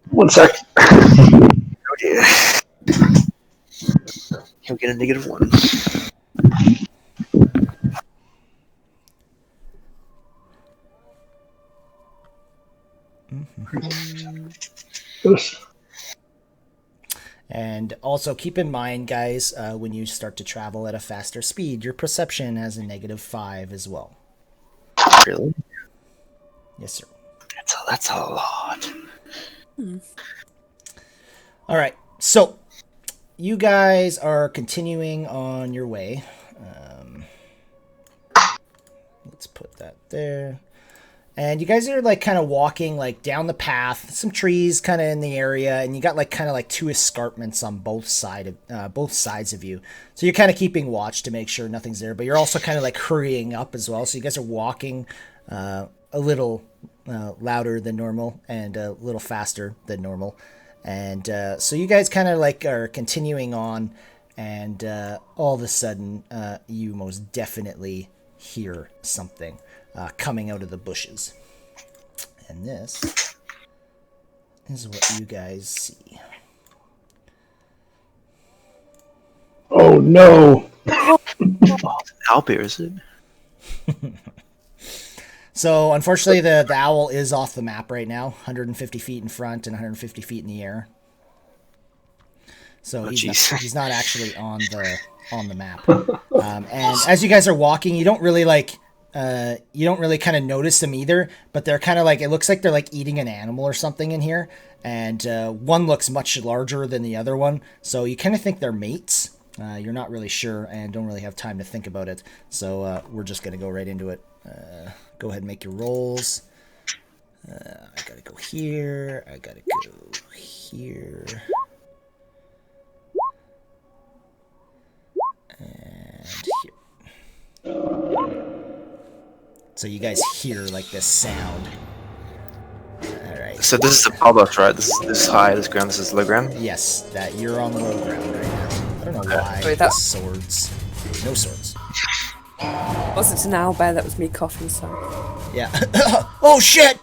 1 sec. Oh dear. He'll get a -1. Oops. And also keep in mind, guys, when you start to travel at a faster speed, your perception has a -5 as well. Really? Yes, sir. That's a lot. All right, so you guys are continuing on your way. Let's put that there. And you guys are like kind of walking like down the path, some trees kind of in the area, and you got like kind of like two escarpments on both sides of you. So you're kind of keeping watch to make sure nothing's there, but you're also kind of like hurrying up as well. So you guys are walking a little louder than normal and a little faster than normal. And so you guys kind of like are continuing on, and all of a sudden you most definitely hear something coming out of the bushes. And this is what you guys see. Oh no! Owlbear, is it? So unfortunately the owl is off the map right now, 150 feet in front and 150 feet in the air. So he's not actually on the map. And as you guys are walking, you don't really kind of notice them either, but they're kind of like, it looks like they're like eating an animal or something in here. And one looks much larger than the other one. So you kind of think they're mates. You're not really sure and don't really have time to think about it. So we're just going to go right into it. Go ahead and make your rolls. I got to go here. I got to go here. And here. So you guys hear like this sound. Alright. So this is the Palbox, right? This is high, this ground, this is low ground? Yes, that you're on low ground right now. I don't know why. Wait, the swords. No swords. Wasn't an owlbear, that was me coughing, sorry. Yeah. Oh shit!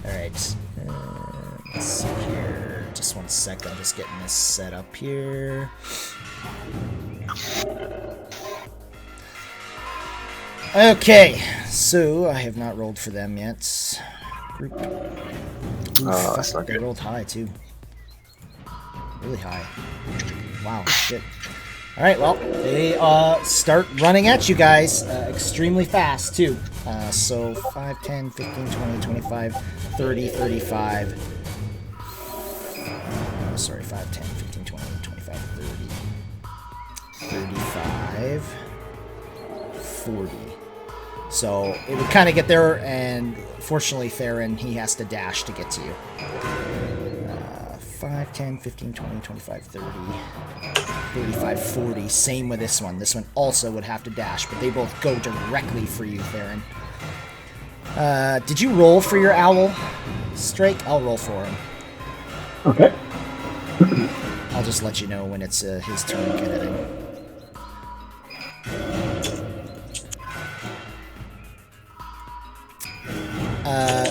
Alright. Let's see here. Just 1 sec, I'm just getting this set up here. Okay, so I have not rolled for them yet. Group. Oh, that's not They good. rolled high too. Really high. Wow, shit. Alright, well, they start running at you guys extremely fast too. So 5, 10, 15, 20, 25, 30, 35. Sorry, 5, 10, 15, 20, 25, 30, 35, 40. So it would kind of get there, and fortunately Theron, he has to dash to get to you. 5, 10, 15, 20, 25, 30, 35, 40. Same with this one. This one also would have to dash, but they both go directly for you, Theron. Did you roll for your owl, Strike? I'll roll for him. Okay. I'll just let you know when it's his turn, kind of thing.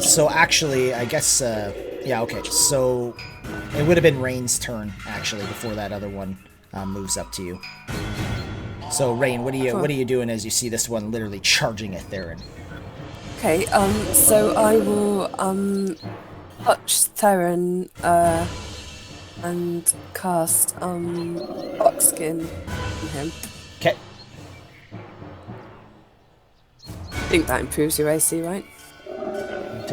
So actually, I guess, yeah, okay, so it would have been Rain's turn, actually, before that other one moves up to you. So, Rain, what are you doing as you see this one literally charging at Theron? Okay, so I will touch Theron and cast Fox Skin on him. Okay. I think that improves your AC, right? I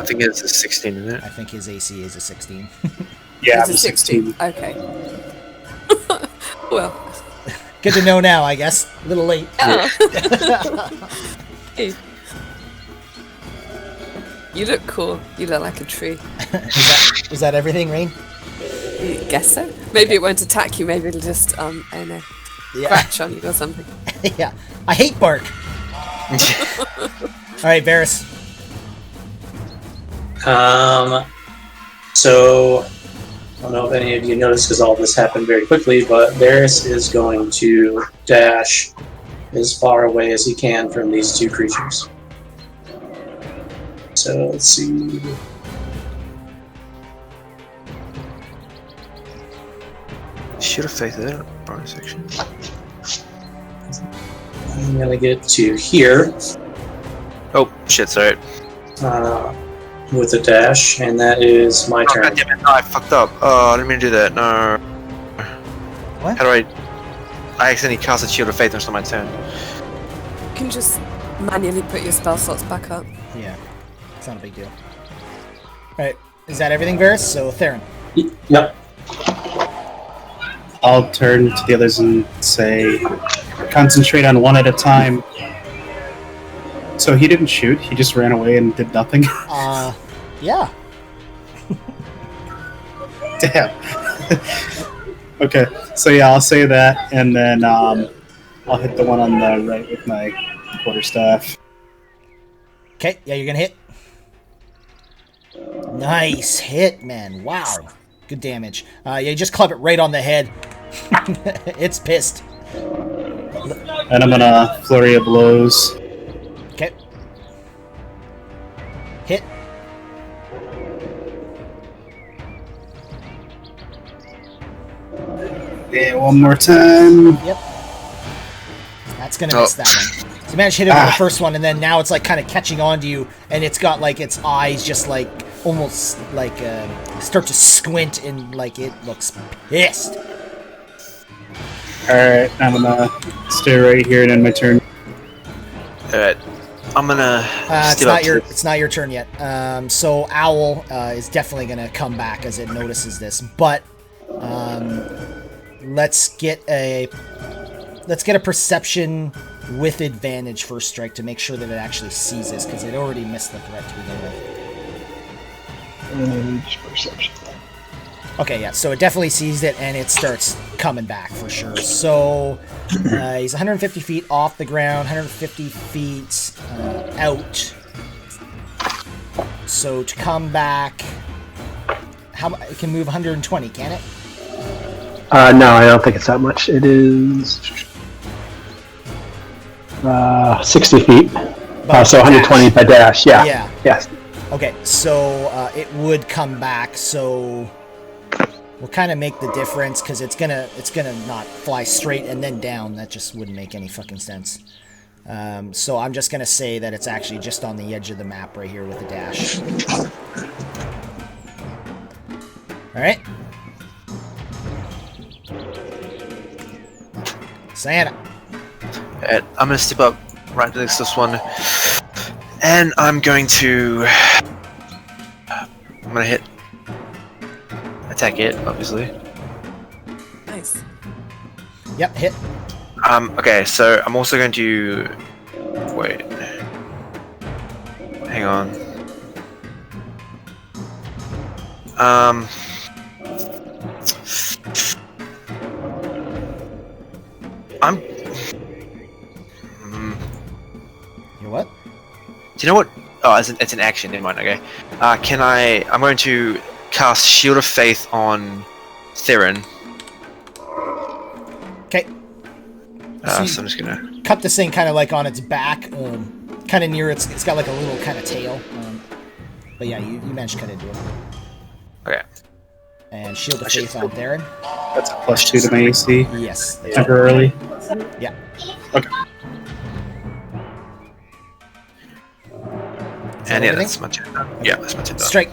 think it's a 16, isn't it? I think his AC is a 16. Yeah, It's I'm a 16. Okay. Well, Good to know now, I guess. A little late. hey. You look cool. You look like a tree. Is that everything, Rain? I guess so. Maybe it won't attack you. Maybe it'll just, I don't know, scratch on you or something. Yeah. I hate bark. Alright, Varys. So I don't know if any of you noticed because all this happened very quickly, but Varys is going to dash as far away as he can from these two creatures. So let's see. Should have faith there. Bonus section. I'm gonna get to here Oh shit! Sorry. with a dash, and that is my Oh, turn. God damn it! No, I fucked up. Oh, I didn't mean to do that. No. What? How do I accidentally cast a shield of faith on my turn. You can just manually put your spell slots back up. Yeah, it's not a big deal. All right, is that everything, Varys? So Theron. Yep. I'll turn to the others and say, concentrate on one at a time. So he didn't shoot, he just ran away and did nothing? Yeah. Damn. Okay, so yeah, I'll say that, and then I'll hit the one on the right with my quarterstaff. Okay, yeah, you're gonna hit. Nice hit, man. Wow. Good damage. Yeah, you just club it right on the head. It's pissed. And I'm gonna flurry of blows. Okay. Hit. Yeah, one more time. Yep. That's gonna miss that one. So you managed to hit it with the first one, and then now it's like kind of catching on to you, and it's got like its eyes just like almost like start to squint, and like it looks pissed. Alright, I'm gonna stay right here and end my turn. Alright. I'm gonna It's step not up your to it's not your turn yet. So Owl is definitely gonna come back as it notices this, but let's get a perception with advantage first, Strike, to make sure that it actually sees this, because it already missed the threat to begin with. Perception. Okay, yeah, so it definitely sees it, and it starts coming back for sure. So he's 150 feet off the ground, 150 feet out. So to come back, it can move 120, can it? No, I don't think it's that much. It is 60 feet. So 120 by dash. Yeah. Yeah. Yes. Okay, so it would come back. So we'll kind of make the difference, because it's gonna not fly straight and then down. That just wouldn't make any fucking sense. So I'm just gonna say that it's actually just on the edge of the map right here with a dash. All right. Santa. Alright, I'm gonna step up right next to this one, and I'm going to attack it, obviously. Nice. Yep, hit. Okay, so I'm also going to wait. Hang on. You what? Do you know what? Oh, it's an action. Never mind. Okay. I'm going to cast Shield of Faith on Theron. Okay. So I'm just gonna Cut this thing kind of like on its back, kind of near it's got like a little kind of tail. But yeah, you managed to cut into it. Okay. And Shield of Faith on Theron. That's a +2 to my AC. Yes. That's right. Temporarily. Yeah. Okay. And yeah, everything? that's my turn. Yeah, that's my turn. Strike.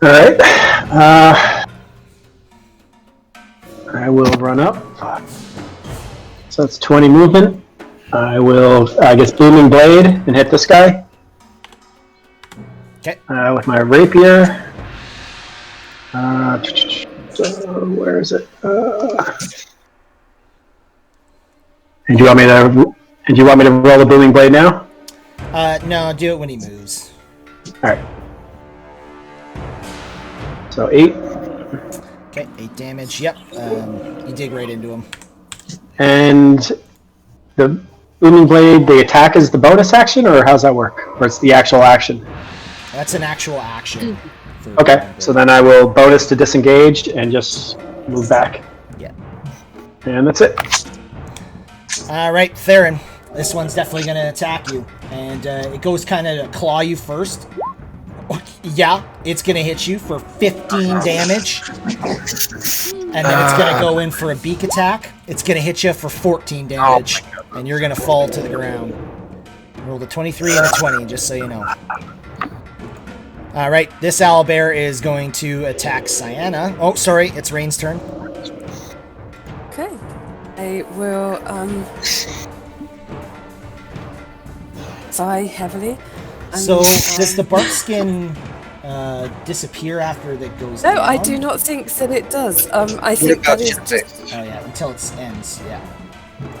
All right. I will run up. So that's 20 movement. I will, I guess, Booming Blade and hit this guy. Okay. With my rapier. So where is it? And do you want me to roll the Booming Blade now? No, do it when he moves. All right. So 8. Okay, 8 damage. Yep. You dig right into him. And the Booming Blade, the attack is the bonus action, or how's that work? Or it's the actual action? That's an actual action. for Okay, Booming so Blade. then I will bonus to disengaged and just move back. Yeah. And that's it. All right, Theron. This one's definitely going to attack you. And it goes kind of to claw you first. Yeah, it's going to hit you for 15 damage. And then it's going to go in for a beak attack. It's going to hit you for 14 damage. And you're going to fall to the ground. Rolled a 23 and a 20, just so you know. All right, this owlbear is going to attack Cyanna. Oh, sorry, it's Rain's turn. Okay. I will sigh heavily. And, So, does the bark skin disappear after that goes down? No, I do not think that it does. I think that is just Oh yeah, until it ends, yeah.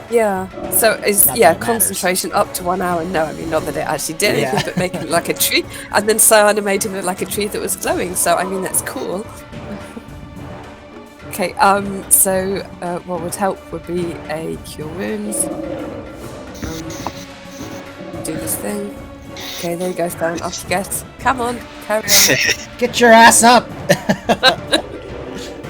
yeah. So is Not yeah that it matters. concentration up to 1 hour. No, I mean not that it actually did anything, Yeah. but make it look like a tree. And then Cyanna made him look like a tree that was glowing. So I mean that's cool. Okay. So what would help would be a cure wounds. Do this thing. Okay, there you go, Theron. Off you get. Come on, carry on. Get your ass up!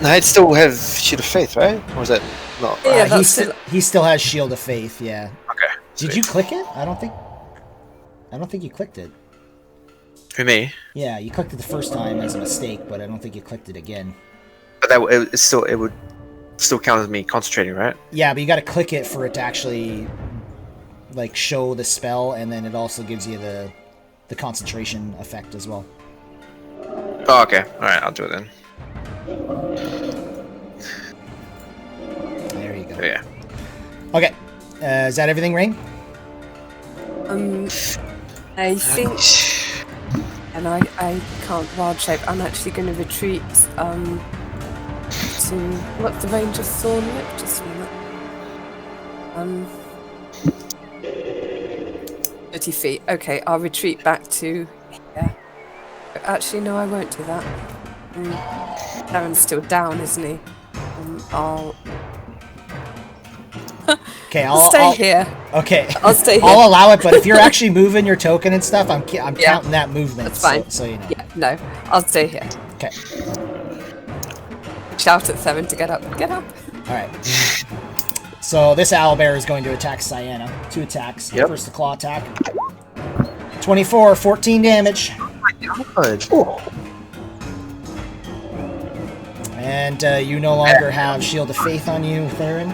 No, I'd still have Shield of Faith, right? Or was that not? Yeah, he, that's he still has Shield of Faith, yeah. Okay. Did you click it? I don't think you clicked it. For me? Yeah, you clicked it the first time as a mistake, but I don't think you clicked it again. But it would still count as me concentrating, right? Yeah, but you gotta click it for it to actually like show the spell, and then it also gives you the concentration effect as well. Oh, okay. Alright, I'll do it then. There you go. Oh, yeah. Okay, is that everything, Rain? I think, and I can't wild shape. I'm actually going to retreat to what's the range of Thorn Whip? Just a minute. 30 feet. Okay, I'll retreat back to here. Actually, no, I won't do that. Darren's still down, isn't he? I'll Okay, stay here. Okay, I'll stay here. I'll allow it, but if you're actually moving your token and stuff, I'm counting that movement. That's fine. So you know. Yeah, no, I'll stay here. Okay. Shout at Theron to get up. Get up. All right. So this owlbear is going to attack Cyanna. 2 attacks. Yep. First, the claw attack. 24, 14 damage. Good. And you no longer have Shield of Faith on you, Theron.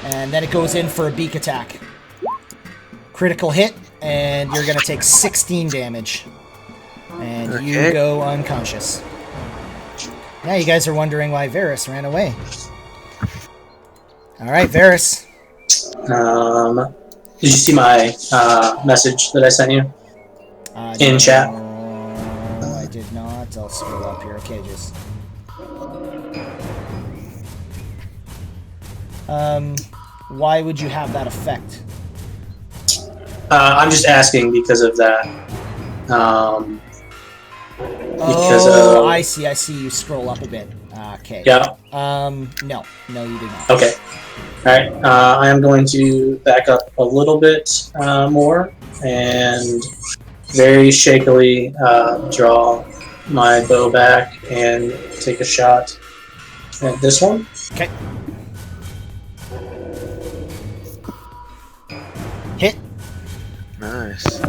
And then it goes in for a beak attack. Critical hit, and you're going to take 16 damage. And you Okay. go unconscious. Now you guys are wondering why Varys ran away. Alright, Varys. Did you see my message that I sent you? In chat? No, I did not. I'll scroll up here. Okay, just... why would you have that effect? I'm just asking because of that. I see. You scroll up a bit. Okay. Yeah. No, you did not. Okay. All right. I am going to back up a little bit more and very shakily draw my bow back and take a shot at this one. Okay. Hit. Nice.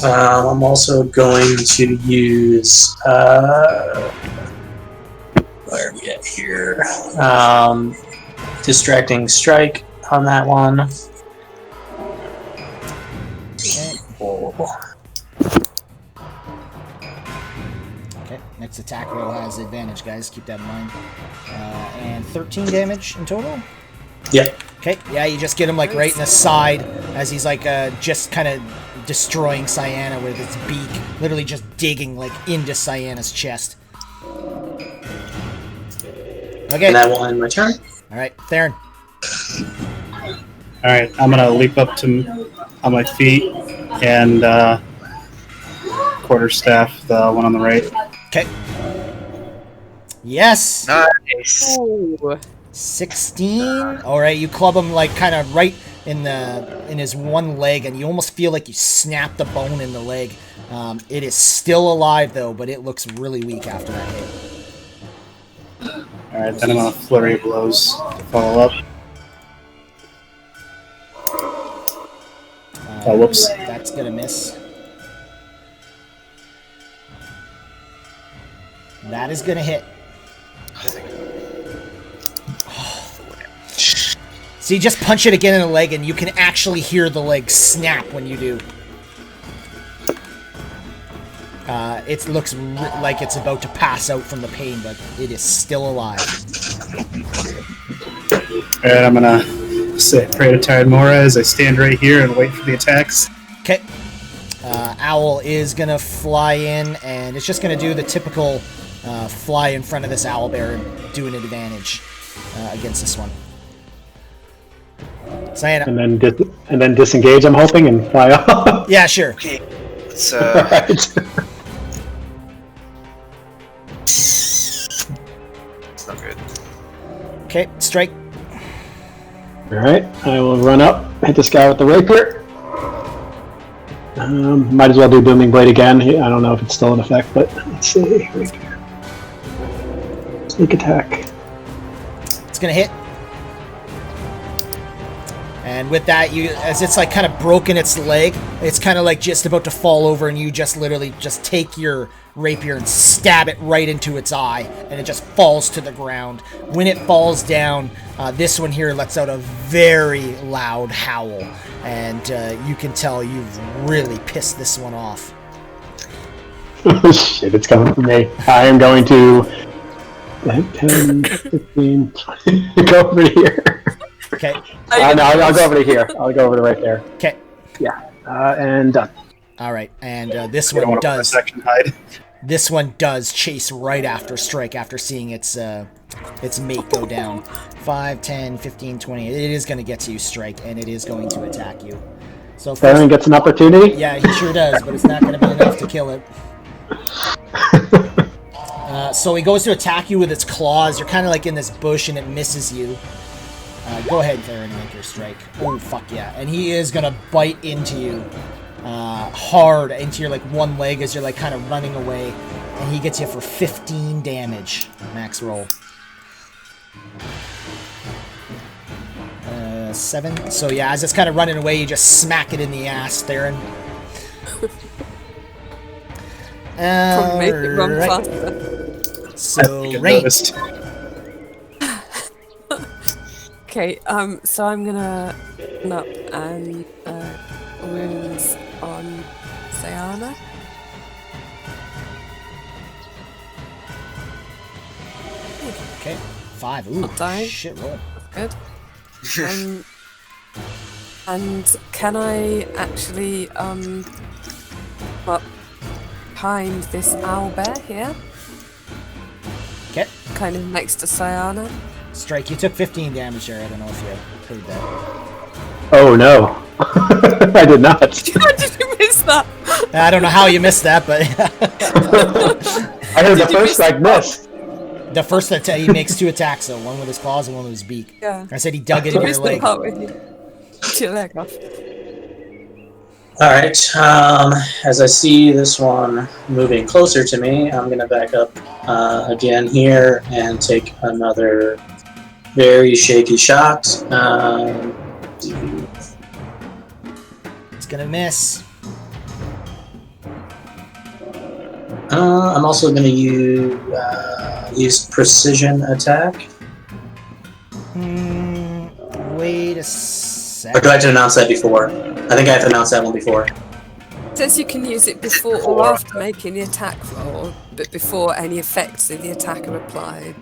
I'm also going to use where are we at here? Distracting strike on that one. Okay. Oh. Okay. Next attack roll has advantage, guys. Keep that in mind. And 13 damage in total. Yep. Okay. Yeah, you just get him like right in the side as he's like just kind of destroying Cyanna with its beak, literally just digging like into Cyanna's chest. Okay. And that will end my turn. All right, Theron. All right, I'm gonna leap up to on my feet and quarterstaff the one on the right. Okay. Yes. Nice. Ooh. 16. All right, you club him like kind of right in his one leg, and you almost feel like you snap the bone in the leg. It is still alive though, but it looks really weak after that hit. All right, then I'm gonna flurry of blows to follow up. Oh, whoops. That's gonna miss. That is gonna hit. So you just punch it again in the leg, and you can actually hear the leg snap when you do. It looks like it's about to pass out from the pain, but it is still alive. And I'm gonna say pray to Tide Mora as I stand right here and wait for the attacks. Okay. Owl is gonna fly in, and it's just gonna do the typical fly in front of this owlbear and do an advantage against this one. Sayana. And then disengage, I'm hoping, and fly off. Yeah, sure. Okay. Let's Alright. it's not good. Okay, strike. Alright, I will run up, hit this guy with the rapier. Might as well do Booming Blade again. I don't know if it's still in effect, but let's see. Rapier. Sneak attack. It's gonna hit. And with that, as it's like kind of broken its leg, it's kind of like just about to fall over, and you just literally just take your rapier and stab it right into its eye, and it just falls to the ground. When it falls down, this one here lets out a very loud howl, and you can tell you've really pissed this one off. Oh shit, it's coming for me. I am going to 10, 15, 20, go over to here. Okay. No, I'll go over to here. I'll go over to right there. Okay. Yeah. And done. All right, and this I don't one want to does. section hide. This one does chase right after Strike after seeing its mate go down. 5, 10, 15, 20. It is going to get to you, Strike, and it is going to attack you. So Baron gets an opportunity? yeah, he sure does, but it's not going to be enough to kill it. So he goes to attack you with its claws. You're kind of like in this bush, and it misses you. Go ahead, Theron, and make your strike. Oh, fuck yeah. And he is going to bite into you hard into your like one leg as you're like kind of running away. And he gets you for 15 damage. Max roll. 7. So yeah, as it's kind of running away, you just smack it in the ass, Theron. Probably make it run Alright. faster. So, Get Rain. noticed. Okay, so I'm gonna run up and wounds on Sayana. Okay, 5. Ooh, Not dying. shit roll. Good. And can I actually up behind this owlbear here, Okay, kind of next to Sayana? Strike. You took 15 damage there. I don't know if you heard that. Oh no. I did not. How did you miss that? I don't know how you missed that, but I heard the Did you first miss like miss. the first attack, he makes 2 attacks, though. One with his claws and one with his beak. Yeah. I said he dug it You in your missed the leg. part with you. Get your leg off. All right. As I see this one moving closer to me, I'm going to back up again here and take another very shaky shot. It's gonna miss. I'm also going to use precision attack. Wait a Or sec. do I have to announce that before? I think I have to announce that one before. It says you can use it before or after making the attack roll, but before any effects of the attack are applied.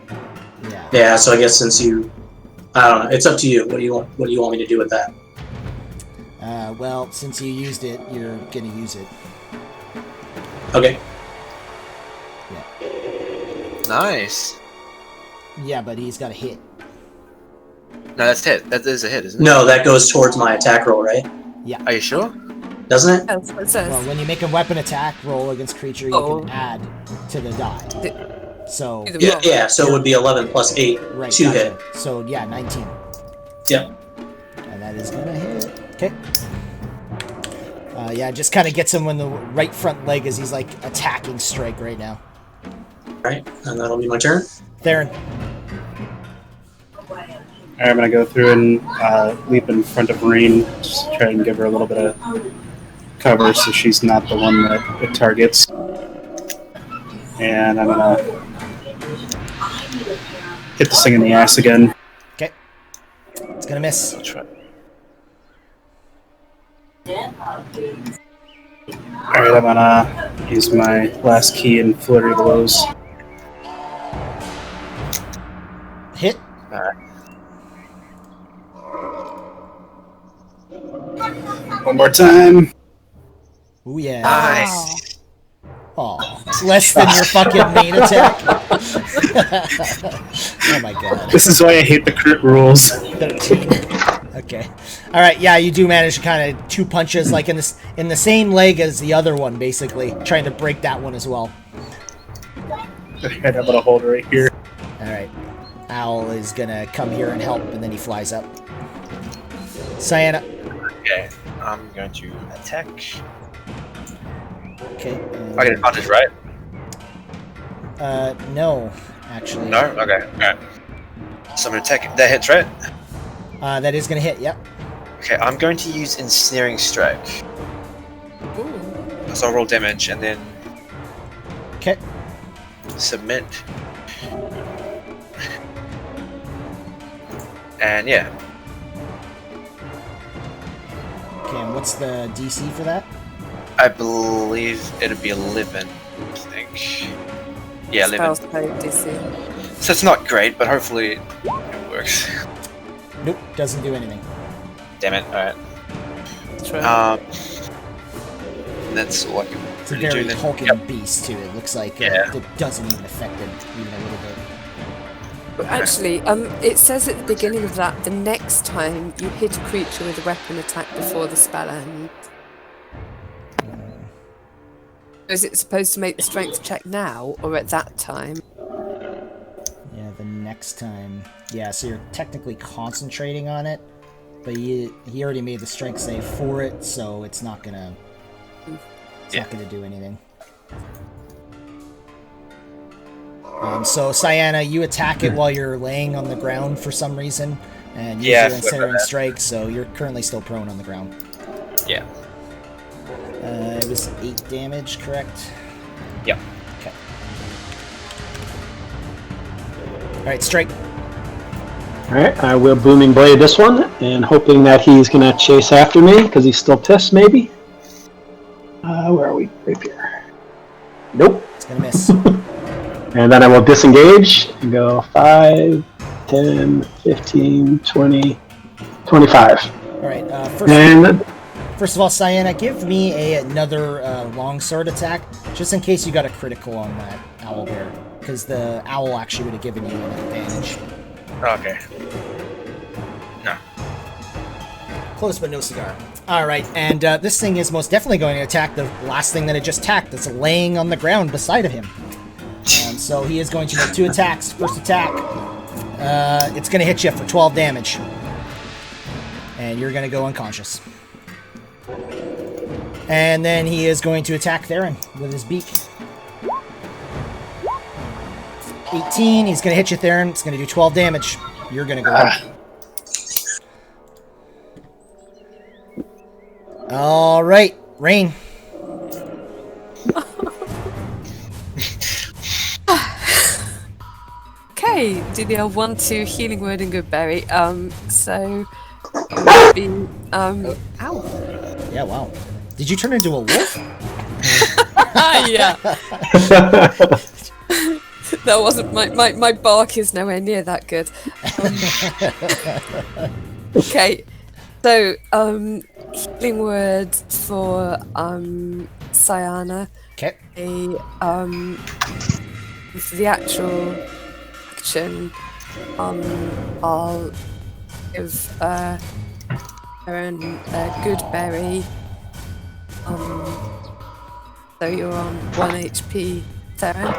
Yeah. Yeah, so I guess since I don't know. It's up to you. What do you want me to do with that? Well, since you used it, you're gonna use it. Okay. Nice. Yeah, but he's got a hit. No, that's hit. That is a hit, isn't it? No, that goes towards my attack roll, right? Are you sure? Doesn't it? That's what it says. Well, when you make a weapon attack roll against creature, you Oh. can add to the die. So Do the Yeah, roll. yeah. So it would be 11 plus 8 right, to gotcha. hit. So yeah, 19. Yeah. And that is gonna hit. Okay. Yeah, just kind of gets him in the right front leg as he's like attacking strike right now. Right, and that'll be my turn. Theron. Alright, I'm gonna go through and leap in front of Rain, just try and give her a little bit of cover so she's not the one that it targets. And I'm gonna hit this thing in the ass again. Okay. It's gonna miss. I'll try. Alright, I'm gonna use my last key in Flurry Blows. Hit. Alright. One more time. Ooh yeah. Nice. Aw. It's less than your fucking main attack. Oh my god. This is why I hate the crit rules. 13. Okay. All right. Yeah, you do manage to kind of 2 punches, like in the same leg as the other one, basically trying to break that one as well. Alright, I'm gonna hold her right here. All right. Owl is gonna come here and help, and then he flies up. Cyanna. Okay, I'm going to attack. Okay. I get advantage, right? No, actually. No? Okay, alright. So I'm going to attack. That hits, right? That is gonna hit. Yep. Okay, I'm going to use Ensnaring Strike. Ooh. So I'll roll damage and then Okay. submit. And yeah. Okay. And what's the DC for that? I believe it'd be 11, I think. Yeah, 11. Spell save DC. So it's not great, but hopefully it works. Nope. Doesn't do anything. Damn it, alright. That's right. That's all I can It's a really very do then. hulking Yep. beast too. It looks like Yeah. it doesn't even affect him even a little bit. But actually, it says at the beginning of that, the next time you hit a creature with a weapon attack before the spell ends. Is it supposed to make the strength check now or at that time? Yeah, the next time. Yeah, so you're technically concentrating on it, but he already made the strength save for it, so it's not gonna not gonna do anything. So Cyanna, you attack it while you're laying on the ground for some reason, and use Yeah, your ensnaring strike, so you're currently still prone on the ground. Yeah. It was 8 damage, correct? Yep. Okay. Alright, strike. Alright, I will Booming Blade this one, and hoping that he's going to chase after me, because he's still pissed, maybe. Where are we? Right here. Nope. It's gonna miss. And then I will disengage and go 5, 10, 15, 20, 25. Alright, And first of all, Cyanna, give me another longsword attack, just in case you got a critical on that owl bear, because the owl actually would have given you an advantage. Okay. No. Close but no cigar. Alright, and this thing is most definitely going to attack the last thing that it just attacked that's laying on the ground beside of him. So he is going to make 2 attacks. First attack, it's going to hit you for 12 damage. And you're going to go unconscious. And then he is going to attack Theron with his beak. 18, he's going to hit you, Theron. It's going to do 12 damage. You're going to go out. All right, Rain. Okay, do the old 1-2 healing word and good berry. So it would be ow. Yeah, wow. Did you turn into a wolf? Yeah. That wasn't my bark is nowhere near that good. Okay. So healing word for Cyanna. Okay. For the actual action, I'll give Aaron a good berry. So you're on 1 HP, Theron.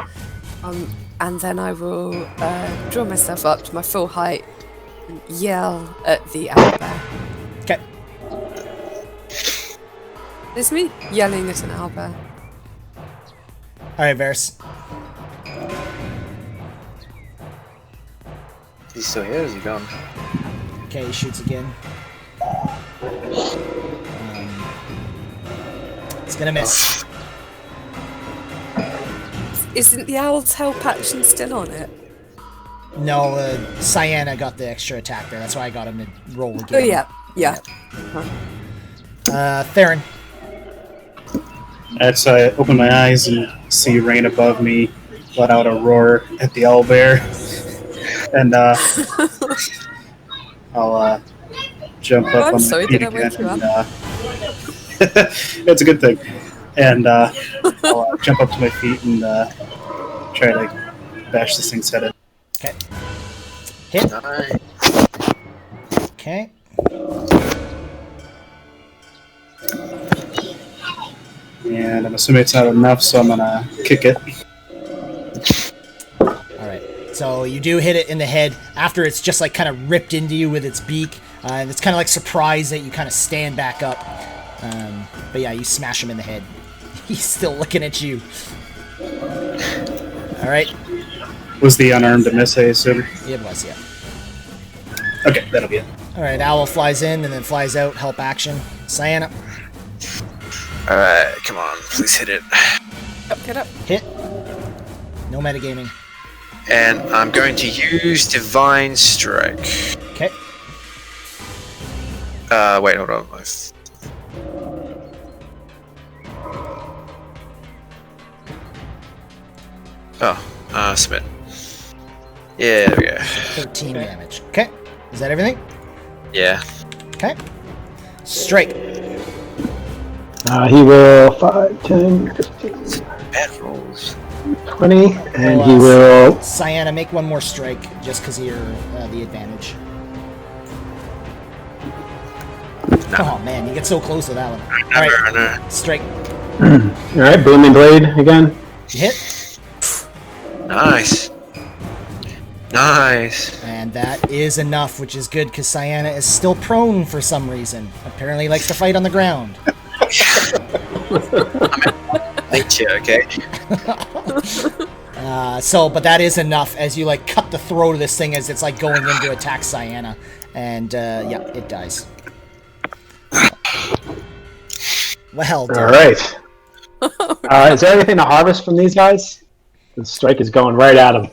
and then I will draw myself up to my full height and yell at the owlbear. Okay. It's me yelling at an owlbear. All right, Varys. He's still here? Or is he gone? Okay, he shoots again. It's gonna miss. Isn't the owl's help action still on it? No, Cyanna got the extra attack there. That's why I got him to roll again. Oh, yeah. Theron. As I open my eyes and see Rain above me, let out a roar at the owlbear, and I'll jump up I'm on sorry, my feet did I wake again. you up? It's a good thing. And I'll jump up to my feet and try to bash this thing's head in. Okay. Hit. Nice. Okay. And I'm assuming it's not enough, so I'm gonna kick it. Alright. So you do hit it in the head after it's just like kind of ripped into you with its beak. And it's kind of like surprised that you kind of stand back up. But yeah, you smash him in the head. He's still looking at you. Alright. Was the unarmed a miss, I assume? It was, yeah. Okay, that'll be it. Alright, Owl flies in and then flies out. Help action. Cyanna. Alright, come on, please hit it. Get up. Hit. No metagaming. And I'm going to use Divine Strike. Okay. Wait, hold on. Submit. Yeah, there we go. 13 damage. Okay. Is that everything? Yeah. Okay. Strike. He will 5, 10, 15, Bad rolls. 20, and Well, he will. Cyanna, make one more strike just because of your the advantage. Oh man, you get so close to that one. Alright, strike. Alright, Booming Blade again. You hit, Nice. Nice. and that is enough, which is good because Cyanna is still prone for some reason. Apparently likes to fight on the ground. Nature, okay? But that is enough as you like cut the throat of this thing as it's like going in to attack Cyanna. And yeah, it dies. Well done. Alright. Is there anything to harvest from these guys? The strike is going right at them.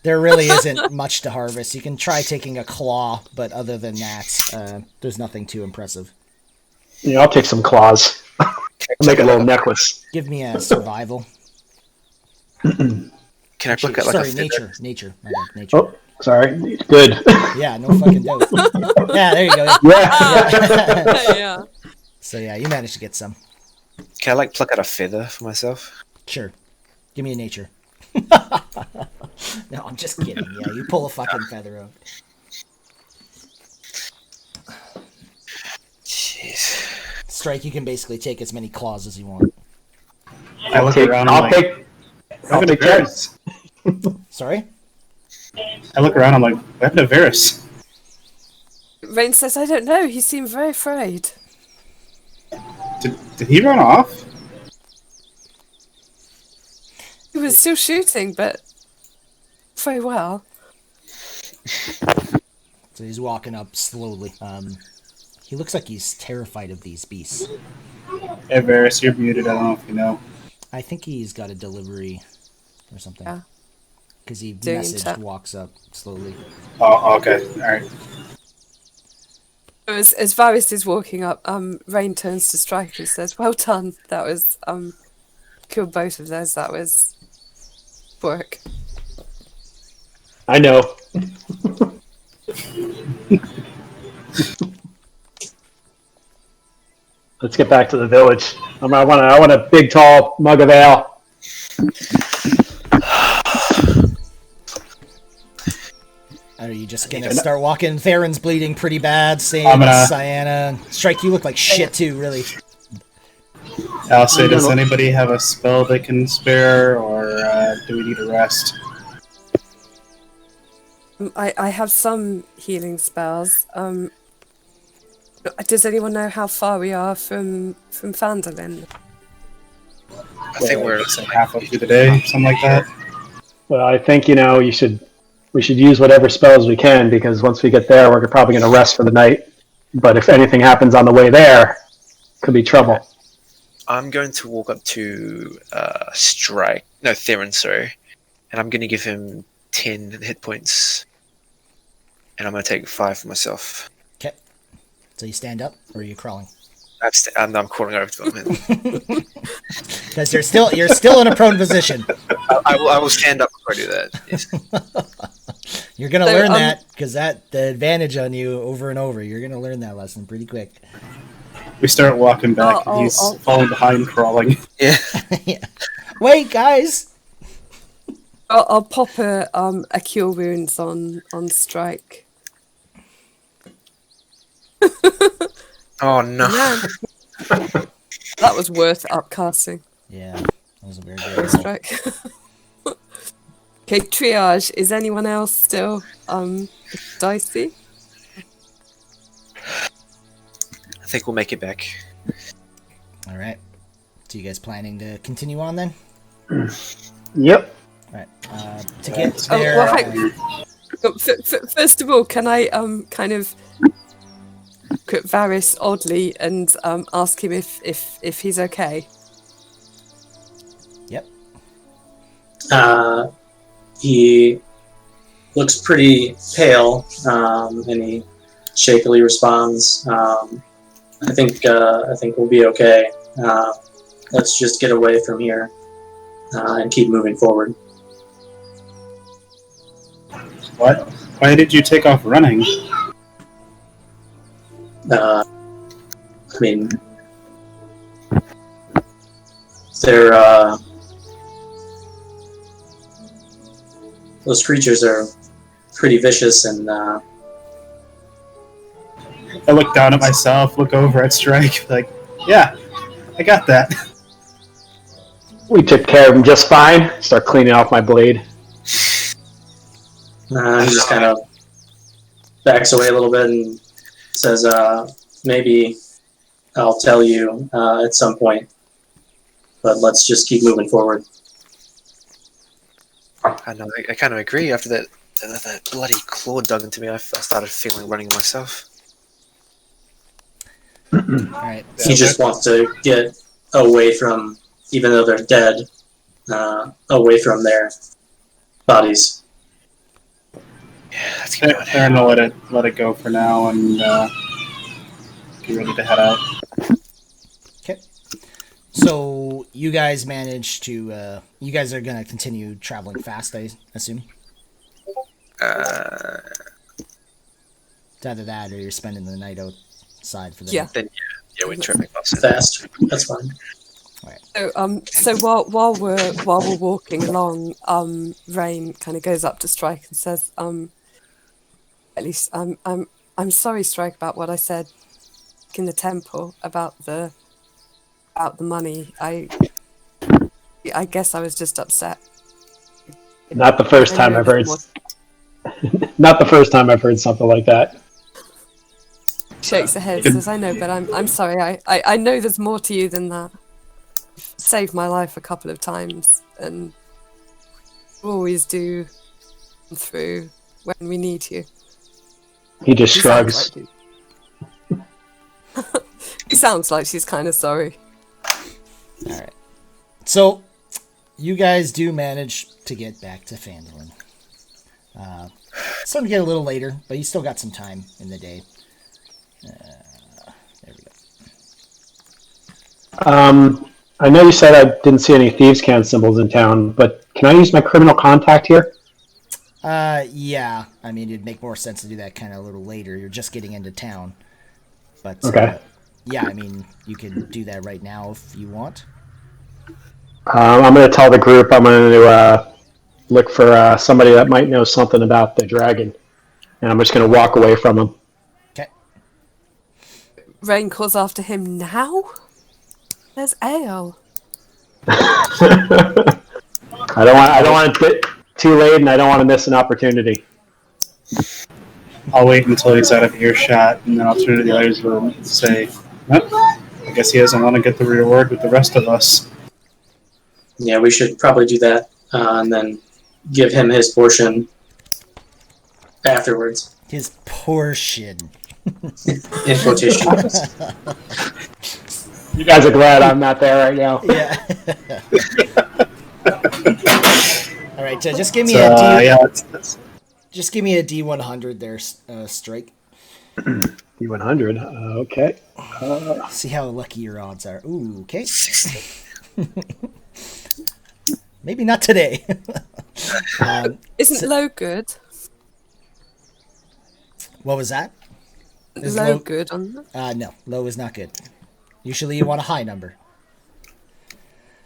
There really isn't much to harvest. You can try taking a claw, but other than that, there's nothing too impressive. Yeah, I'll take some claws. I'll make a little necklace. Give me a survival. Can I look at like Sorry, a nature. My bad, nature. Oh, sorry. Good. Yeah, no fucking doubt. Yeah, there you go. Yeah. Yeah. So yeah, you managed to get some. Can I like pluck out a feather for myself? Sure. Give me a nature. No, I'm just kidding. Yeah, you pull a fucking feather out. Jeez. Strike, you can basically take as many claws as you want. I look around and I'll I'm like, I'll take Varys. Sorry? I look around, I'm like, what happened to Varys? Rain says, I don't know. He seemed very afraid. Did he run off? He was still shooting, but very well. So he's walking up slowly. He looks like he's terrified of these beasts. Hey Varys, you're muted, I don't know if you know. I think he's got a delivery or something. Yeah. Because he Doing messaged, that. walks up slowly. Oh, okay, alright. As Varys is walking up, Rain turns to Strike and says, well done. That was, killed both of those. That was work. I know. Let's get back to the village. I want a big, tall mug of ale. Are you just gonna start walking? Theron's bleeding pretty bad. Same I'm gonna- as Cyanna. Strike, you look like shit too, really. I'll say, does anybody have a spell they can spare, or do we need a rest? I have some healing spells. Does anyone know how far we are from Phandalin? I think we're Say halfway through the day, something like that. Well, I think we should use whatever spells we can, because once we get there, we're probably going to rest for the night. But if anything happens on the way there, could be trouble. I'm going to walk up to Theron, sorry, and I'm going to give him 10 hit points, and I'm going to take 5 for myself. Okay. So you stand up, or are you crawling? I'm crawling over to him. Because you're still in a prone position. I will stand up before I do that. Yes. You're gonna learn that, because the advantage on you over and over. You're gonna learn that lesson pretty quick. We start walking back, and he's falling behind, crawling. Yeah. Yeah. Wait, guys. I'll pop a cure wounds on Strike. Oh no. Man. That was worth upcasting. Yeah, that was a very good Strike. Okay, triage. Is anyone else still dicey? I think we'll make it back. All right. So you guys planning to continue on then? Yep. All right. To get Oh, there. well, first of all, can I kind of look at Varys oddly and ask him if he's okay? Yep. He looks pretty pale, and he shakily responds, I think we'll be okay. Let's just get away from here and keep moving forward. What? Why did you take off running? I mean, they're those creatures are pretty vicious, and I look down at myself, look over at Strike, like, yeah, I got that. We took care of him just fine. Start cleaning off my blade. he just kind of backs away a little bit and says, maybe I'll tell you at some point, but let's just keep moving forward. I know. I kind of agree. After that bloody claw dug into me, I started feeling running myself. All right. He just wants to get away from, even though they're dead, away from their bodies. Yeah, that's good. They're gonna let it go for now and get ready to head out. Okay. So you guys managed to. You guys are gonna continue traveling fast, I assume. It's either that, or you're spending the night outside for the. Yeah. Then we're traveling fast. Fast. That's fine. So while we're walking along, Rain kind of goes up to Strike and says, at least I'm sorry, Strike, about what I said in the temple about the money. I guess I was just upset. Not the first time I've heard. Not the first time I've heard something like that. Shakes her head, says, "I know, but I'm sorry. I know there's more to you than that. You've saved my life a couple of times, and you always do come through when we need you." He just He shrugs. sounds like he sounds like she's kind of sorry. All right. So you guys do manage to get back to Phandalin. Starting to get a little later, but you still got some time in the day. There we go. I know you said I didn't see any thieves' cant symbols in town, but can I use my criminal contact here? Yeah. I mean, it'd make more sense to do that kind of a little later. You're just getting into town. But, Okay. Yeah, I mean, you can do that right now if you want. I'm going to tell the group I'm going to look for somebody that might know something about the dragon, and I'm just going to walk away from him. Okay. Rain calls after him now. There's ale. I don't want to get too late, and I don't want to miss an opportunity. I'll wait until he's out of earshot, and then I'll turn to the others and say, "Nope, I guess he doesn't want to get the reward with the rest of us." Yeah, we should probably do that, and then give him his portion afterwards. His portion. In quotation marks. You guys are glad I'm not there right now. Yeah. All right, just give me a D. Just give me a D100 there, Strike. D100. Okay. See how lucky your odds are. Ooh, okay. Maybe not today. Isn't low good? What was that? Is Low good on that? No, low is not good. Usually you want a high number.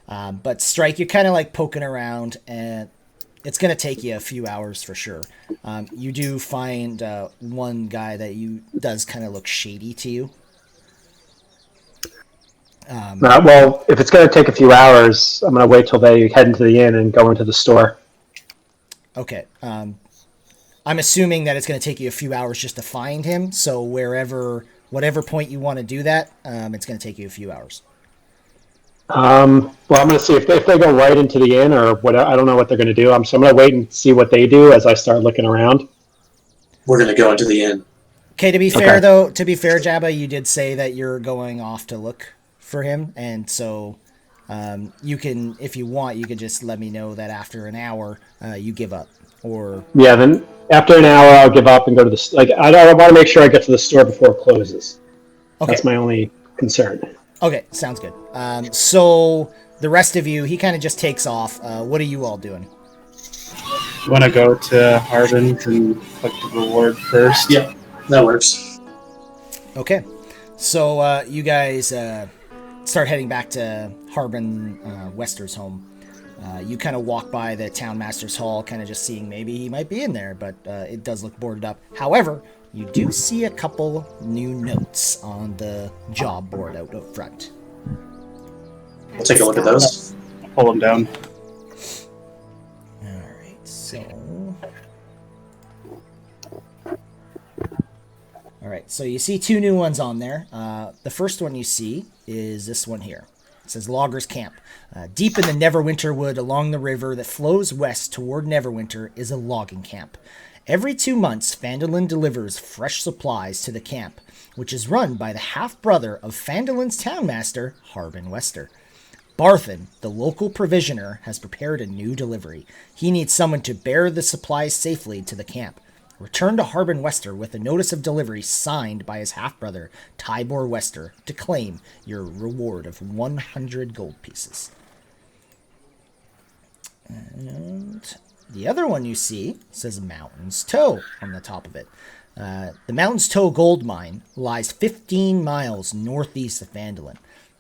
But Strike, you're kind of like poking around, and it's going to take you a few hours for sure. You do find one guy that does kind of look shady to you. Well, if it's going to take a few hours, I'm going to wait till they head into the inn and go into the store. Okay. I'm assuming that it's going to take you a few hours just to find him. So whatever point you want to do that, it's going to take you a few hours. Well, I'm going to see if they go right into the inn or what. I don't know what they're going to do. So I'm going to wait and see what they do as I start looking around. We're going to go into the inn. Okay, to be fair, Jabba, you did say that you're going off to look for him. And so you can, if you want, you can just let me know that after an hour you give up. Yeah, then after an hour, I'll give up and go to the... I want to make sure I get to the store before it closes. Okay. That's my only concern. Okay, sounds good. So the rest of you, he kind of just takes off. What are you all doing? You want to go to Harbin and collect the reward first? Yeah, that works. Okay. So you guys start heading back to Harbin Wester's home. You kind of walk by the town master's hall, kind of just seeing maybe he might be in there, but it does look boarded up. However, you do see a couple new notes on the job board out front. We'll take a look at those. Pull them down. Alright, so you see two new ones on there. The first one you see is this one here. It says Loggers Camp. Deep in the Neverwinter Wood along the river that flows west toward Neverwinter is a logging camp. Every 2 months, Phandalin delivers fresh supplies to the camp, which is run by the half-brother of Phandalin's townmaster, Harbin Wester. Barthen, the local provisioner, has prepared a new delivery. He needs someone to bear the supplies safely to the camp. Return to Harbin Wester with a notice of delivery signed by his half-brother, Tybor Wester, to claim your reward of 100 gold pieces. And the other one you see says Mountain's Toe on the top of it. The Mountain's Toe gold mine lies 15 miles northeast of Phandalin.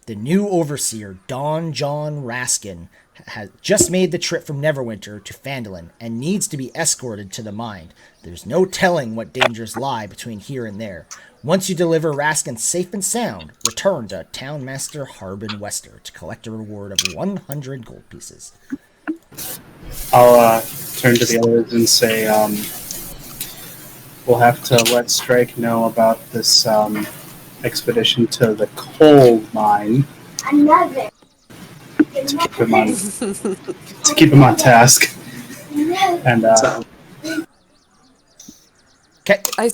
The new overseer, Don John Raskin, has just made the trip from Neverwinter to Phandalin and needs to be escorted to the mine. There's no telling what dangers lie between here and there. Once you deliver Raskin safe and sound, return to Townmaster Harbin Wester to collect a reward of 100 gold pieces. I'll turn to the others and say, we'll have to let Strike know about this expedition to the coal mine. Another. To keep him on task. And okay. I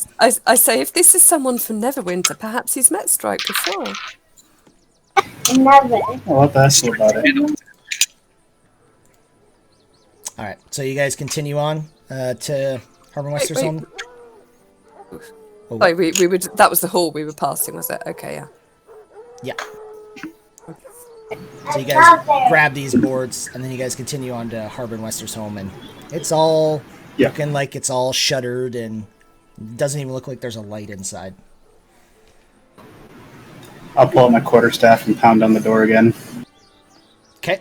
say, if this is someone from Neverwinter, perhaps he's met Strike before. Another. I'll have to ask him about it. All right, so you guys continue on to Harbin Wester's home. Oh, we would. That was the hall we were passing, was it? Okay, yeah. Yeah. So you guys grab these boards, and then you guys continue on to Harbin Wester's home, and it's all looking like it's all shuttered, and it doesn't even look like there's a light inside. I'll pull out my quarterstaff and pound on the door again. Okay.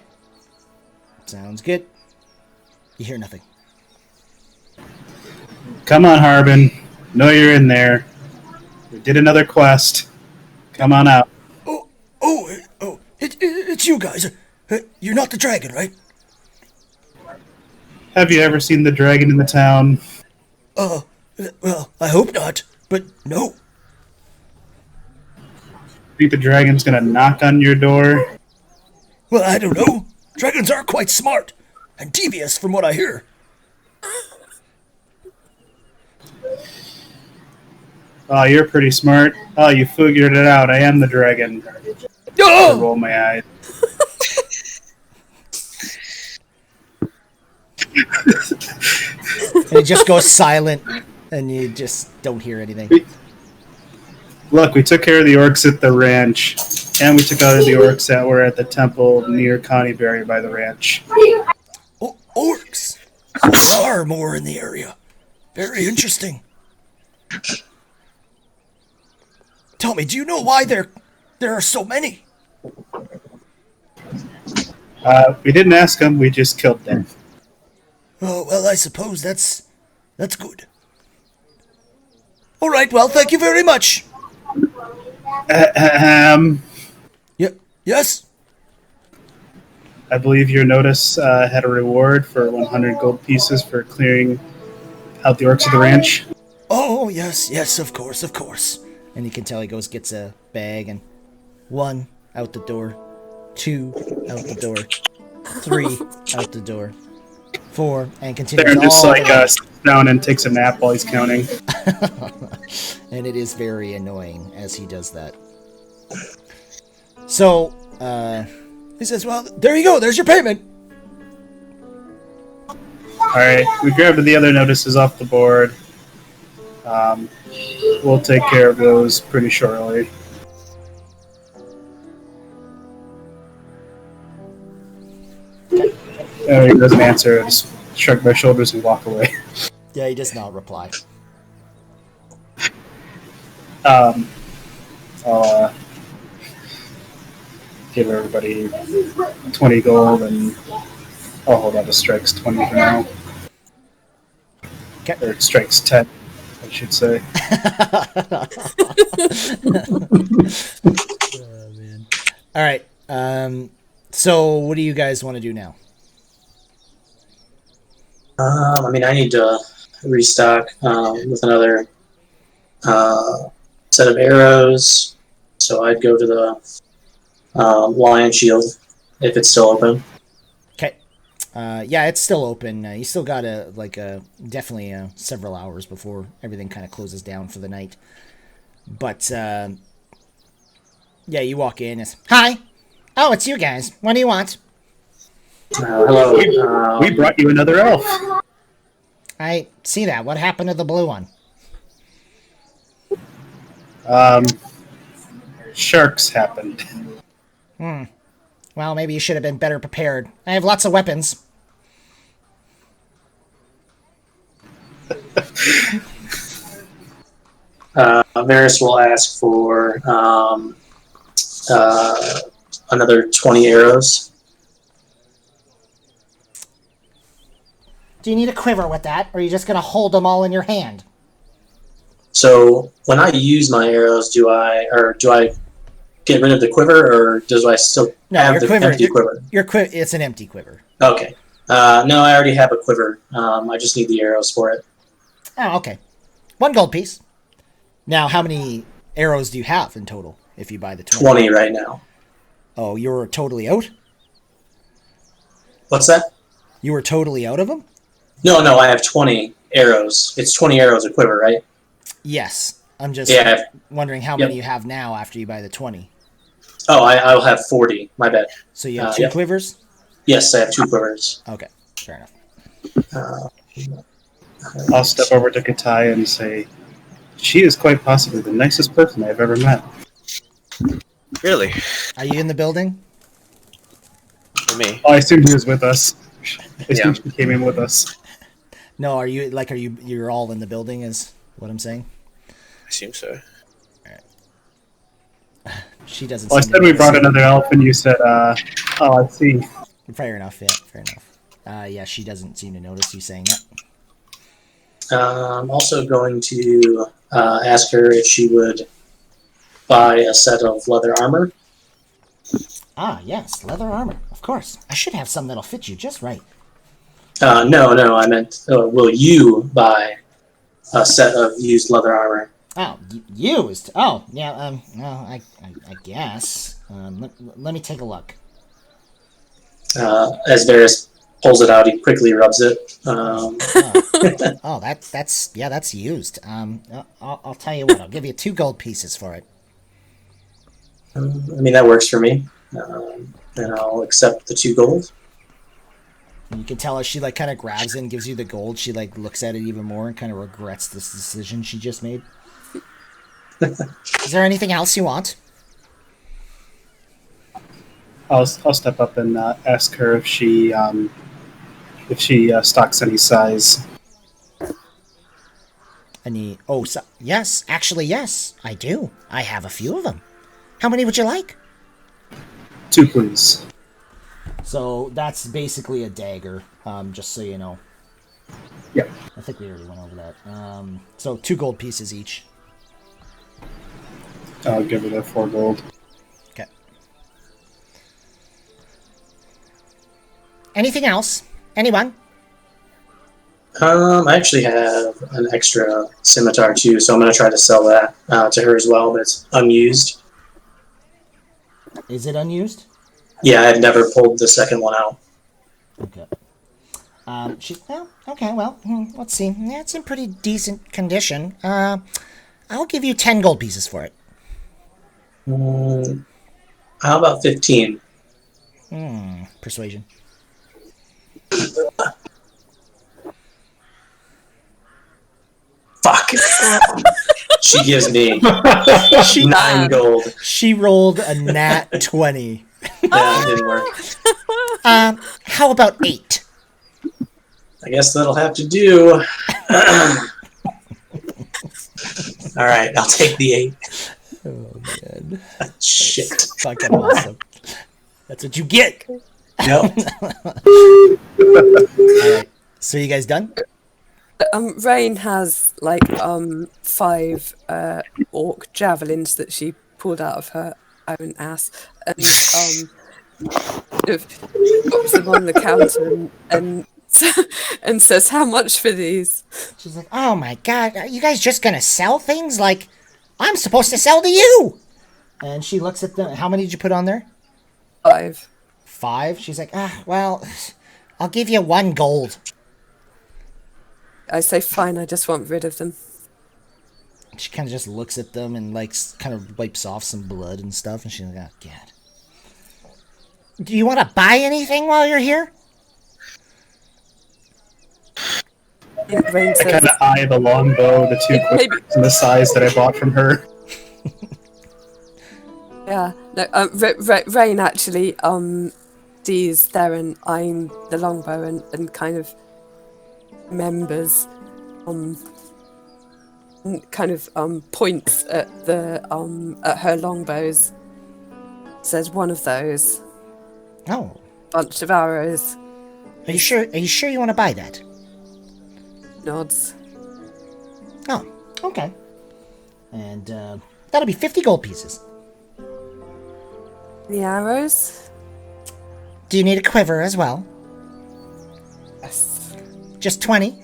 Sounds good. You hear nothing. Come on, Harbin. Know you're in there. We did another quest. Come on out. Oh! It's you guys. You're not the dragon, right? Have you ever seen the dragon in the town? Well, I hope not, but no. Think the dragon's gonna knock on your door? Well, I don't know. Dragons are quite smart and devious from what I hear. Oh, you're pretty smart. Oh, you figured it out. I am the dragon. I roll my eyes. And it just goes silent, and you just don't hear anything. Look, we took care of the orcs at the ranch, and we took out of the orcs that were at the temple near Connieberry by the ranch. Oh, orcs! There are more in the area. Very interesting. Tell me, do you know why there are so many? We didn't ask them, we just killed them. Oh, well, I suppose that's good. All right, well, thank you very much. Yes? I believe your notice had a reward for 100 gold pieces for clearing out the orcs of the ranch. Oh, yes, of course. And you can tell he gets a bag, and 1 out the door, 2 out the door, 3 out the door, 4, and continues Theron just all like the way. sits down and takes a nap while he's counting. And it is very annoying as he does that. So, he says, well, there you go, there's your payment. Alright, we grabbed the other notices off the board. We'll take care of those pretty shortly. He doesn't answer. I just shrug my shoulders and walk away. Yeah, he does not reply. I'll give everybody 20 gold, and I'll hold on to Strike's 20 for now. Okay. Or Strike's 10, I should say. Oh, man. All right. So what do you guys want to do now? I mean, I need to restock with another set of arrows. So I'd go to the Lion Shield if it's still open. Okay. Yeah, it's still open. You still got definitely several hours before everything kind of closes down for the night. But yeah, you walk in. It's, hi. Oh, it's you guys. What do you want? Hello. We brought you another elf. I see that. What happened to the blue one? Sharks happened. Well, maybe you should have been better prepared. I have lots of weapons. Varys will ask for another 20 arrows. Do you need a quiver with that, or are you just going to hold them all in your hand? So when I use my arrows, do I get rid of the quiver, or do I still have your the quiver, empty quiver? Your quiver, it's an empty quiver. Okay. No, I already have a quiver. I just need the arrows for it. Oh, okay. 1 gold piece. Now, how many arrows do you have in total if you buy the 20? 20 right now. Oh, you're totally out? What's that? You were totally out of them? No, I have 20 arrows. It's 20 arrows a quiver, right? Yes. I'm just wondering how Yep. many you have now after you buy the 20. Oh, I'll have 40. My bad. So you have 2 yep. quivers? Yes, I have 2 quivers. Okay, fair enough. I'll step over to Katai and say, she is quite possibly the nicest person I've ever met. Really? Are you in the building? For me? Oh, I assumed he was with us. I assumed Yeah. she came in with us. No, you're all in the building is what I'm saying? I assume so. She doesn't Well, I seem said to we notice brought it. another elf, and you said, oh, I see. Fair enough, yeah, fair enough. Yeah, she doesn't seem to notice you saying that. I'm also going to ask her if she would buy a set of leather armor. Ah, yes, leather armor, of course. I should have some that'll fit you just right. No, I meant, will you buy a set of used leather armor? Oh, used. Oh, yeah. Well, I guess. Let me take a look. As Varys pulls it out, he quickly rubs it. Oh, that's used. I'll tell you what. I'll give you 2 gold pieces for it. I mean, that works for me. And I'll accept the 2 gold. And you can tell as she like kind of grabs it and gives you the gold, she like looks at it even more and kind of regrets this decision she just made. Is there anything else you want? I'll step up and ask her if she stocks any size. Yes, actually, yes, I do. I have a few of them. How many would you like? 2, please. So that's basically a dagger, just so you know. Yep. I think we already went over that. So 2 gold pieces each. I'll give her the 4 gold. Okay. Anything else? Anyone? I actually have an extra scimitar too, so I'm going to try to sell that to her as well, but it's unused. Is it unused? Yeah, I've never pulled the second one out. Okay. Let's see. Yeah, it's in pretty decent condition. I'll give you 10 gold pieces for it. How about 15? Persuasion. Fuck! She gives me 9 gold. She rolled a nat 20. Yeah, it didn't work. How about 8? I guess that'll have to do. Alright, I'll take the 8. Oh, man. Shit. That's fucking awesome. That's what you get. Yep. Alright. So you guys done? Rain has like 5 orc javelins that she pulled out of her own ass and drops them on the counter and says, "How much for these?" She's like, "Oh my god, are you guys just gonna sell things like I'm supposed to sell to you?" And she looks at them. How many did you put on there? 5. 5? She's like, well, I'll give you 1 gold. I say, "Fine, I just want rid of them." She kind of just looks at them and like kind of wipes off some blood and stuff, and she's like, "Oh god, do you want to buy anything while you're here?" Rain I says, kind of eye the longbow, the 2 quivers, and the size that I bought from her. "Yeah, no." Rain actually sees Theron eyeing the longbow and kind of remembers, points at the at her longbows. Says, "One of those, Oh, bunch of arrows." are you sure? Are you sure you want to buy that? Nods. Oh, okay. And that'll be 50 gold pieces. The arrows? Do you need a quiver as well? Yes. Just 20?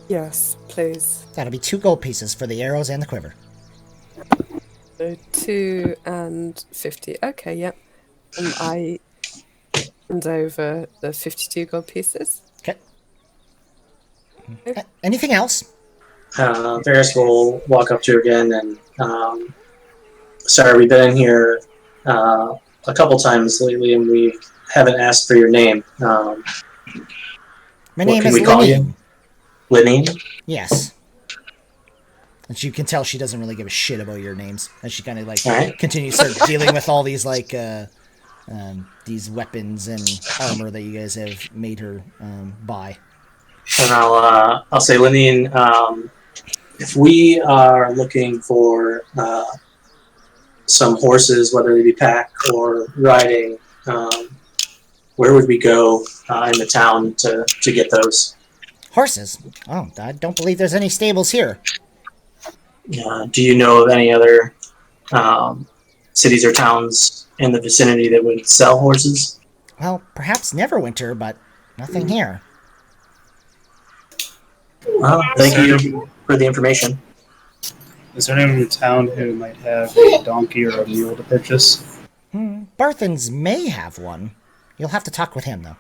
Yes, please. That'll be 2 gold pieces for the arrows and the quiver. So 2 and 50. Okay, yep. And I hand over the 52 gold pieces. Okay. Anything else? Varys will walk up to her again and, sorry, we've been in here a couple times lately and we haven't asked for your name. My name is we call Lenine. you? Lenine? Yes. And you can tell she doesn't really give a shit about your names. And she kind of like Alright. continues to start dealing with all these like these weapons and armor that you guys have made her buy. And I'll say, Lenine, if we are looking for some horses, whether they be pack or riding, where would we go in the town to get those? Horses? Oh, I don't believe there's any stables here. Do you know of any other cities or towns in the vicinity that would sell horses? Well, perhaps Neverwinter, but nothing here. Well, thank you for the information. Is there anyone in town who might have a donkey or a mule to purchase? Barthens may have one. You'll have to talk with him, though.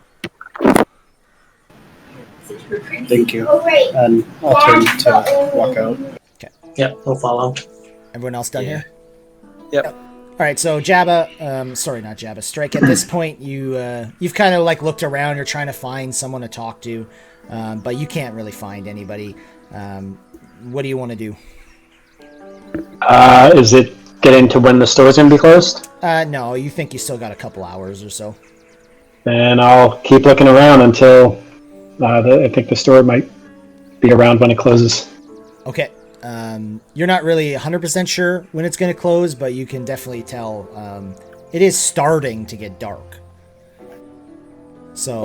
Thank you. And I'll turn to walk out. Yep, we'll follow. Everyone else done here? Yep. All right, so Jabba, sorry, not Jabba, Strike, at this point, you've kind of, like, looked around. You're trying to find someone to talk to, but you can't really find anybody. What do you want to do? Is it getting to when the store's going to be closed? No, you think you still got a couple hours or so. And I'll keep looking around until I think the store might be around when it closes. Okay. You're not really 100% sure when it's going to close, but you can definitely tell it is starting to get dark. So.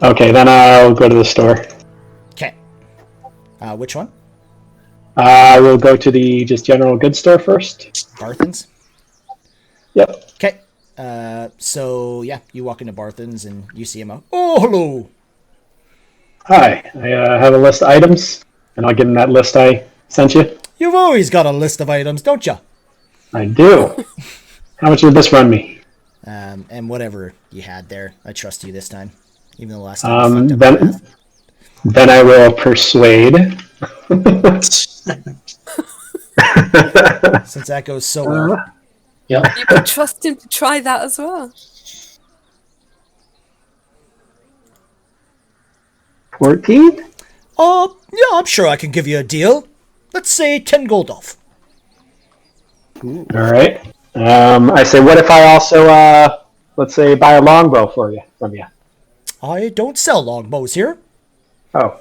Okay, then I'll go to the store. Okay. Which one? I will go to the just general goods store first. Barthens? Yep. Okay. So, yeah, you walk into Barthens and you see him. Oh, hello! Hi, I have a list of items, and I'll give him that list I sent you. You've always got a list of items, don't you? I do. How much would this run me? And whatever you had there, I trust you this time. Even though last time you fucked up my math. Then I will persuade. Since that goes so well. Yep. You could trust him to try that as well. 14? Oh, yeah, I'm sure I can give you a deal. Let's say 10 gold off. All right. I say, what if I also, let's say, buy a longbow from you? I don't sell longbows here. Oh,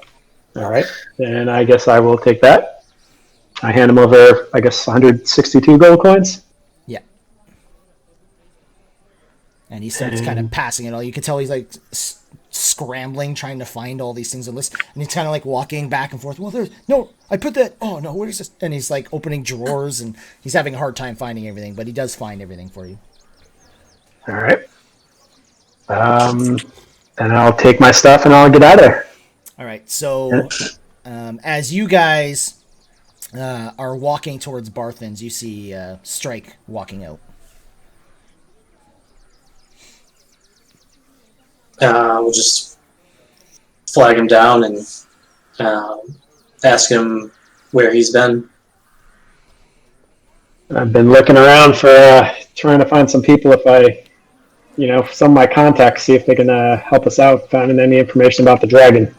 all right. Then I guess I will take that. I hand him over, I guess, 162 gold coins. Yeah. And he starts kind of passing it all. You can tell he's like scrambling, trying to find all these things on the list. And he's kind of like walking back and forth. Well, no, I put that. Oh, no, what is this? And he's like opening drawers and he's having a hard time finding everything, but he does find everything for you. All right. And I'll take my stuff and I'll get out of there. All right. So as you guys are walking towards Barthens, you see Strike walking out. We'll just flag him down and ask him where he's been. I've been looking around for trying to find some people some of my contacts, see if they can help us out finding any information about the dragon.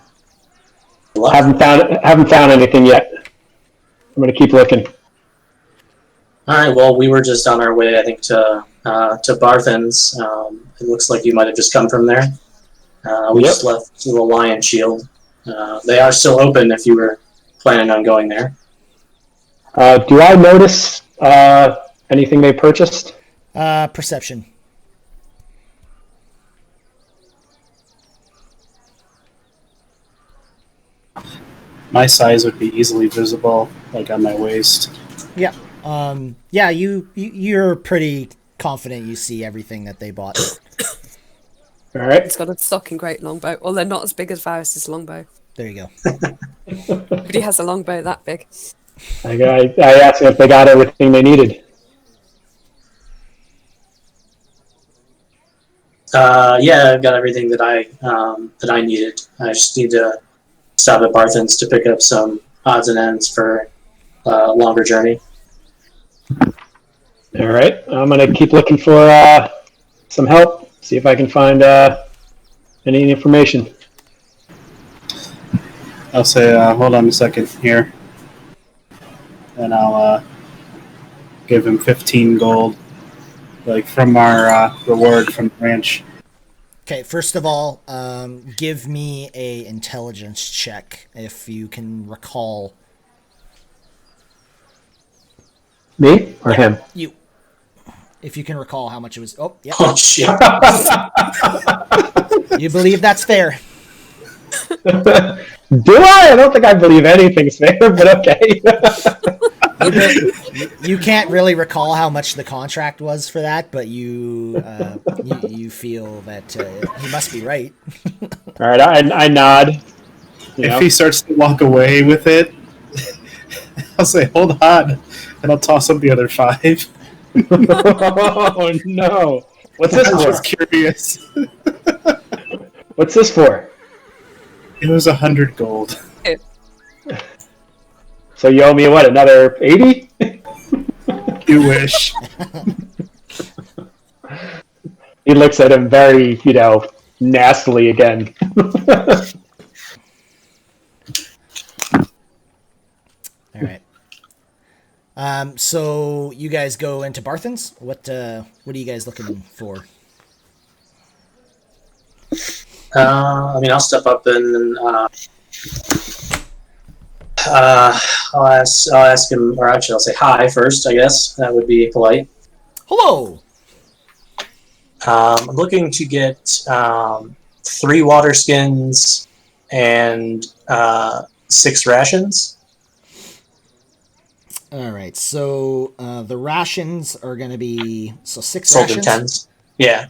Haven't found anything yet. I'm going to keep looking. All right. Well, we were just on our way, I think, to Barthens. It looks like you might have just come from there. We just left the Lion Shield. They are still open if you were planning on going there. Do I notice anything they purchased? Perception. My size would be easily visible, like on my waist. Yeah. Yeah, you're pretty confident you see everything that they bought. All right. It's got a stocking great longbow, although not as big as Varys' longbow. There you go. Nobody has a longbow that big. I asked them if they got everything they needed. Yeah, I've got everything that I needed. I just need to stop at Barthens to pick up some odds and ends for a longer journey. All right. I'm going to keep looking for some help, see if I can find any information. I'll say, hold on a second here. And I'll give him 15 gold, like from our reward from the ranch. Okay, first of all, give me a intelligence check if you can recall. Me or him? You. If you can recall how much it was. Oh, yeah. Oh, shit. You believe that's fair. Do I? I don't think I believe anything's fair, but okay. You can't really recall how much the contract was for that, but you feel that he must be right. All right, I nod. If he starts to walk away with it, I'll say, "Hold on," and I'll toss him the other 5. Oh no! What's this I was for? just curious. What's this for? It was 100 gold. So you owe me what? Another 80? You wish. He looks at him very, nastily again. All right. So you guys go into Barthen's. What are you guys looking for? I'll step up and I'll ask him, or actually, I'll say hi first. I guess that would be polite. Hello. I'm looking to get 3 water skins and 6 rations. All right. So the rations are going to be 6 Sold in rations. 10s. Yeah.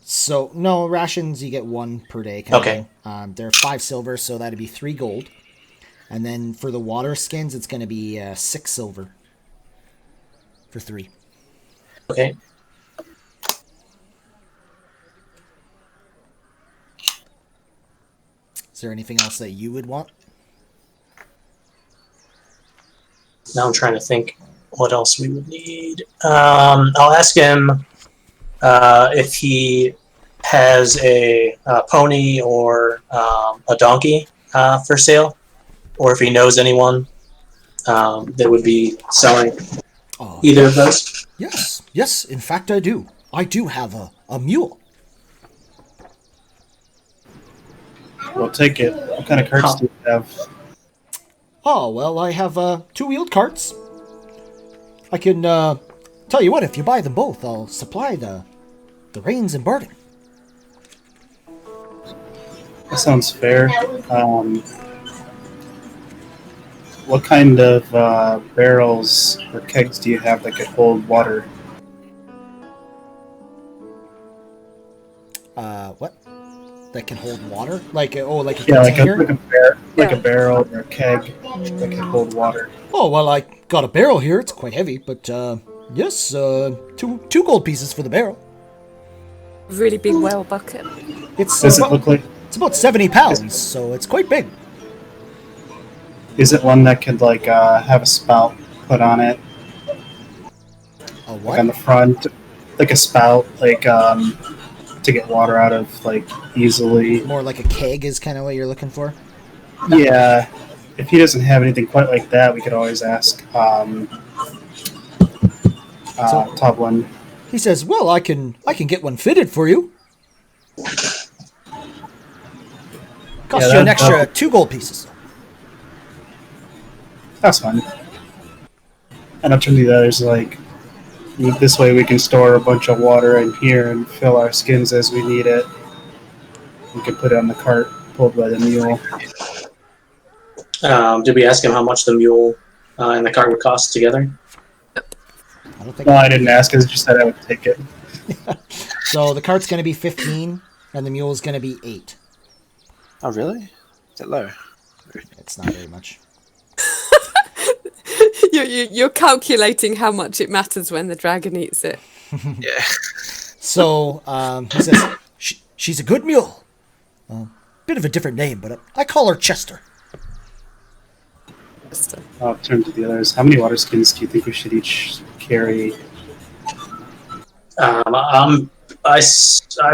So no rations. You get 1 per day. Okay. They're 5 silver, so that'd be 3 gold. And then for the water skins, it's going to be 6 silver for 3. Okay. Is there anything else that you would want? Now I'm trying to think what else we would need. I'll ask him if he has a pony or a donkey for sale, or if he knows anyone that would be selling either of those. Yes. In fact, I do. I do have a mule. We'll take it. What kind of carts do you have? Oh, well, I have 2-wheeled carts. I can tell you what, if you buy them both, I'll supply the reins and barding. That sounds fair. What kind of barrels or kegs do you have that could hold water? What? That can hold water? Like a Yeah, container? like a barrel or a keg that can hold water. Oh, well, I got a barrel here. It's quite heavy, but yes, 2 gold pieces for the barrel. Really big whale bucket. It's Does it look like? It's about 70 pounds, so it's quite big. Is it one that could have a spout put on it, A like what? on the front, like a spout, to get water out of easily? More like a keg is kind of what you're looking for? Yeah. If he doesn't have anything quite like that, we could always ask Toblin. He says, well, I can get one fitted for you. Cost you an extra 2 gold pieces. That's fine. And I'll turn to the others this way we can store a bunch of water in here and fill our skins as we need it. We can put it on the cart pulled by the mule. Did we ask him how much the mule and the cart would cost together? I don't think. No, I didn't ask. I just said I would take it. So the cart's going to be 15, and the mule's going to be 8. Oh, really? Is that low? It's not very much. You're calculating how much it matters when the dragon eats it. Yeah. So he says, she's a good mule. Bit of a different name, but I call her Chester. I'll turn to the others. How many water skins do you think we should each carry? I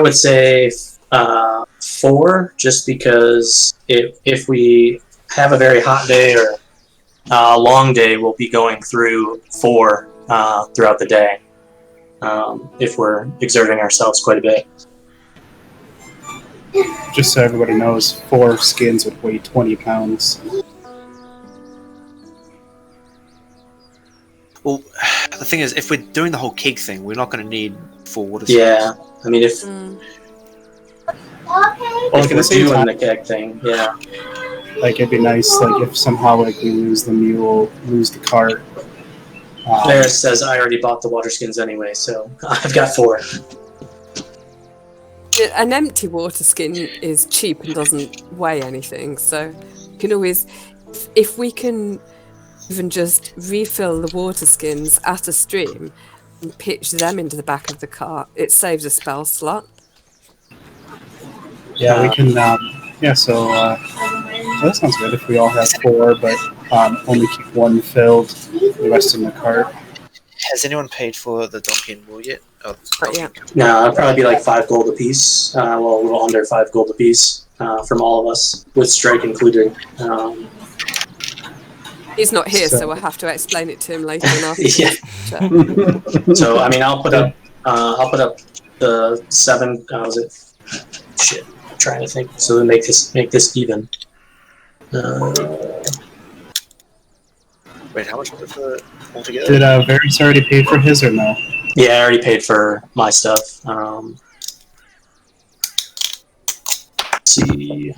would say 4, just because if we have a very hot day or a long day, we'll be going through 4 throughout the day if we're exerting ourselves quite a bit. Just so everybody knows, 4 skins would weigh 20 pounds. Well, the thing is, if we're doing the whole keg thing, we're not going to need 4 water Yeah, I mean, if Well, we're at the same doing time, the keg thing, yeah. Like it'd be nice, like if somehow like we lose the mule, lose the cart. Varys says I already bought the water skins anyway, so I've got 4. An empty water skin is cheap and doesn't weigh anything, so you can always, if we can even just refill the water skins at a stream and pitch them into the back of the cart, it saves a spell slot. Yeah, we can. Yeah, so that sounds good. If we all have 4, but only keep 1 filled, the rest in the cart. Has anyone paid for the donkey and mule yet? Oh, Yeah. No, it'd probably be like 5 gold apiece. Well, a little under 5 gold apiece from all of us, with strike included. He's not here, so we'll have to explain it to him later in our Yeah. So I mean, I'll put up the 7. Was it? Shit, I'm trying to think. So to make this even. Wait, how much was it for altogether? Did Varys already pay for his or no? Yeah, I already paid for my stuff. Let's see.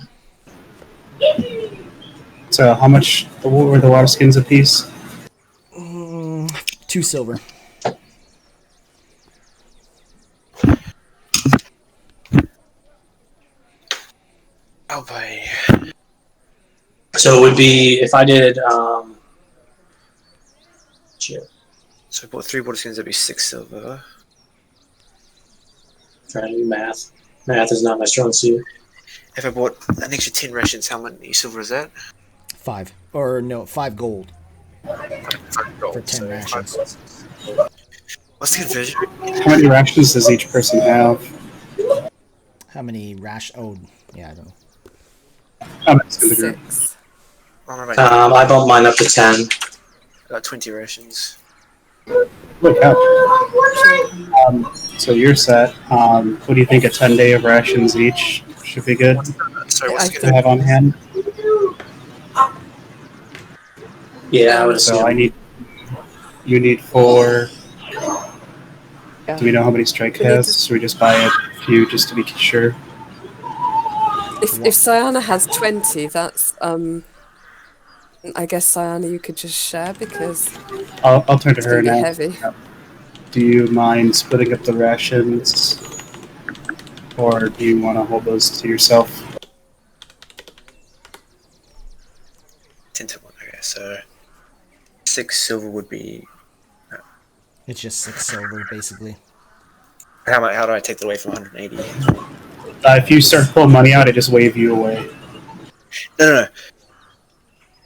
So how much? What were the water skins a piece? 2 silver. I'll pay. So it would be if I did. Shit. So I bought 3 water skins, that'd be 6 silver. Trying to do math. Math is not my strong suit. If I bought an extra 10 rations, how many silver is that? 5. Or no, 5 gold. 5 gold. For 10 rations. What's the conversion? How many rations does each person have? How many Oh, yeah, I don't know. How many in the group? 6. I bumped mine up to 10. About 20 rations. Look out. So you're set. What do you think? A 10-day of rations each should be good Sorry, what's the to have on hand. Yeah, I would So assume. you need 4. Yeah. Do we know how many strike We need has? to- So we just buy a few just to be sure. If Sayana has 20, that's I guess Sayana, you could just share because I'll turn to it's her going to be now. heavy. Do you mind splitting up the rations, or do you want to hold those to yourself? 10 to 1, okay, so 6 silver would be. It's just 6 silver, basically. How do I take that away from 180? If you start pulling money out, I just wave you away. No.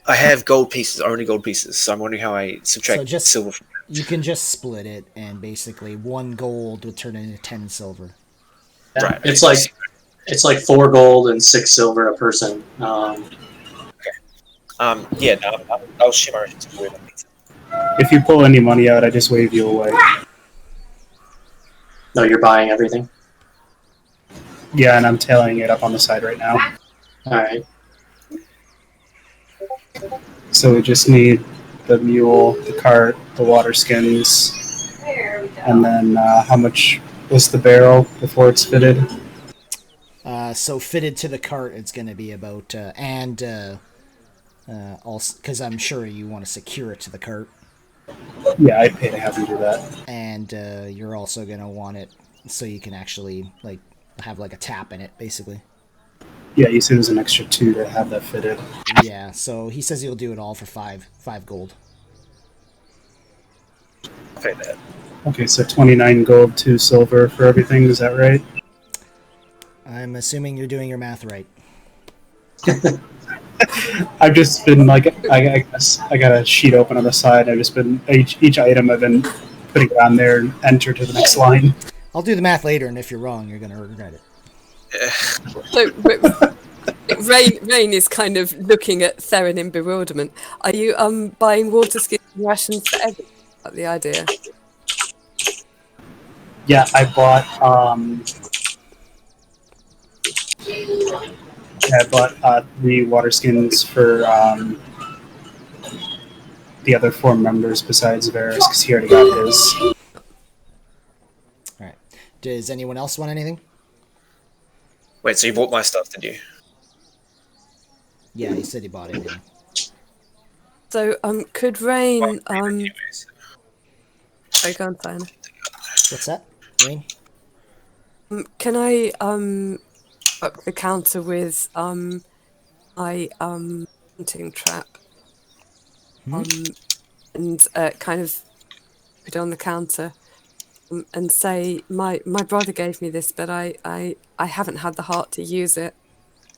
I have gold pieces, only gold pieces, so I'm wondering how I subtract So just- silver from You can just split it, and basically 1 gold would turn into 10 silver. Yeah. Right. It's like 4 gold and 6 silver a person. I'll share my rations with them. If you pull any money out, I just wave you away. No, you're buying everything. Yeah, and I'm tallying it up on the side right now. All right. So we just need the mule, the cart, the water skins, and then how much was the barrel before it's fitted? So fitted to the cart, it's going to be about, also, because I'm sure you want to secure it to the cart, Yeah, I'd pay to have you do that. and you're also going to want it so you can actually have a tap in it, basically. Yeah, you said there's an extra 2 to have that fitted. Yeah, so he says he'll do it all for 5 gold. I'll pay that. Okay, so 29 gold, 2 silver for everything. Is that right? I'm assuming you're doing your math right. I've just been I guess I got a sheet open on the side. I've just been each item I've been putting it on there and enter to the next line. I'll do the math later, and if you're wrong, you're going to regret it. So, Rain is kind of looking at Theron in bewilderment. Are you buying water skin rations for everyone? The idea. Yeah, I bought 3 water skins for the other 4 members besides Varys because he already got his. All right. Does anyone else want anything? Wait, so you bought my stuff, did you? Yeah, he said he bought it. Yeah. So, could Rain, oh, go on, Diana. What's that, Rain? Can I, up the counter with, my, hunting trap? And, kind of put it on the counter, and say, my brother gave me this, but I haven't had the heart to use it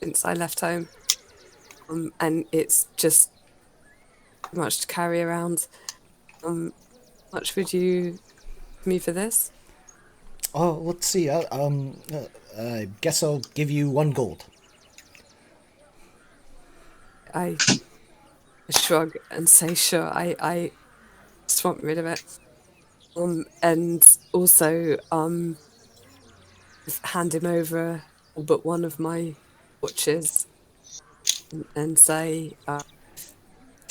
since I left home. And it's just too much to carry around. Much would you give me for this? Oh, let's see. I guess I'll give you 1 gold. I shrug and say, sure, I just want rid of it. And also, hand him over all but one of my watches and say, if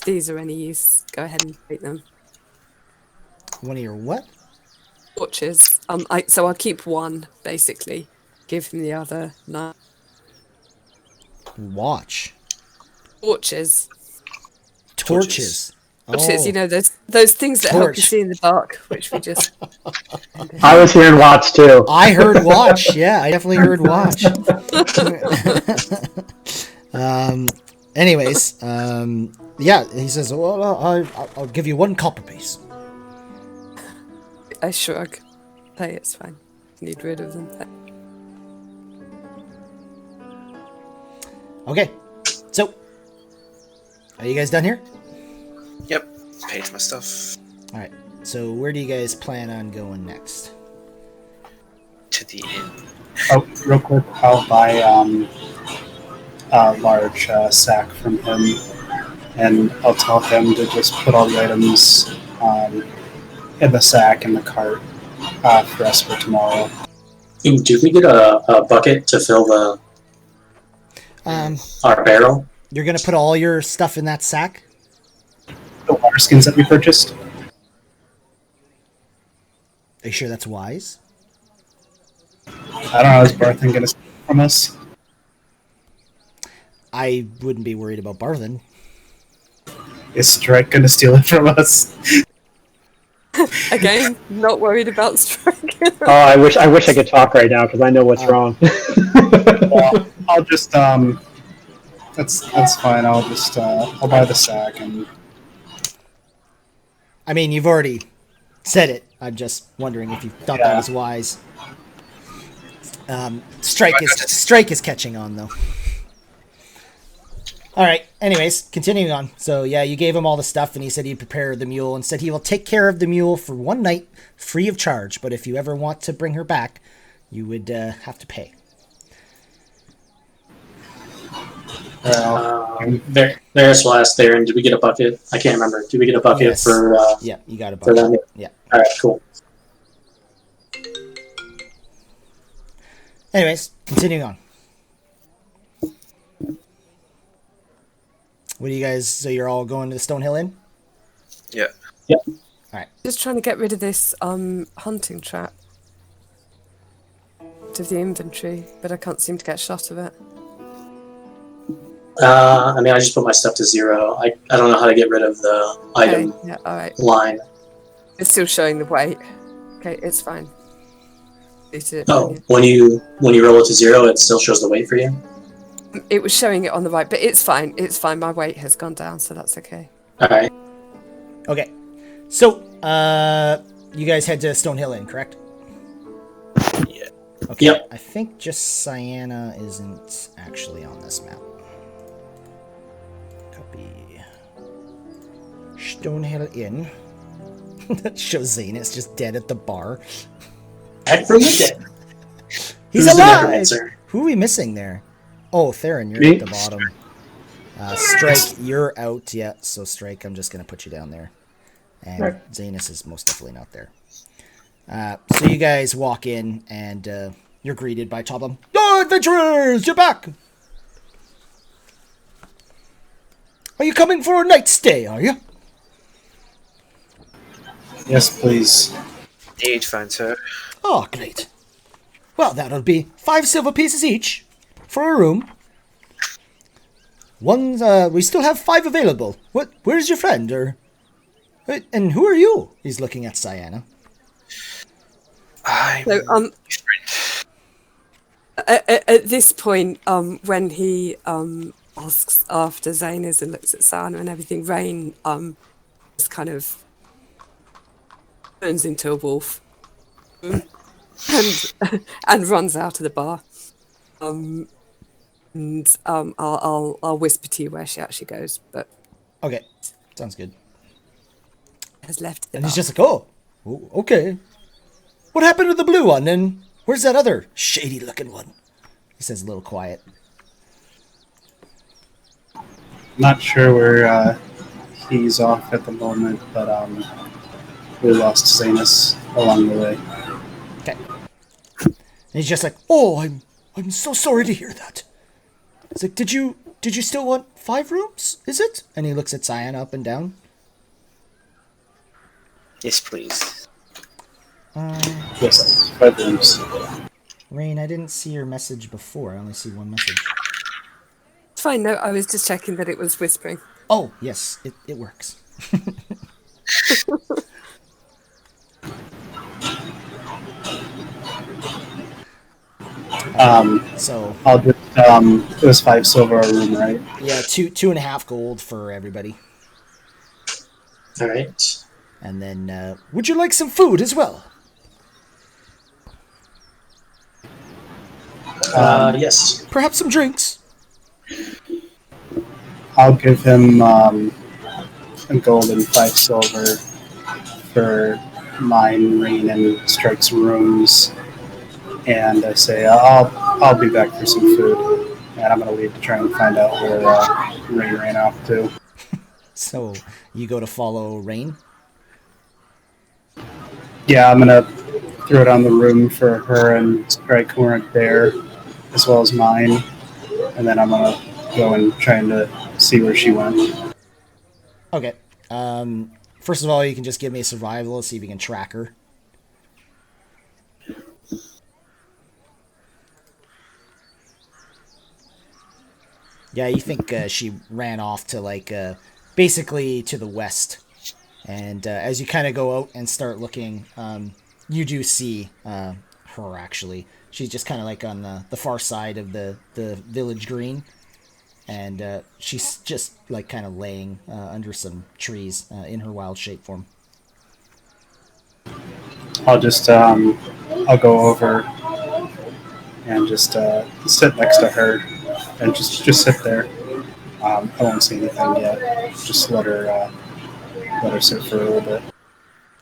these are any use, go ahead and take them. One of your what? Watches. So I'll keep one, basically. Give him the other 9. Watch. Torches. Torches. Torches, Oh. you know, those things that help you Torch. see in the dark, which we just... I was hearing watch too. I heard watch. Yeah, I definitely heard watch. Anyways, yeah, he says, well, I'll give you 1 copper piece. I shrug. Hey, it's fine. Need rid of them. Okay, so are you guys done here? Yep. Paid my stuff All right. So where do you guys plan on going next? to the inn. Oh, real quick, I'll buy a large sack from him, and I'll tell him to just put all the items in the sack in the cart for us for tomorrow. Do we get a bucket to fill our barrel? You're gonna put all your stuff in that sack? The water skins that we purchased. Are you sure that's wise? I don't know. Is Barthen gonna steal from us? I wouldn't be worried about Barthen. Is Strike gonna steal it from us? Again, not worried about Strike. Oh, I wish I could talk right now because I know what's wrong. Well, I'll just that's fine. I'll just I'll buy the sack and. I mean, you've already said it. I'm just wondering if you thought that was wise. Strike is catching on though. All right. Anyways, continuing on. So yeah, you gave him all the stuff, and he said he'd prepare the mule, and said he will take care of the mule for 1 night, free of charge. But if you ever want to bring her back, you would have to pay. Varys will ask there, and did we get a bucket? I can't remember. Did we get a bucket Yes. for? Yeah, you got a For them? bucket. Yeah. All right, cool. Anyways, continuing on. What do you guys? So you're all going to the Stonehill Inn? Yeah. Yep. All right. Just trying to get rid of this hunting trap to the inventory, but I can't seem to get a shot of it. I mean, I just put my stuff to 0. I don't know how to get rid of the item Okay, yeah, all right. line. It's still showing the weight. Okay, it's fine. Oh, when you roll it to 0, it still shows the weight for you. It was showing it on the right, but it's fine. It's fine. My weight has gone down, so that's okay. All right. Okay. So, you guys head to Stonehill Inn, correct? Yeah. Okay. Yep. I think just Sienna isn't actually on this map. Copy. Stonehill Inn. That shows Zanus just dead at the bar. Back from the dead. He's Who's the alive! necromancer? Who are we missing there? Oh, Theron, you're Me? at the bottom. Strike, you're out. Yeah, so Strike, I'm just going to put you down there. And Right. Zanus is most definitely not there. So you guys walk in, and you're greeted by Toblum. Oh, adventurers, you're back! Are you coming for a night stay, are you? Yes, please. 8 fine, sir. Oh, great. Well, that'll be 5 silver pieces each for a room. We still have 5 available. Where's your friend? And who are you? He's looking at Cyanna. So, at this point, when he asks after Zainers and looks at Sana and everything, Rain just kind of turns into a wolf and runs out of the bar. I'll whisper to you where she actually goes, but Okay, sounds good. has left the And bar. he's just like, oh, okay. What happened to the blue one? And where's that other shady-looking one? He says a little quiet. Not sure where he's off at the moment, but we lost Zanus along the way. Okay. And he's just like, oh, I'm so sorry to hear that. He's like, did you still want 5 rooms? Is it? And he looks at Cyan up and down. Yes, please. Yes, 5 rooms. Rain, I didn't see your message before. I only see one message. It's fine, no, I was just checking that it was whispering. Oh, yes, it works. So I'll just it was 5 silver a room, right? yeah, 2.5 gold for everybody. All right. And then, would you like some food as well? Yes. Perhaps some drinks? I'll give him a gold and 5 silver for mine, Rain, and Strike's rooms. And I say I'll be back for some food, and I'm gonna leave to try and find out where Rain ran off to. So you go to follow Rain? Yeah, I'm gonna throw down the room for her and Strike who aren't there, as well as mine, and then I'm gonna go and try to see where she went. Okay. First of all, you can just give me a survival, see if you can track her. Yeah, you think she ran off to, like, basically to the west. And as you kind of go out and start looking, you do see her, actually. She's just kind of, like, on the far side of the village green. And she's just, like, kind of laying under some trees in her wild shape form. I'll just I'll go over and just sit next to her and just sit there. I won't say anything yet. Just let her sit for a little bit.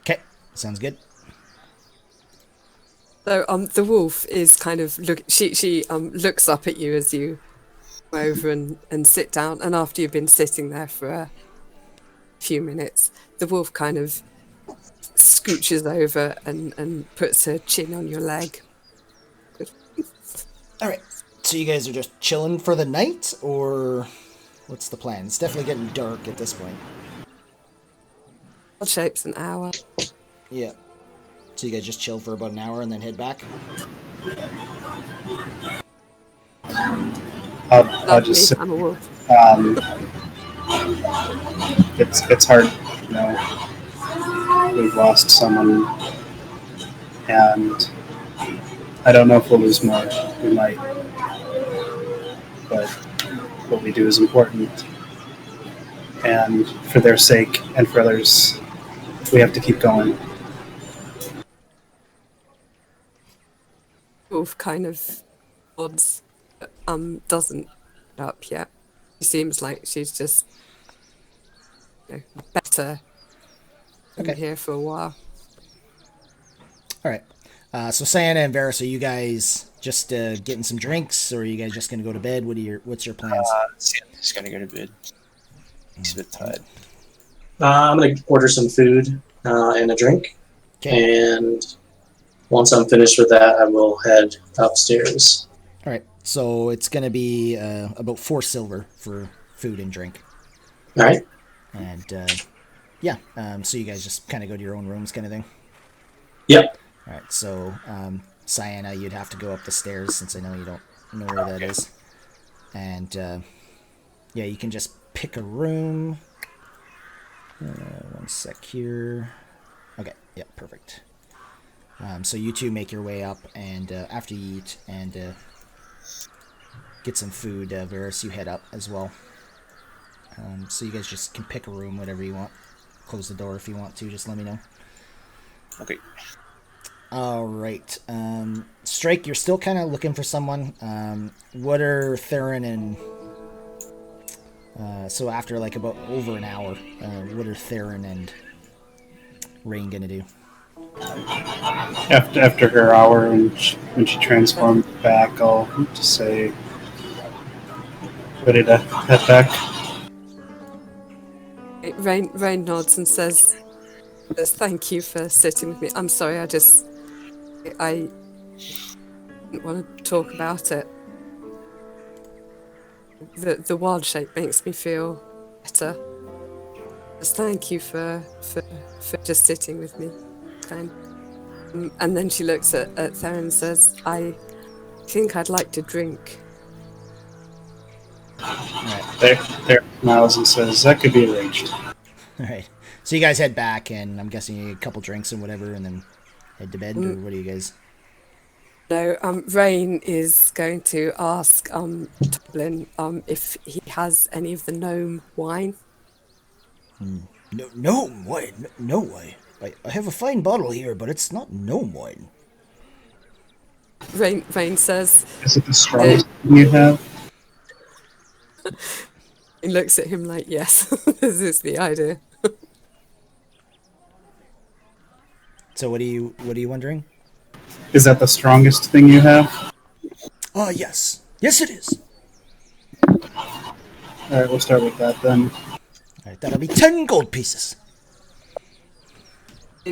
Okay, sounds good. So the wolf is kind of she looks up at you as you go over and sit down, and after you've been sitting there for a few minutes, the wolf kind of scooches over and puts her chin on your leg. All right. So you guys are just chilling for the night, or what's the plan? It's definitely getting dark at this point. Odd shapes an hour. Yeah. So you guys just chill for about an hour and then head back? I'll just sit. I'm a wolf. It's hard, you know. We've lost someone, and I don't know if we'll lose more. We might, but what we do is important, and for their sake and for others, we have to keep going. Wolf kind of nods, doesn't get up yet. She seems like she's just better. Been Okay. here for a while. All right. So Sienna and Varys, are you guys just getting some drinks, or are you guys just gonna go to bed? What's your plans? Sam's gonna go to bed. He's a bit tired. I'm gonna order some food and a drink, Okay. and once I'm finished with that, I will head upstairs. All right. So it's gonna be about 4 silver for food and drink, All right. and yeah. So you guys just kind of go to your own rooms, kind of thing. Yep. All right. So Sienna, you'd have to go up the stairs since I know you don't know where that is, and yeah, you can just pick a room. One sec here. Okay, yeah, perfect. So you two make your way up, and after you eat and get some food, Varys, you head up as well. So you guys just can pick a room, whatever you want. Close the door if you want to, just let me know. Okay. Alright. Strike, you're still kind of looking for someone. What are Theron and... so after like about over an hour, what are Theron and Rain gonna do? After her hour, when she transforms back, I'll just say, ready to head back. Rain nods and says, "Thank you for sitting with me. I'm sorry, I didn't want to talk about it. The wild shape makes me feel better. Just thank you for just sitting with me." And then she looks at Theron and says, "I think I'd like to drink." There smiles and says, that could be arranged. Alright. So you guys head back, and I'm guessing you get a couple drinks and whatever, and then head to bed, or what do you guys... No, Rain is going to ask Toblin if he has any of the gnome wine. No, gnome wine? No way. I have a fine bottle here, but it's not gnome wine. Rain says... Is it the strongest thing you have? He looks at him like, yes, this is the idea. So what are you wondering? Is that the strongest thing you have? Yes. Yes, it is. Alright, we'll start with that then. Alright, that'll be 10 gold pieces.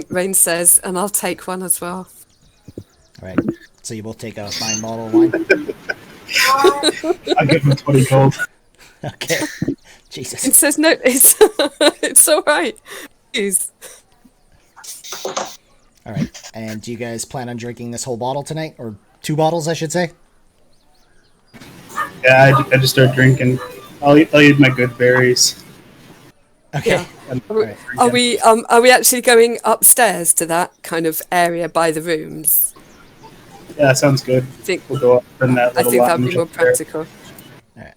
Rain says, and I'll take one as well. Alright, so you both take a fine bottle of wine? I'll give him 20 gold. Okay. Jesus. It says, no, it's all right. Please. Alright, and do you guys plan on drinking this whole bottle tonight? Or 2 bottles, I should say? Yeah, I just start drinking. I'll eat my good berries. Okay. Yeah. Alright. Are we actually going upstairs to that kind of area by the rooms? Yeah, sounds good. We'll go up in that I little think that'd lounge be more up there. practical. Alright.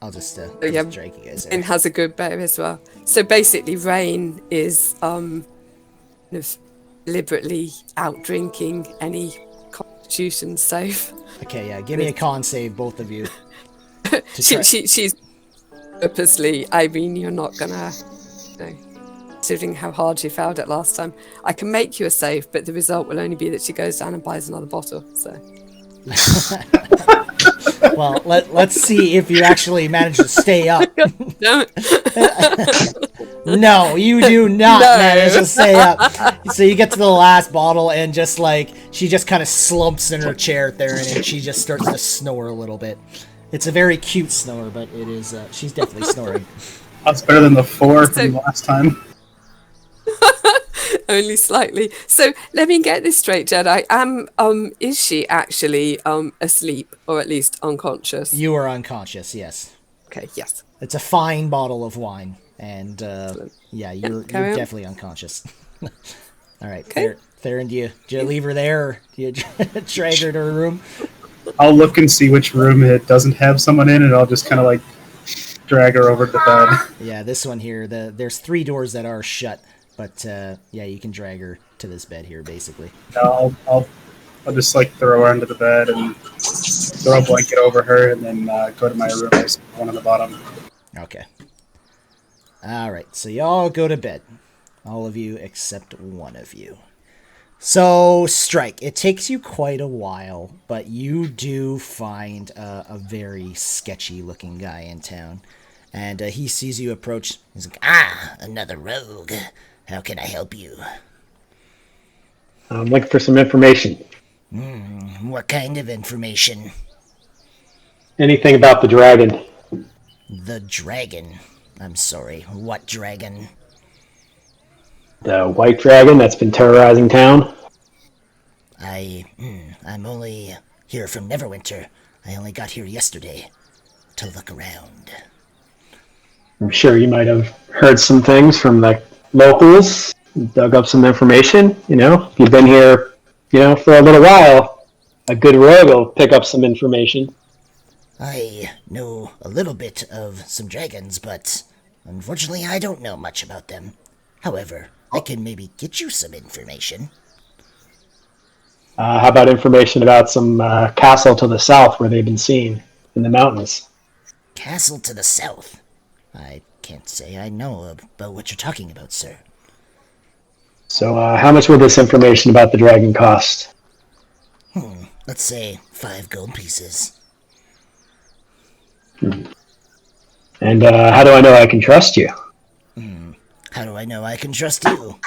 I'll just Yeah. drag you guys Rain in. has a good bear as well. So basically, Rain is kind of deliberately out drinking any constitution save. Okay, yeah, give me a con save, both of you. To try- She's purposely. I mean, you're not gonna. Considering how hard she found it last time, I can make you a save, but the result will only be that she goes down and buys another bottle. So. Well, let's see if you actually manage to stay up. No, you do not manage to stay up. So you get to the last bottle, and just like she just kind of slumps in her chair there, and she just starts to snore a little bit. It's a very cute snore, but it is she's definitely snoring. That's better than the 4 from last time. Only slightly. So let me get this straight, Jedi. Is she actually asleep, or at least unconscious? You are unconscious, yes. Okay, yes. It's a fine bottle of wine, and yeah, you're carry on. definitely unconscious. All right, Okay. Theron, do you leave her there, or do you drag her to her room? I'll look and see which room it doesn't have someone in, and I'll just kind of like drag her over to the bed. Yeah, this one here. There's 3 doors that are shut, but yeah, you can drag her to this bed here, basically. I'll just like throw her under the bed and throw a blanket over her, and then go to my room. I sleep one on the bottom. Okay. All right, so y'all go to bed. All of you except one of you. So, Strike, it takes you quite a while, but you do find a very sketchy-looking guy in town. And he sees you approach. He's like, another rogue. How can I help you? I'm looking for some information. What kind of information? Anything about the dragon? The dragon. I'm sorry, what dragon? The white dragon that's been terrorizing town? I'm only here from Neverwinter. I only got here yesterday to look around. I'm sure you might have heard some things from the locals, dug up some information. If you've been here, for a little while, a good rogue will pick up some information. I know a little bit of some dragons, but unfortunately I don't know much about them. However, I can maybe get you some information. How about information about some castle to the south where they've been seen in the mountains? Castle to the south? I can't say I know about what you're talking about, sir. So how much would this information about the dragon cost? Let's say 5 gold pieces. And how do I know I can trust you? How do I know I can trust you?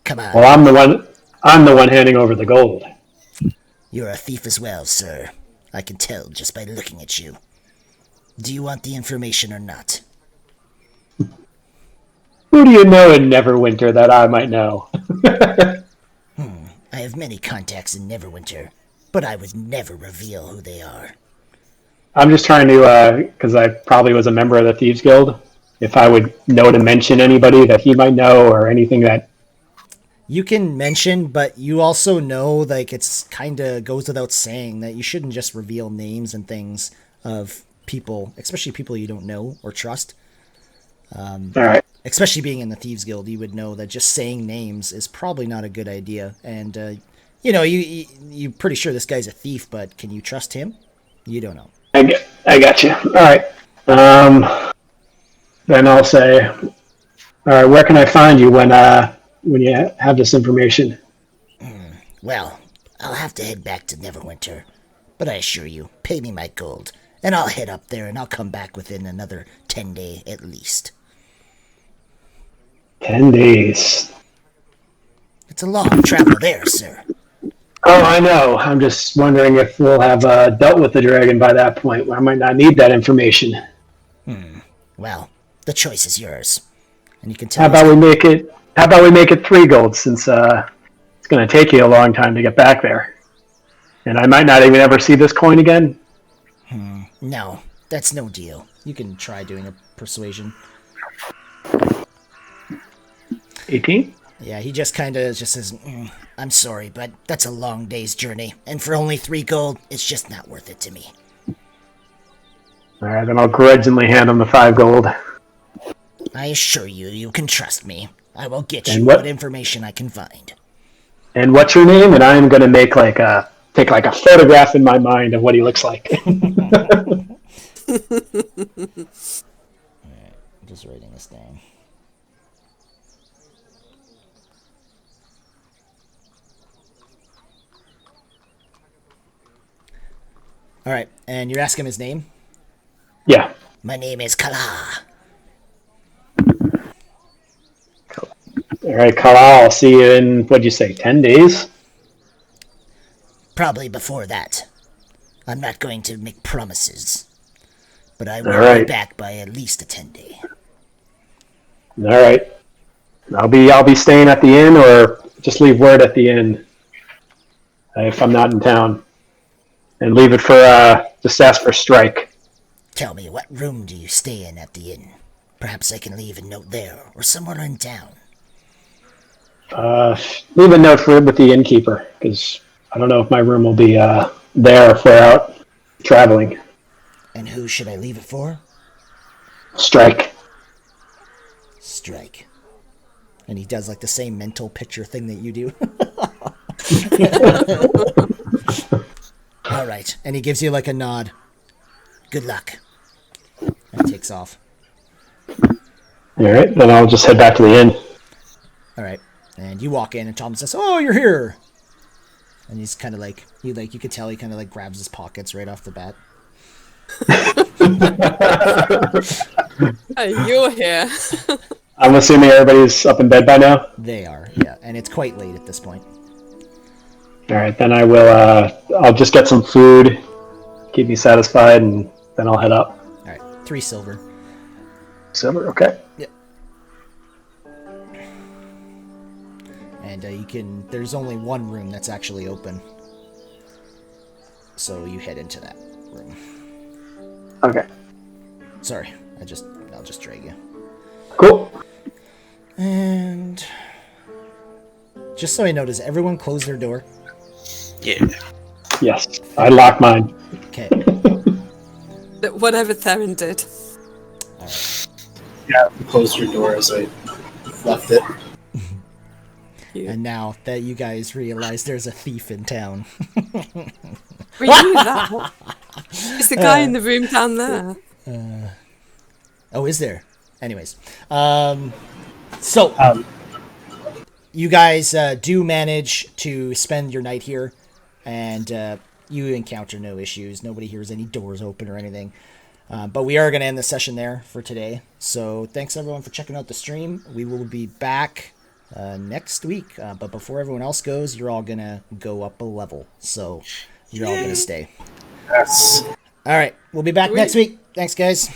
Come on. Well, I'm the one handing over the gold. You're a thief as well, sir. I can tell just by looking at you. Do you want the information or not? Who do you know in Neverwinter that I might know? I have many contacts in Neverwinter, but I would never reveal who they are. I'm just trying to, because I probably was a member of the Thieves Guild, if I would know to mention anybody that he might know or anything that... You can mention, but you also know, like, it's kind of goes without saying that you shouldn't just reveal names and things of people, especially people you don't know or trust. All right. Especially being in the Thieves Guild, you would know that just saying names is probably not a good idea. And, you're pretty sure this guy's a thief, but can you trust him? You don't know. I got you. All right. Then I'll say, all right, where can I find you when you have this information? Well, I'll have to head back to Neverwinter, but I assure you, pay me my gold, and I'll head up there and I'll come back within another 10 days at least. 10 days. It's a long travel there, sir. Oh, I know. I'm just wondering if we'll have dealt with the dragon by that point. I might not need that information. Well, the choice is yours. And you can tell How about we make it 3 gold, since it's going to take you a long time to get back there. And I might not even ever see this coin again. No, that's no deal. You can try doing a persuasion. 18? Yeah, he just kind of just says, I'm sorry, but that's a long day's journey. And for only 3 gold, it's just not worth it to me. All right, then I'll grudgingly hand him the 5 gold. I assure you, you can trust me. I will get And you what- what information I can find. And what's your name? And I'm going to make take a photograph in my mind of what he looks like. Alright, just writing this down. Alright, and you're asking him his name? Yeah. My name is Kala. All right, Kala, I'll see you in, what'd you say, 10 days? Probably before that. I'm not going to make promises, but I will All right. be back by at least a 10-day. All right. I'll be staying at the inn, or just leave word at the inn if I'm not in town. And leave it for, just ask for Strike. Tell me, what room do you stay in at the inn? Perhaps I can leave a note there, or somewhere in town. Leave a note with the innkeeper, because I don't know if my room will be there if we're out traveling. And who should I leave it for? Strike. Strike. And he does like the same mental picture thing that you do. All right, and he gives you like a nod. Good luck. And takes off. All right, then I'll just head back to the inn. All right, and you walk in, and Tom says, "Oh, you're here." And he's kind of like you could tell he kind of like grabs his pockets right off the bat. You're here. I'm assuming everybody's up in bed by now. They are, yeah, and it's quite late at this point. All right, then I will. I'll just get some food, keep me satisfied, and then I'll head up. All right, 3 silver. Silver, okay. Yep. And you can. There's only one room that's actually open, so you head into that room. Okay. Sorry, I just I'll just drag you. Cool. And just so I know, does everyone close their door? Yeah. Yes, I lock mine. Okay. Whatever Theron did. Yeah, closed your door as I left it. And now that you guys realize there's a thief in town. We knew that. It's the guy in the room down there. Oh, is there? Anyways. So, you guys do manage to spend your night here, and you encounter no issues. Nobody hears any doors open or anything. But we are going to end the session there for today. So thanks everyone for checking out the stream. We will be back next week. But before everyone else goes, you're all going to go up a level. So you're all going to stay. Yes. All right. We'll be back next week. Thanks, guys.